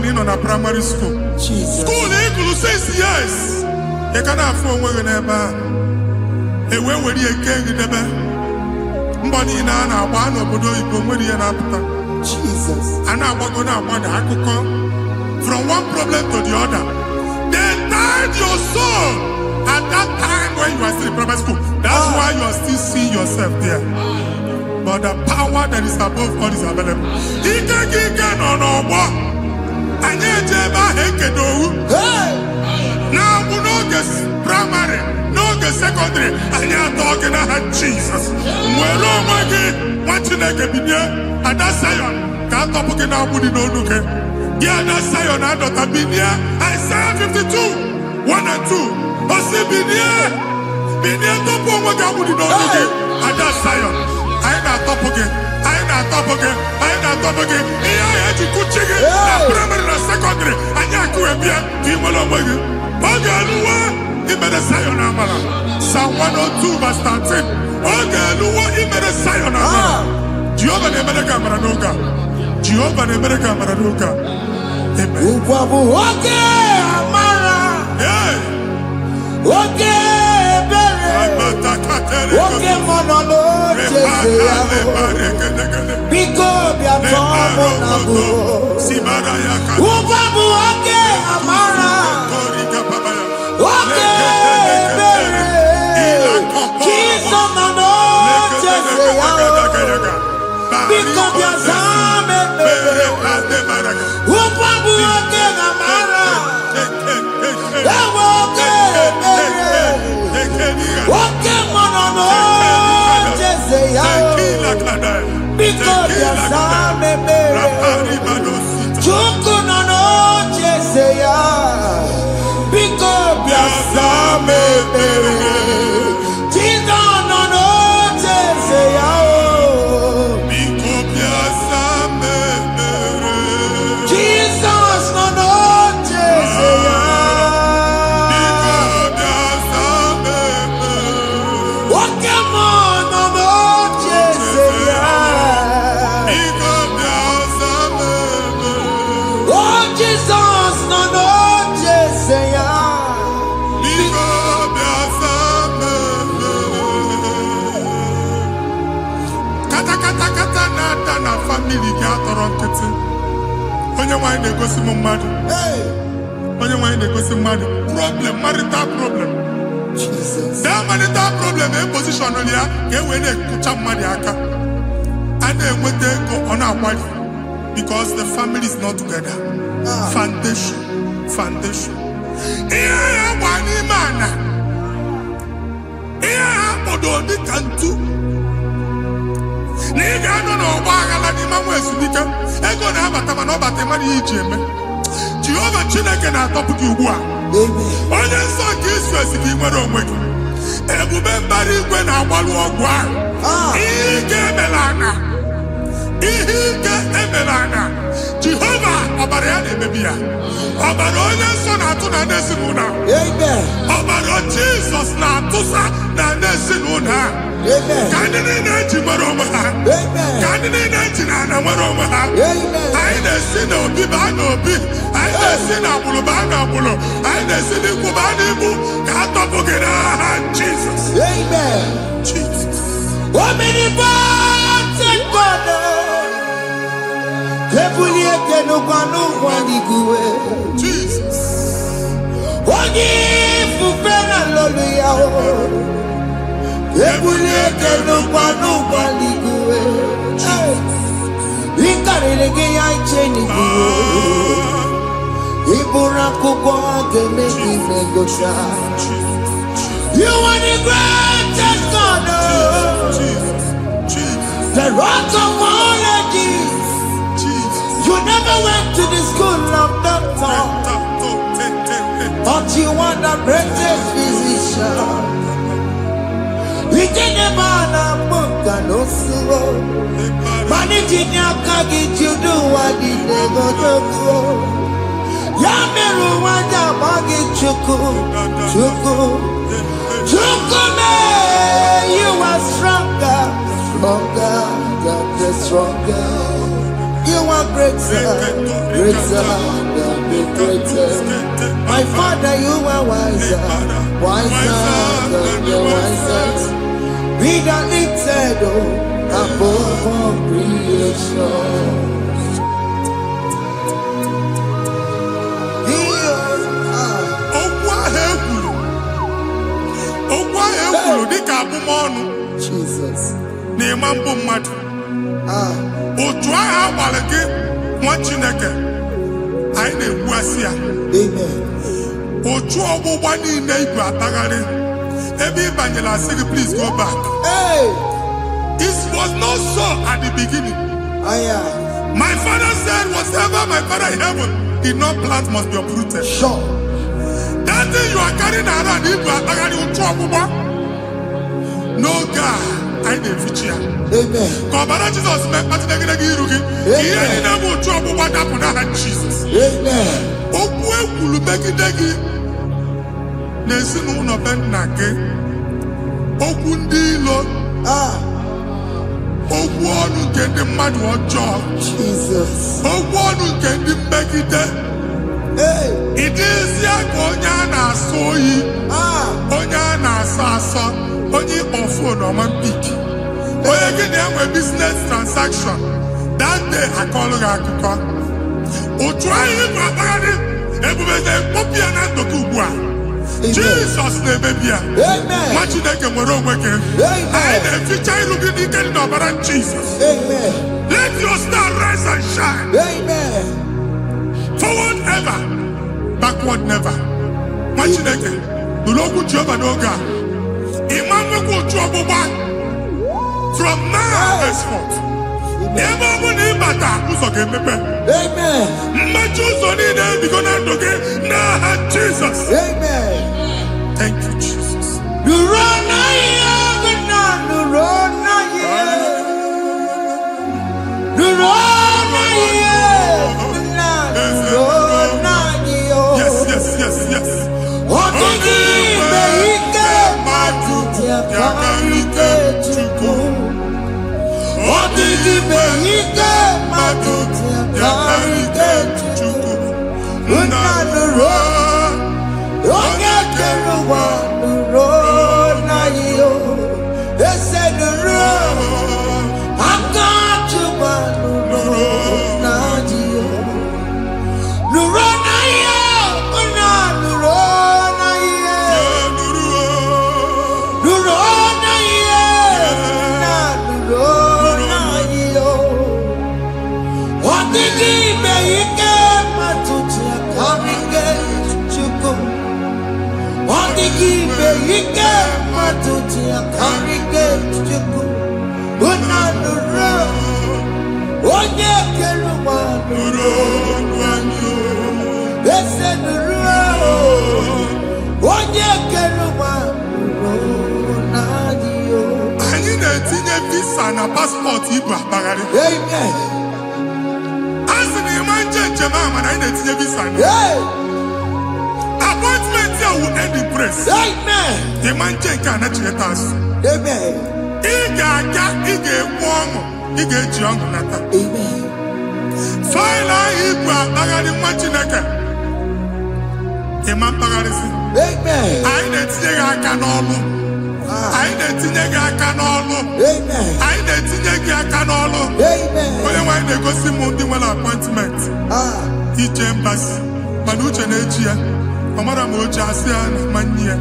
In a primary school. School equal 6 years. You can have 4 women ever. A way where you can get the Mbani na one obodo Igbo nwere na apụta. Jesus. And I want to akụkọ from one problem to the other. They tied your soul at that time when you are still in primary school. That's why you are still seeing yourself there. But the power that is above all is available. Ike no no. Anye jeba hekedo. Now we no get primary, no get secondary. Anya talking about Jesus. Mwelo magi watching ke binya ada sayon. Ka to buke na budi no nuke. Dia ada sayon ada ta binya. Isaiah 52, 1 and 2. Osi binya to po magi budi no nuke. Ada sayon. Ai na to buke. I na top again. I had to cook chicken. Primary and secondary. I can't go and be a team along with you. Ogalua, he made a sayonara. Psalm 102 verse 13. Ogalua, he made a sayonara. Jehovah ne made a camaradoga. Jehovah ne made a camaradoga. Amen. Okay, Amara. Yeah. Okay. Oke monolo cheze biko bia tomo nabu ubabu oke amara oke bere kiso nono cheze biko bia zame bere ubabu oke amara oke bere oke monolo cheze because ya same bere chuku nono cheze ya because ya same bere chizo nono cheze ya because ya same bere Jesus nono cheze ya because ya same bere oke monolo cheze ya oh Jesus nono cheze ya kata na family ga atọrọ nkịtị onye nwanyị na-egosi m mmadụ onye nwanyị na-egosi mmadụ problem, marital problem. Jesus. That marital problem in position on ya ka e wee na-ekucha mmadụ aka. A na-enweta ego ọ na-akwali because the family is not together. Foundation. Ihe ya gba n'ime ana. Ihe ha kpọdo dịka ntu. Na ị ga-anọ n'ọgba aghara n'ime nwa ezumike. Ego na-abata mana ọ bata mmadụ ihe iji eme. Jehova Chineke na-atọpụ gị ugbu a. Onye nsọ nke Israel ka ị nwere onwe gị. Ebube mbara igwe na-agbalụ ọgwụ ahụ. Ihe ike emela ana. Jehova ọbara ya na-emebi ya. Ọbara onye nsọ na-atụ na ndị ezinụlọ. Ọbara Jizọs na-atụsa na ndị ezinụlọ ha. Ka ndị niile eji nwere onwe ha. Ka ndị niile eji na ana nwere onwe ha. Anyị na-esi n'obi baa n'obi. Anyị na-esi n'agbụrụ baa n'agbụrụ. Anyị na-esi n'ikwu baa n'ikwu. Ka a tọpụ gị n'aha Jizọs. Jesus. Jesus. You are the greatest God, the rock of all ages. You never went to the school of doctor, but you are the greatest physician. We can never book and also managing your kagi to do what you never do. Yameru wanda bagi chuku. Chukume, you are stronger than the stronger. You are greater than the greatest. My Father, you are wiser than the wisest. Be the lifted above all creation. Jesus. Na-ema mbụ mmadụ. Otu ahụ agbalị gị nwa Chineke anyị na-egbuasị ya. Otu ọgbụgba niile ibu atagharị ebe ị banyere asị gị please go back. It was not so at the beginning. My father said whatever my father in heaven did not plant must be uprooted. Sure. That thing you are carrying around ibu atagharị otu ọgbụgba. No God, I didn't feature. Amen. Kọbara Jizọs mekpatị negidegi iru gị. Ihe anyị na-eme otu ọgbụgba dapụ n'aha Jizọs. Amen. Okwu ekwuru megide gị n'ezinụlọ be nna gị. Okwu ndị ilo. Okwu ọnụ nke ndị mmadụ ọjọọ. Jesus. Okwu ọnụ nke ndị mmegide. Ịdịzie ka onye a na-asọ oyi. Onye a na-asọ asọ. Onye ịkpọ phone ọma mpiki. Onye gị na-enwe business transaction. That day akọlụ gị akụkọ. Otu anyị bụ akpagharị ebube na-ekpọpụ ya na ndụkọ ugbu a. Jizọs na-emebi ya. Nwa Chineke nwere onwe gị. Anyị na-eficha iru gị n'ike dị n'ọbara Jizọs. Let your star rise and shine. Forward ever, backward never. Nwa Chineke nụrụ okwu Jehova n'oge a. From now henceforth, ebe ọ bụ na ịbata ụzọ ga-emepe. Mmachi ụzọ niile ebigo na ndụ gị n'aha Jizọs. Thank you, Jesus. Yes. chuku unanuro onye keluma nuro ese nuro onye keluma nuro nadio. Anyị na-etinye visa na paspọtụ Igbo akpagharị. Amen. Asị na ịma njem ama na anyị na-etinye visa na. Appointment ya will end in praise. Amen. Ịma nke a na-echeta azụ. Amen. Ị ga-aga, ị ga-ekwu ọṅụ, ị ga-eji ọṅụ nata. Amen. Faịlụ ahụ Igbo akpagharị nwa Chineke. Ịma mkpagharịsị. Amen. Anyị na-etinye gị aka n'ọlụ. Anyị na-etinye gị aka n'ọlụ. Amen. Anyị na-etinye gị aka n'ọlụ. Amen. Onye nwaanyị na-egosi m ndị nwere appointment ije mbasi mana uche na-eji ya ọ mara ma oche asị ya na mmanyi ya.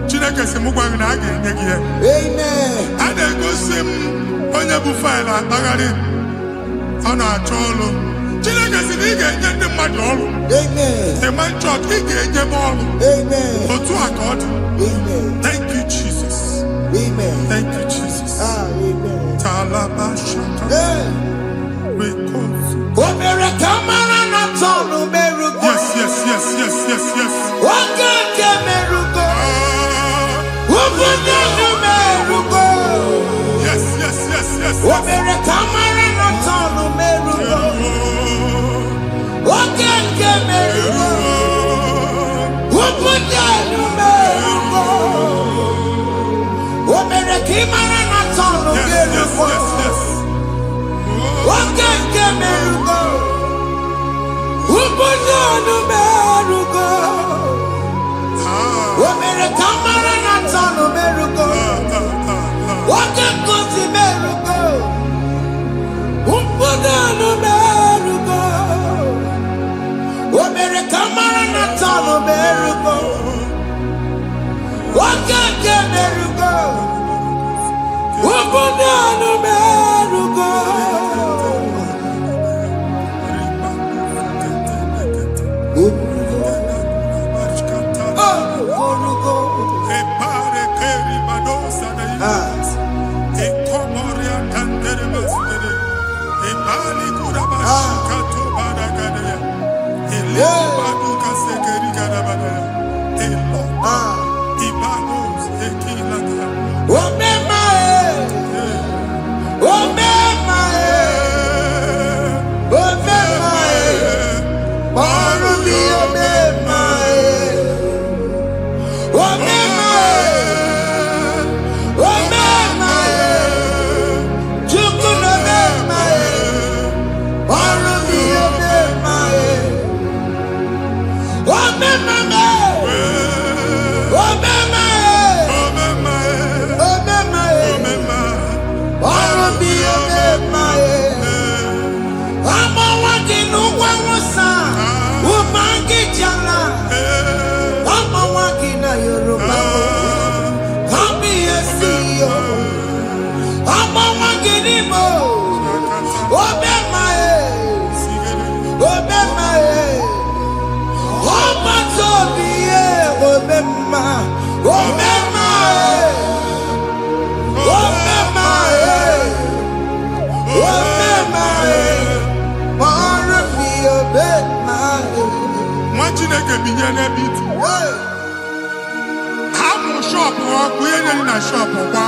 Chineke sị m gwa gị na a ga-enye gị ya. Amen. A na-egosi m onye bụ faịlụ akpagharị ọ na-achọ ọrụ. Chineke sị na ị ga-enye ndị mmadụ ọrụ. Amen. Ịma nchọt ị ga-enye m ọrụ. Amen. Otu a ka ọ dị. Amen. Thank you Jesus. Amen. Thank you Jesus. Amen. Talabashaka. Rekosu. Omere kamara na tonu merugo. Yes, yes, yes, yes, yes, yes. Oge ke merugo. Obunya nu merugo. Yes, yes, yes, yes. Omere kamara na tonu merugo. Oge ke merugo. Obunya nu merugo. Omere kamara na tonu Yes, yes, merugo. yes, yes. Oge ke merugo. Obunya nu merugo. Omere kamara na tonu merugo. Oge kosi merugo. Obunya nu merugo. Omere kamara na tonu merugo. Oge ke merugo. Obunya nu merugo. Chineke binye n'ebe iti. Hapụ shọpụ ọkụ ihe nyere na shọpụ gba.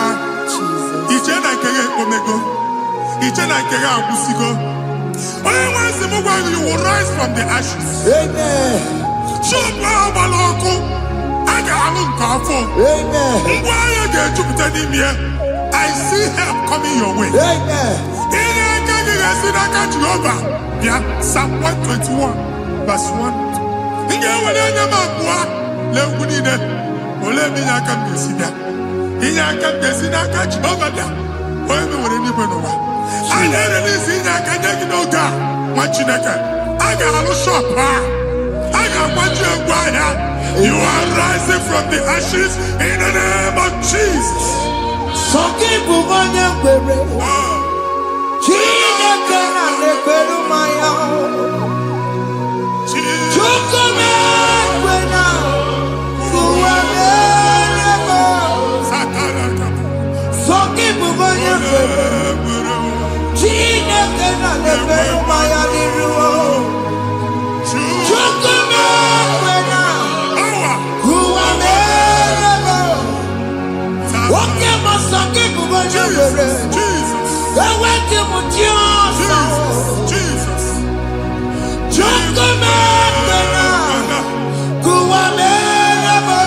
Iche na nke ya ekpomego. Iche na nke ya agwụsigo. Onye nwe nsị m gwa you will rise from the ashes. Amen. Shọpụ ahụ gbara ọkụ. A ga-alụ nke afọ. Amen. Ngwa ahịa ga-ejupụta n'ime ya. I see help coming your way. Amen. Ihe aka gị ga-esi n'aka Jehova bịa Psalm 121 verse 1. Ị ga-ewere anya m abụọ n'egwu niile. Olee ebe inye aka m ga-esi bịa? Inye aka m ga-esi n'aka Jehova bịa. Onye mewere n'igwe n'ụwa. A na-erelisi inye aka nye gị n'oge a nwa Chineke. A ga-alụ shọpụ a. A ga-agbaji egwu ahịa. You are rising from the ashes in the name of Jesus. Sọkị bụ onye kwere. Chineke na na-ekwere mmanya. Chukwu na-ekwe na ụwa mere m. Sọkị bụ onye Chineke na lebere maya liruo. Chukwume kwena. Kuwa merebo. Oke masake kuboje were. Ewe ki mutiosa. Chukwume kwena. Kuwa merebo.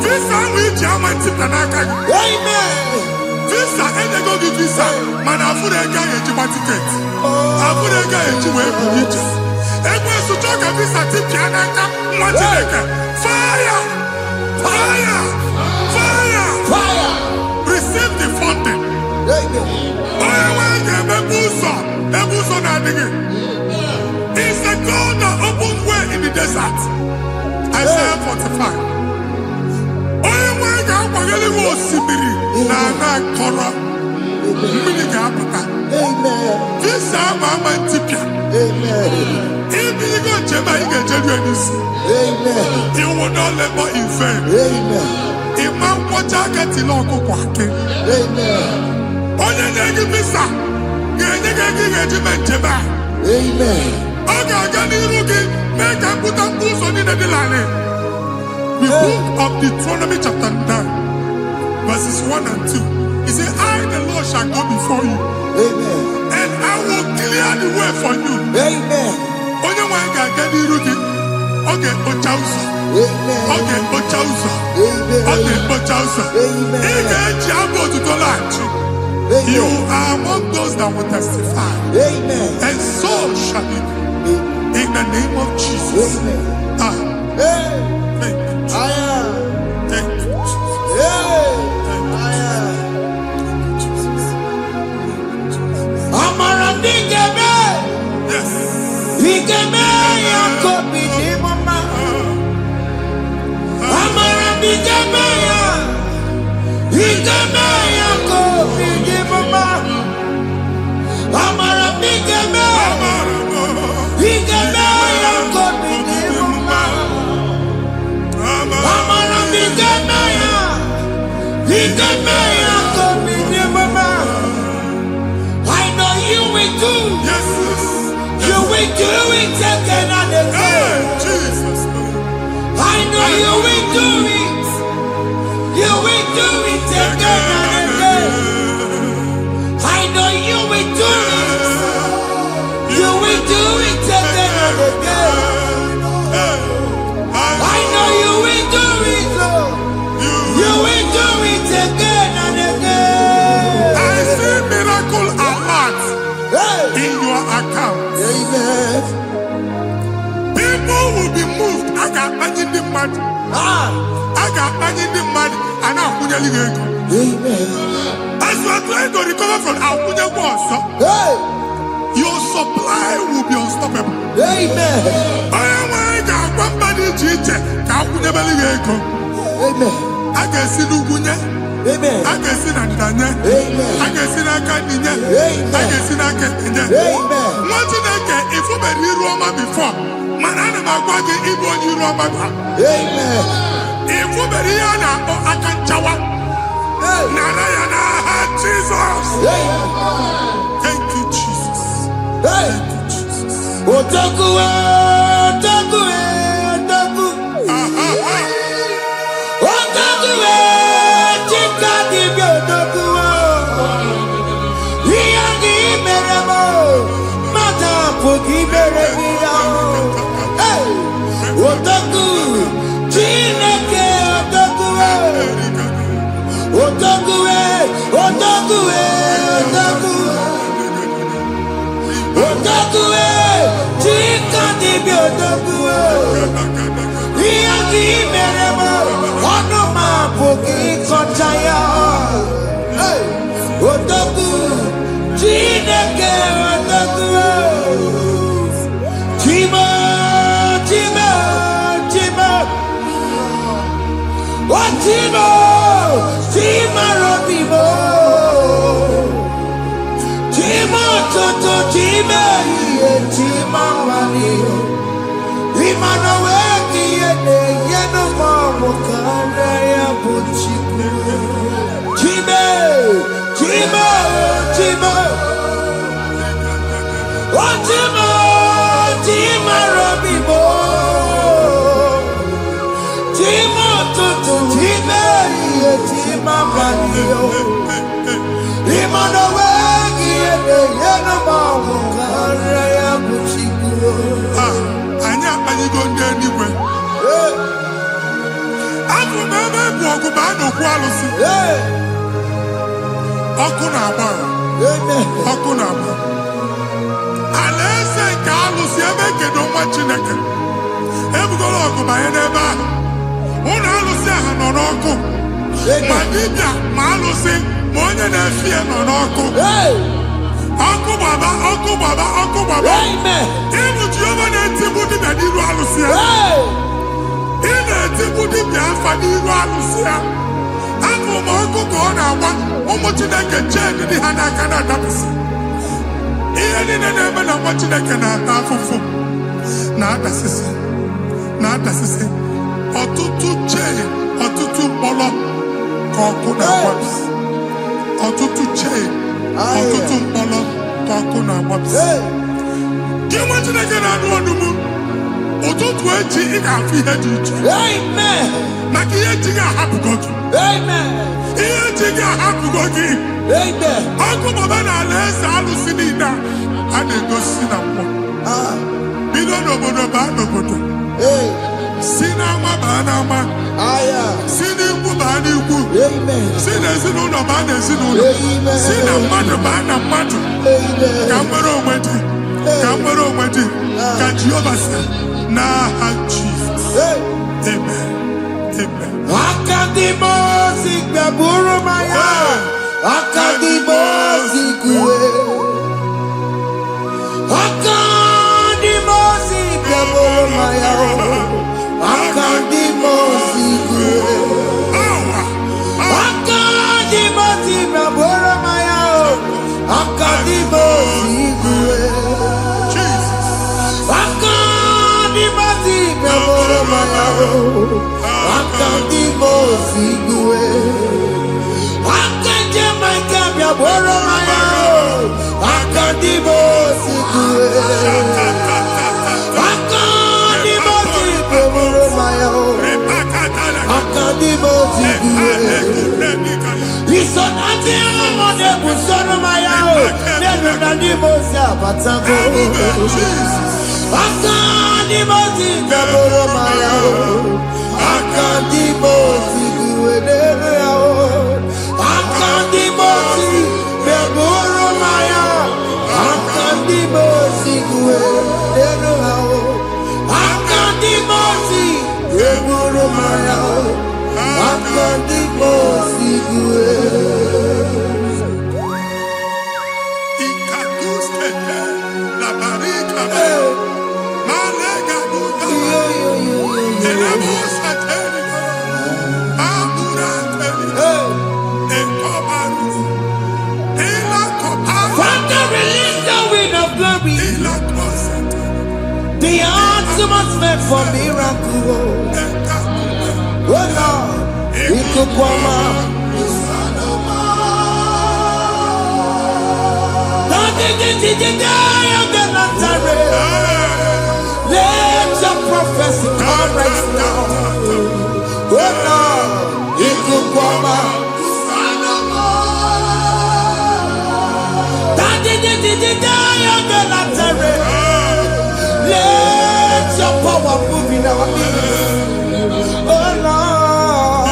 Visa which Yaman Titanaka. Amen. Visa and they go to visa. Man, I put a guy in my ticket. I put a guy in my ticket. And when you talk a visa ticket, fire! Fire! Fire! Fire. Receive the funding. It's the God that opens way in the desert. Isaiah 45. This Amen. If you go to you will not labor in vain. Imam Wataka Tiloko Kwake. Onye negi visa. Negi regiment jeba. Oga gani rugi. Make a put a boost on the line. The book of Deuteronomy chapter 9, verses 1 and 2. He said, I, the Lord, shall go before you. And I will clear the way for you. Onye wanga gani rugi. Okay, Ochausa. Okay, Ochausa. Okay, Ochausa. You are among those that will testify. And so shall it be. In the name of Jesus. Thank you. Thank you, Jesus. Amara nigeme. Yes. Nigeme ya kobi ni mama. Amara nigeme ya. Nigeme ya kobi ni mama. Amara nigeme. Nigeme ya kobi ni mama. Amara nigeme ya. Nigeme ya kobi ni mama. I know you will do. Yes. You will do it again and again. Jesus. I know you will do it. You will do it again and again. I know you will do it. You will do it again and again. I know you will do it. You will do it again and again. I see miracle alert in your account. People will be moved. I got money in the mud. I got money in the mud. And I'm going to leave. As you are trying to recover from Abuja Wars, your supply will be unstoppable. Amen. I got one body teacher. I can see Lugunya. Amen. I can see Nandanya. Amen. I can see Nakaninya. I can see Nakaninya. Amen. One thing I can, if you were in Roma before, Manana Magwagi, Igbo, you Roma. Amen. If you were here now, I can chawa. Narayana, Jesus. Thank you, Jesus. Thank you, Jesus. Otaku, otaku, otaku. Otaku, chika dibi otaku. Iyagi meremo, mata puki meremia. Otaku, chineke otaku. Otaku, otaku, otaku. Otaku, chika dibi otaku. Iyagi meremo, onuma puki kochaya. Otaku, chineke otaku. Chima, chima, chima. Chima, chima robimo. Chima toto, chima iye, chima mani. Imano weki yene, yeno mamo kanda ya buchiku. Chime, chime. Chimo, oh Chimo, Chimo Robibo, Chimo Tutu, Chimo, Chimo Bandio, Imano Wagi, Yanamo, Karaya Buchiku. Anya go anywhere. I'm walk about no quality. Okunaba. Okunaba. Alese Carlos, you make it no much in a can. Ever go look by an eba. One Alusia and on Oko. Madibia, Malusi, more than a fear on Oko. Uncle Baba, Uncle Baba, Uncle Baba. Amen. Even German and Timothy and Iru Alusia. In a Timothy, Fadi Alusia. Uncle Marco Gona, almost in a kitchen in the Hanakana Tapis. Even in a name of what you can have for. Not assistant. Or two chain, or two polo, Kokuna Waps. Or two chain. Ọtụtụ mkpọrọ ka ọkụ na-agbapụsị. Gị nwa Chineke na-anụ ọdụmụ, ụtụtụ echi ị ga-afụ ihe dị iche. Maka ihe echi ga-ahapụgo gị. Ihe echi ga-ahapụgo gị. Ọkụ baba na alaeze alụsị niile a na-egosi na mmụọ. Bido n'obodo baa n'obodo. Si n'ama baa n'ama. Si n'ikwu baa n'ikwu. Si n'ezinụlọ baa n'ezinụlọ. Si na mmadụ baa na mmadụ. Ka nwere onwe dị. Ka nwere onwe dị. Ka Jehova sị n'aha Jizọs. Amen. Amen. Akadimo sigbaburu maya. Akadimo sigwe. Akadimo sigbaburu maya. Akadimo sigwe. Akadimo sigbaburu maya. Akadimo sigwe. Akadimo sigbaburu maya. Akadimo sigwe. Akadimo sigbaburu maya. Akadimo sigwe. Akadimo sigwe. Isonati amone busono maya. Nenu nadimo siabatango. Akadimo sigwe maya. Akadimo sigwe nenu. Akadimo sigwe maya. Akadimo sigwe nenu. Akadimo sigwe maya. Akadimo sigwe. Ikaduskete la barika. Malega duda. Elabosa teliga. Abura teliga. Ekobaru. Ela koparu. Father, release the wind of glory. Ela kosete. The atmosphere for miracle. Oh Lord, Ikukwama. Let your prophecy come right now. Oh Lord, Ikukwama. Let your power move in our midst. Oh Lord.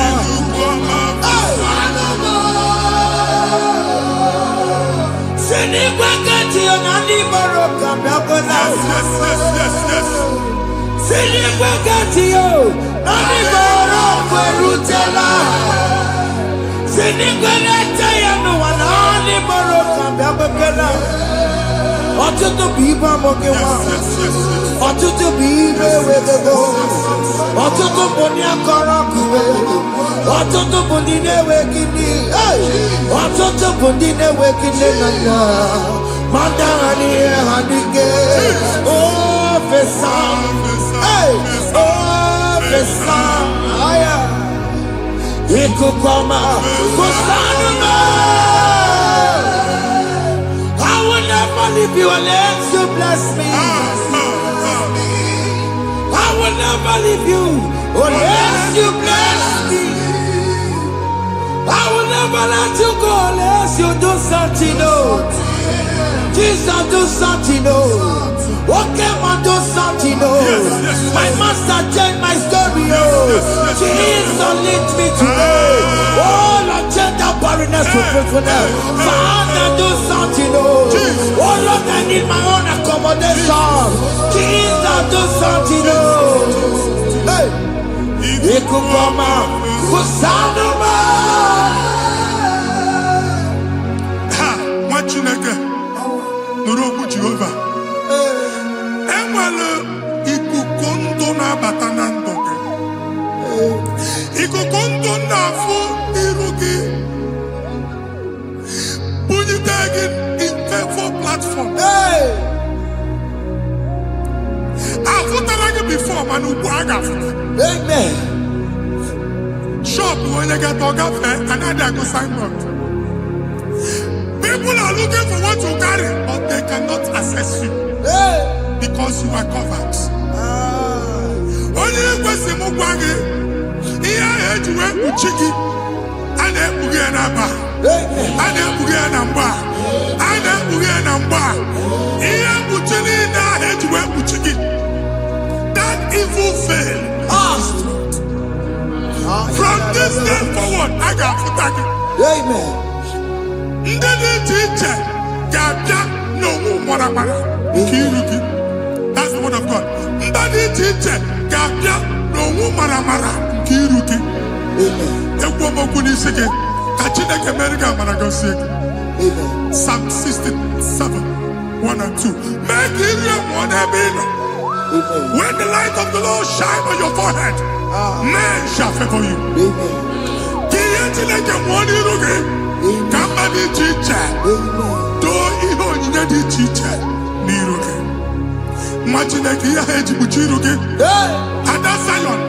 Sinigwagati onani boroka biagola. Sinigwagati yo nani boroka rutela. Sinigwagati ya no wanani boroka biagola. Ọtụtụ bụ ibe amụghị nwa. Ọtụtụ bụ ibe ewegego. Ọtụtụ bụ ndị akọrọ ọkụwe. Ọtụtụ bụ ndị na-enweghị nne. Ọtụtụ bụ ndị na-enweghị nne na nna. Ma ndị agha n'ihe ha dike. Ofesa. Ofesa. Ikuku ọma. Kwụsanụ m. leave you unless you bless me. I will never leave you unless you bless me. I will never let you go unless you do something. Oh, Jesus, do something. Oh, okay, man, do something. Oh, my master changed my story. Oh, Jesus, lead me today. Oh, Lord, change that barrenness to fruitfulness. Father, do something. Oh, Lord, I need my own accommodation. Jesus, do something. Oh, hey, Ikukoma, Kusanuma. Chineke nụrụ okwu Jehova enwere ikuku ndụ na-abata na ndụ gị ikuku ndụ na-afụ iru gị bunyite gị infefo platform afụtara gị before mana ugbu a ga-afụta shop onye gata ọ gafee anaghị agụ signboard. People are looking for what you carry, but they cannot access you because you are covered. Only kwesị m gwa gị ihe ahụ eji wee kpuchi gị a na-ekpughe ya na mgba a na-ekpughe ya na mgba a na-ekpughe ya na mgba ihe mkpuchi niile ahụ eji wee kpuchi gị that evil veil from this day forward a ga-afụta gị. Amen. Ndị dị iche iche ga-abịa n'onwe maramara nke iru gị. That's the word of God. Ndị dị iche iche ga-abịa n'onwe maramara nke iru gị. Ekwu okwu n'isi gị ka Chineke mere gị amara gozie gị. Psalm 67, 1 and 2. Mee ka iru enwụọ n'ebe ị nọ. When the light of the Lord shine on your forehead, men shall favor you. Ka ihe Chineke nwụọ n'iru gị. Ka mma dị iche iche doo ihe onyinye dị iche iche n'iru gị. Nwa Chineke ihe ha eji kpuchi iru gị. Ada Zion,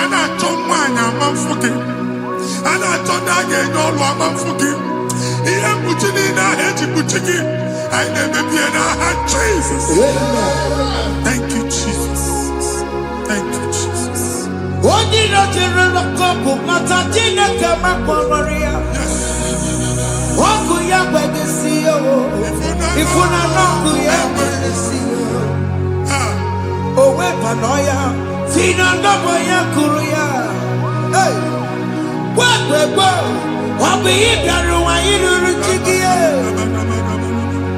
a na-achọ nwaanyị ama mfụ gị. A na-achọ ndị a ga-enye ọrụ ama mfụ gị. Ihe mkpuchi niile ahụ eji kpuchi gị anyị na-emebi ya n'aha Jesus. Thank you, Jesus. Thank you, Jesus. Onye nọchiri n'ọkụ mata Chineke makpọrọ ya. Ọkụ ya gbedesi ya o. Ifuna n'ọkụ ya gbedesi ya. O wepụnọ ya. Si na ndọbọ ya kụrụ ya. Gwegbegbe. Ọ bụ ihe bịara ụwa iruru chi gị ya.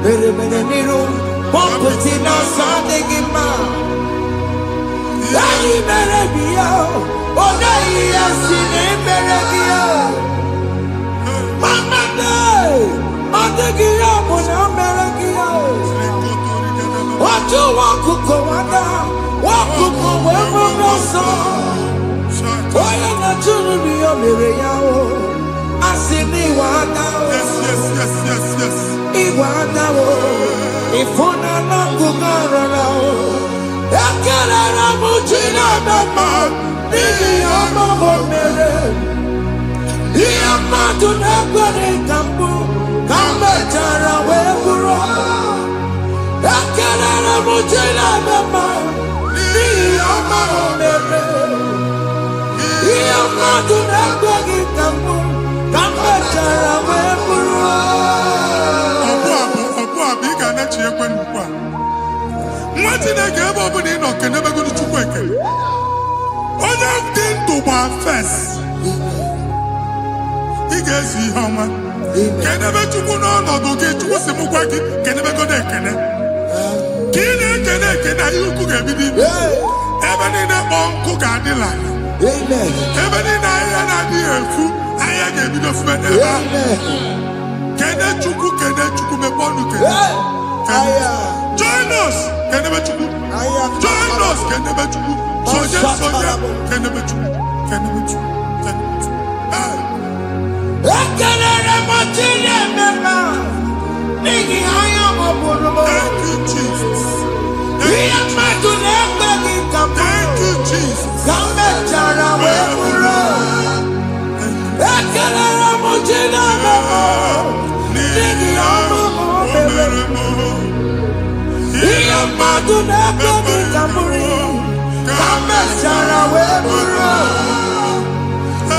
Mere n'iru. Pọmpụti n'ọsọ adịghị mma. Anyị mere gị ya. Ọ naghị ya si na emere gị ya. Mama day, ọ dịghị ya bụ na o mere gị ya. Otu nwakuko nwada, nwakuko wee bụrụ ọsọ. Onye na-achụrụ m ya mere ya o. Asị m iwe ada o. Iwe ada o. Ịfụna n'akụkụ arara o. Ekelere m Chineke ma n'ihi ọma o mere. Ihe mmadụ na-ekwere ka mbụ ka m mechara wee bụrụ. Ekelere m Chineke ma n'ihi ọma o mere. Ihe mmadụ na-ekweghị ka mbụ ka m mechara wee bụrụ. Ọbụ abụ ị ga-anachi ekwe n'ukwu a. Nwa Chineke ebe ọbụla ị nọ kenebegoro Chukwu ekele. Onye dị ndụ gba fes. Ị ga-ezi ihe ọma. Kenebe Chukwu n'ọnọdụ gị Chukwu si m gwa gị kenebegodo ekele. Ka ị na-ekene ekene ihe ukwu ga-ebido ibi. Ebe niile kpọ nkụ ga-adịla. Ebe niile ahịhịa na-adịghị efu ahịhịa ga-ebido fube n'ebe ahụ. Kene Chukwu mepe ọnụ kene. Join us kenebe Chukwu. Join us kenebe Chukwu. Sonye kenebe Chukwu. Kenebe Chukwu. Kenebe Chukwu. Ekelere m Chineke ma n'ihi anya m bụrụ m. Thank you, Jesus. Ihe mmadụ na-ekweghị ka mbụ Thank you, Jesus. ka m mechara wee bụrụ. Ekelere m Chineke ma n'ihi ọma o mere. Ihe mmadụ na-ekpebi ka bụrụ ka mechara wee bụrụ.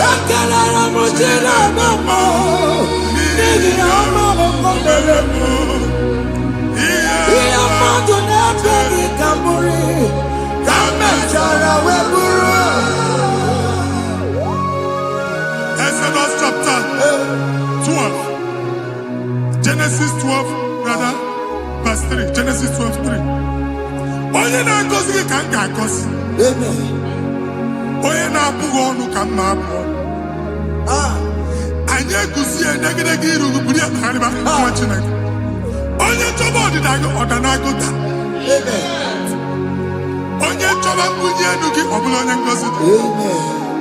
Ekelere m Chineke m n'ihi ọma o mere m. Ihe mmadụ na-ekpebi ka bụrụ ka mechara wee bụrụ. Exodus chapter 12. Genesis 12, rather, verse 3. Genesis 12, 3. Onye na-agọzi gị ka m ga-agọzi. Onye na-abụghị ọnụ ka m na-abụ ọnụ. Anyị eguzie negedege iru buru ya kparịba nwa Chineke. Onye chọba ọdịda gị ọda na-agụta. Onye chọba mbunye elu gị ọ bụla onye ngọzi dị.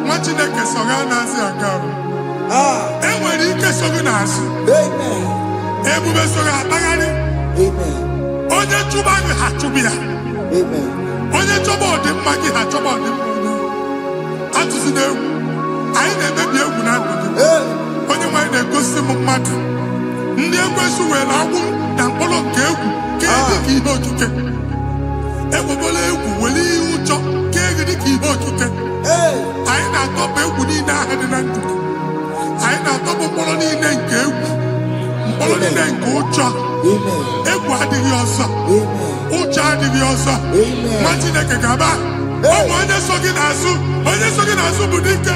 Nwa Chineke so ga na-azị aga ọrụ. Enwere ike so gị n'azụ. Ebube so gị akpagharị. Onye chụba gị ha chụbụ ya. Onye chọba ọdịmma gị ha chọba ọdịmma onye. Atụzina egwu. Anyị na-emebi egwu na ndụ gị. Onye nwaanyị na-egosi m mmadụ. Ndị ekwensu were agwụ na mkpụrụ nke egwu kee dị ka ihe okike. Egbebola egwu were ihe ụjọ kee gị dị ka ihe okike. Anyị na-atọpụ egwu niile ahụ dị na ndụ gị. Anyị na-atọpụ mkpụrụ niile nke egwu. Mkpụrụ niile nke ụjọ. Egwu adịghị ọzọ. Ụjọ adịghị ọzọ. Nwa Chineke ga-aba. Ọ bụ onye so gị n'azụ. Onye so gị n'azụ bụ dike.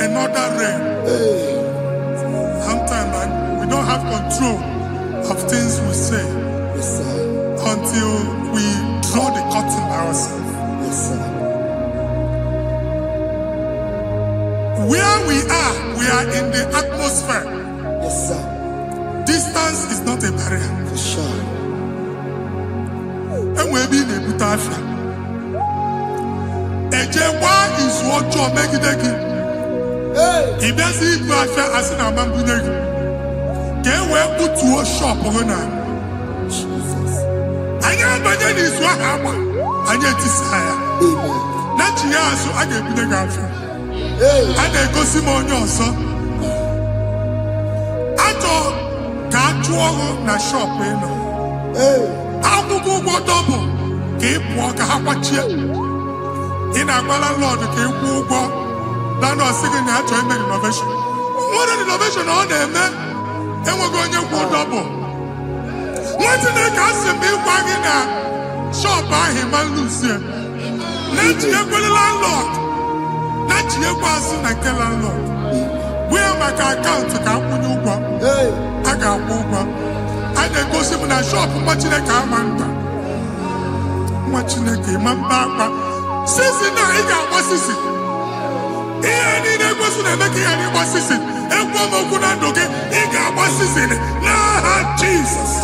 Another rain. Sometimes we don't have control of things we say until we draw the curtain by ourselves. Where we are in the atmosphere. Distance is not a barrier. And we'll be in a butafia. Ejekwa is what you're making. If there's a good as in a man, can we put to a shop on I am by then is what happened. I get desire. Not here, so I get the girlfriend. And I go Simon also. I thought, can't you na shop? I will go double. Keep walk a hapachi. In a Lord, keep walk. Now, no singing the actual innovation. What an innovation on them, man. And we're going to go double. What's in the castle be wagging a shop by him and Lucia? Not your landlord. Not your person like a landlord. We have my account to come when you go. I got over. I then go see when I shop watching a car man. Watching a game and papa. Since now, I got what's this? Ihe niile kwesịrị na-eme ka ihe anyị gbasisi ekwe m okwu na ndụ gị ị ga-agbasisi n'aha Jizọs.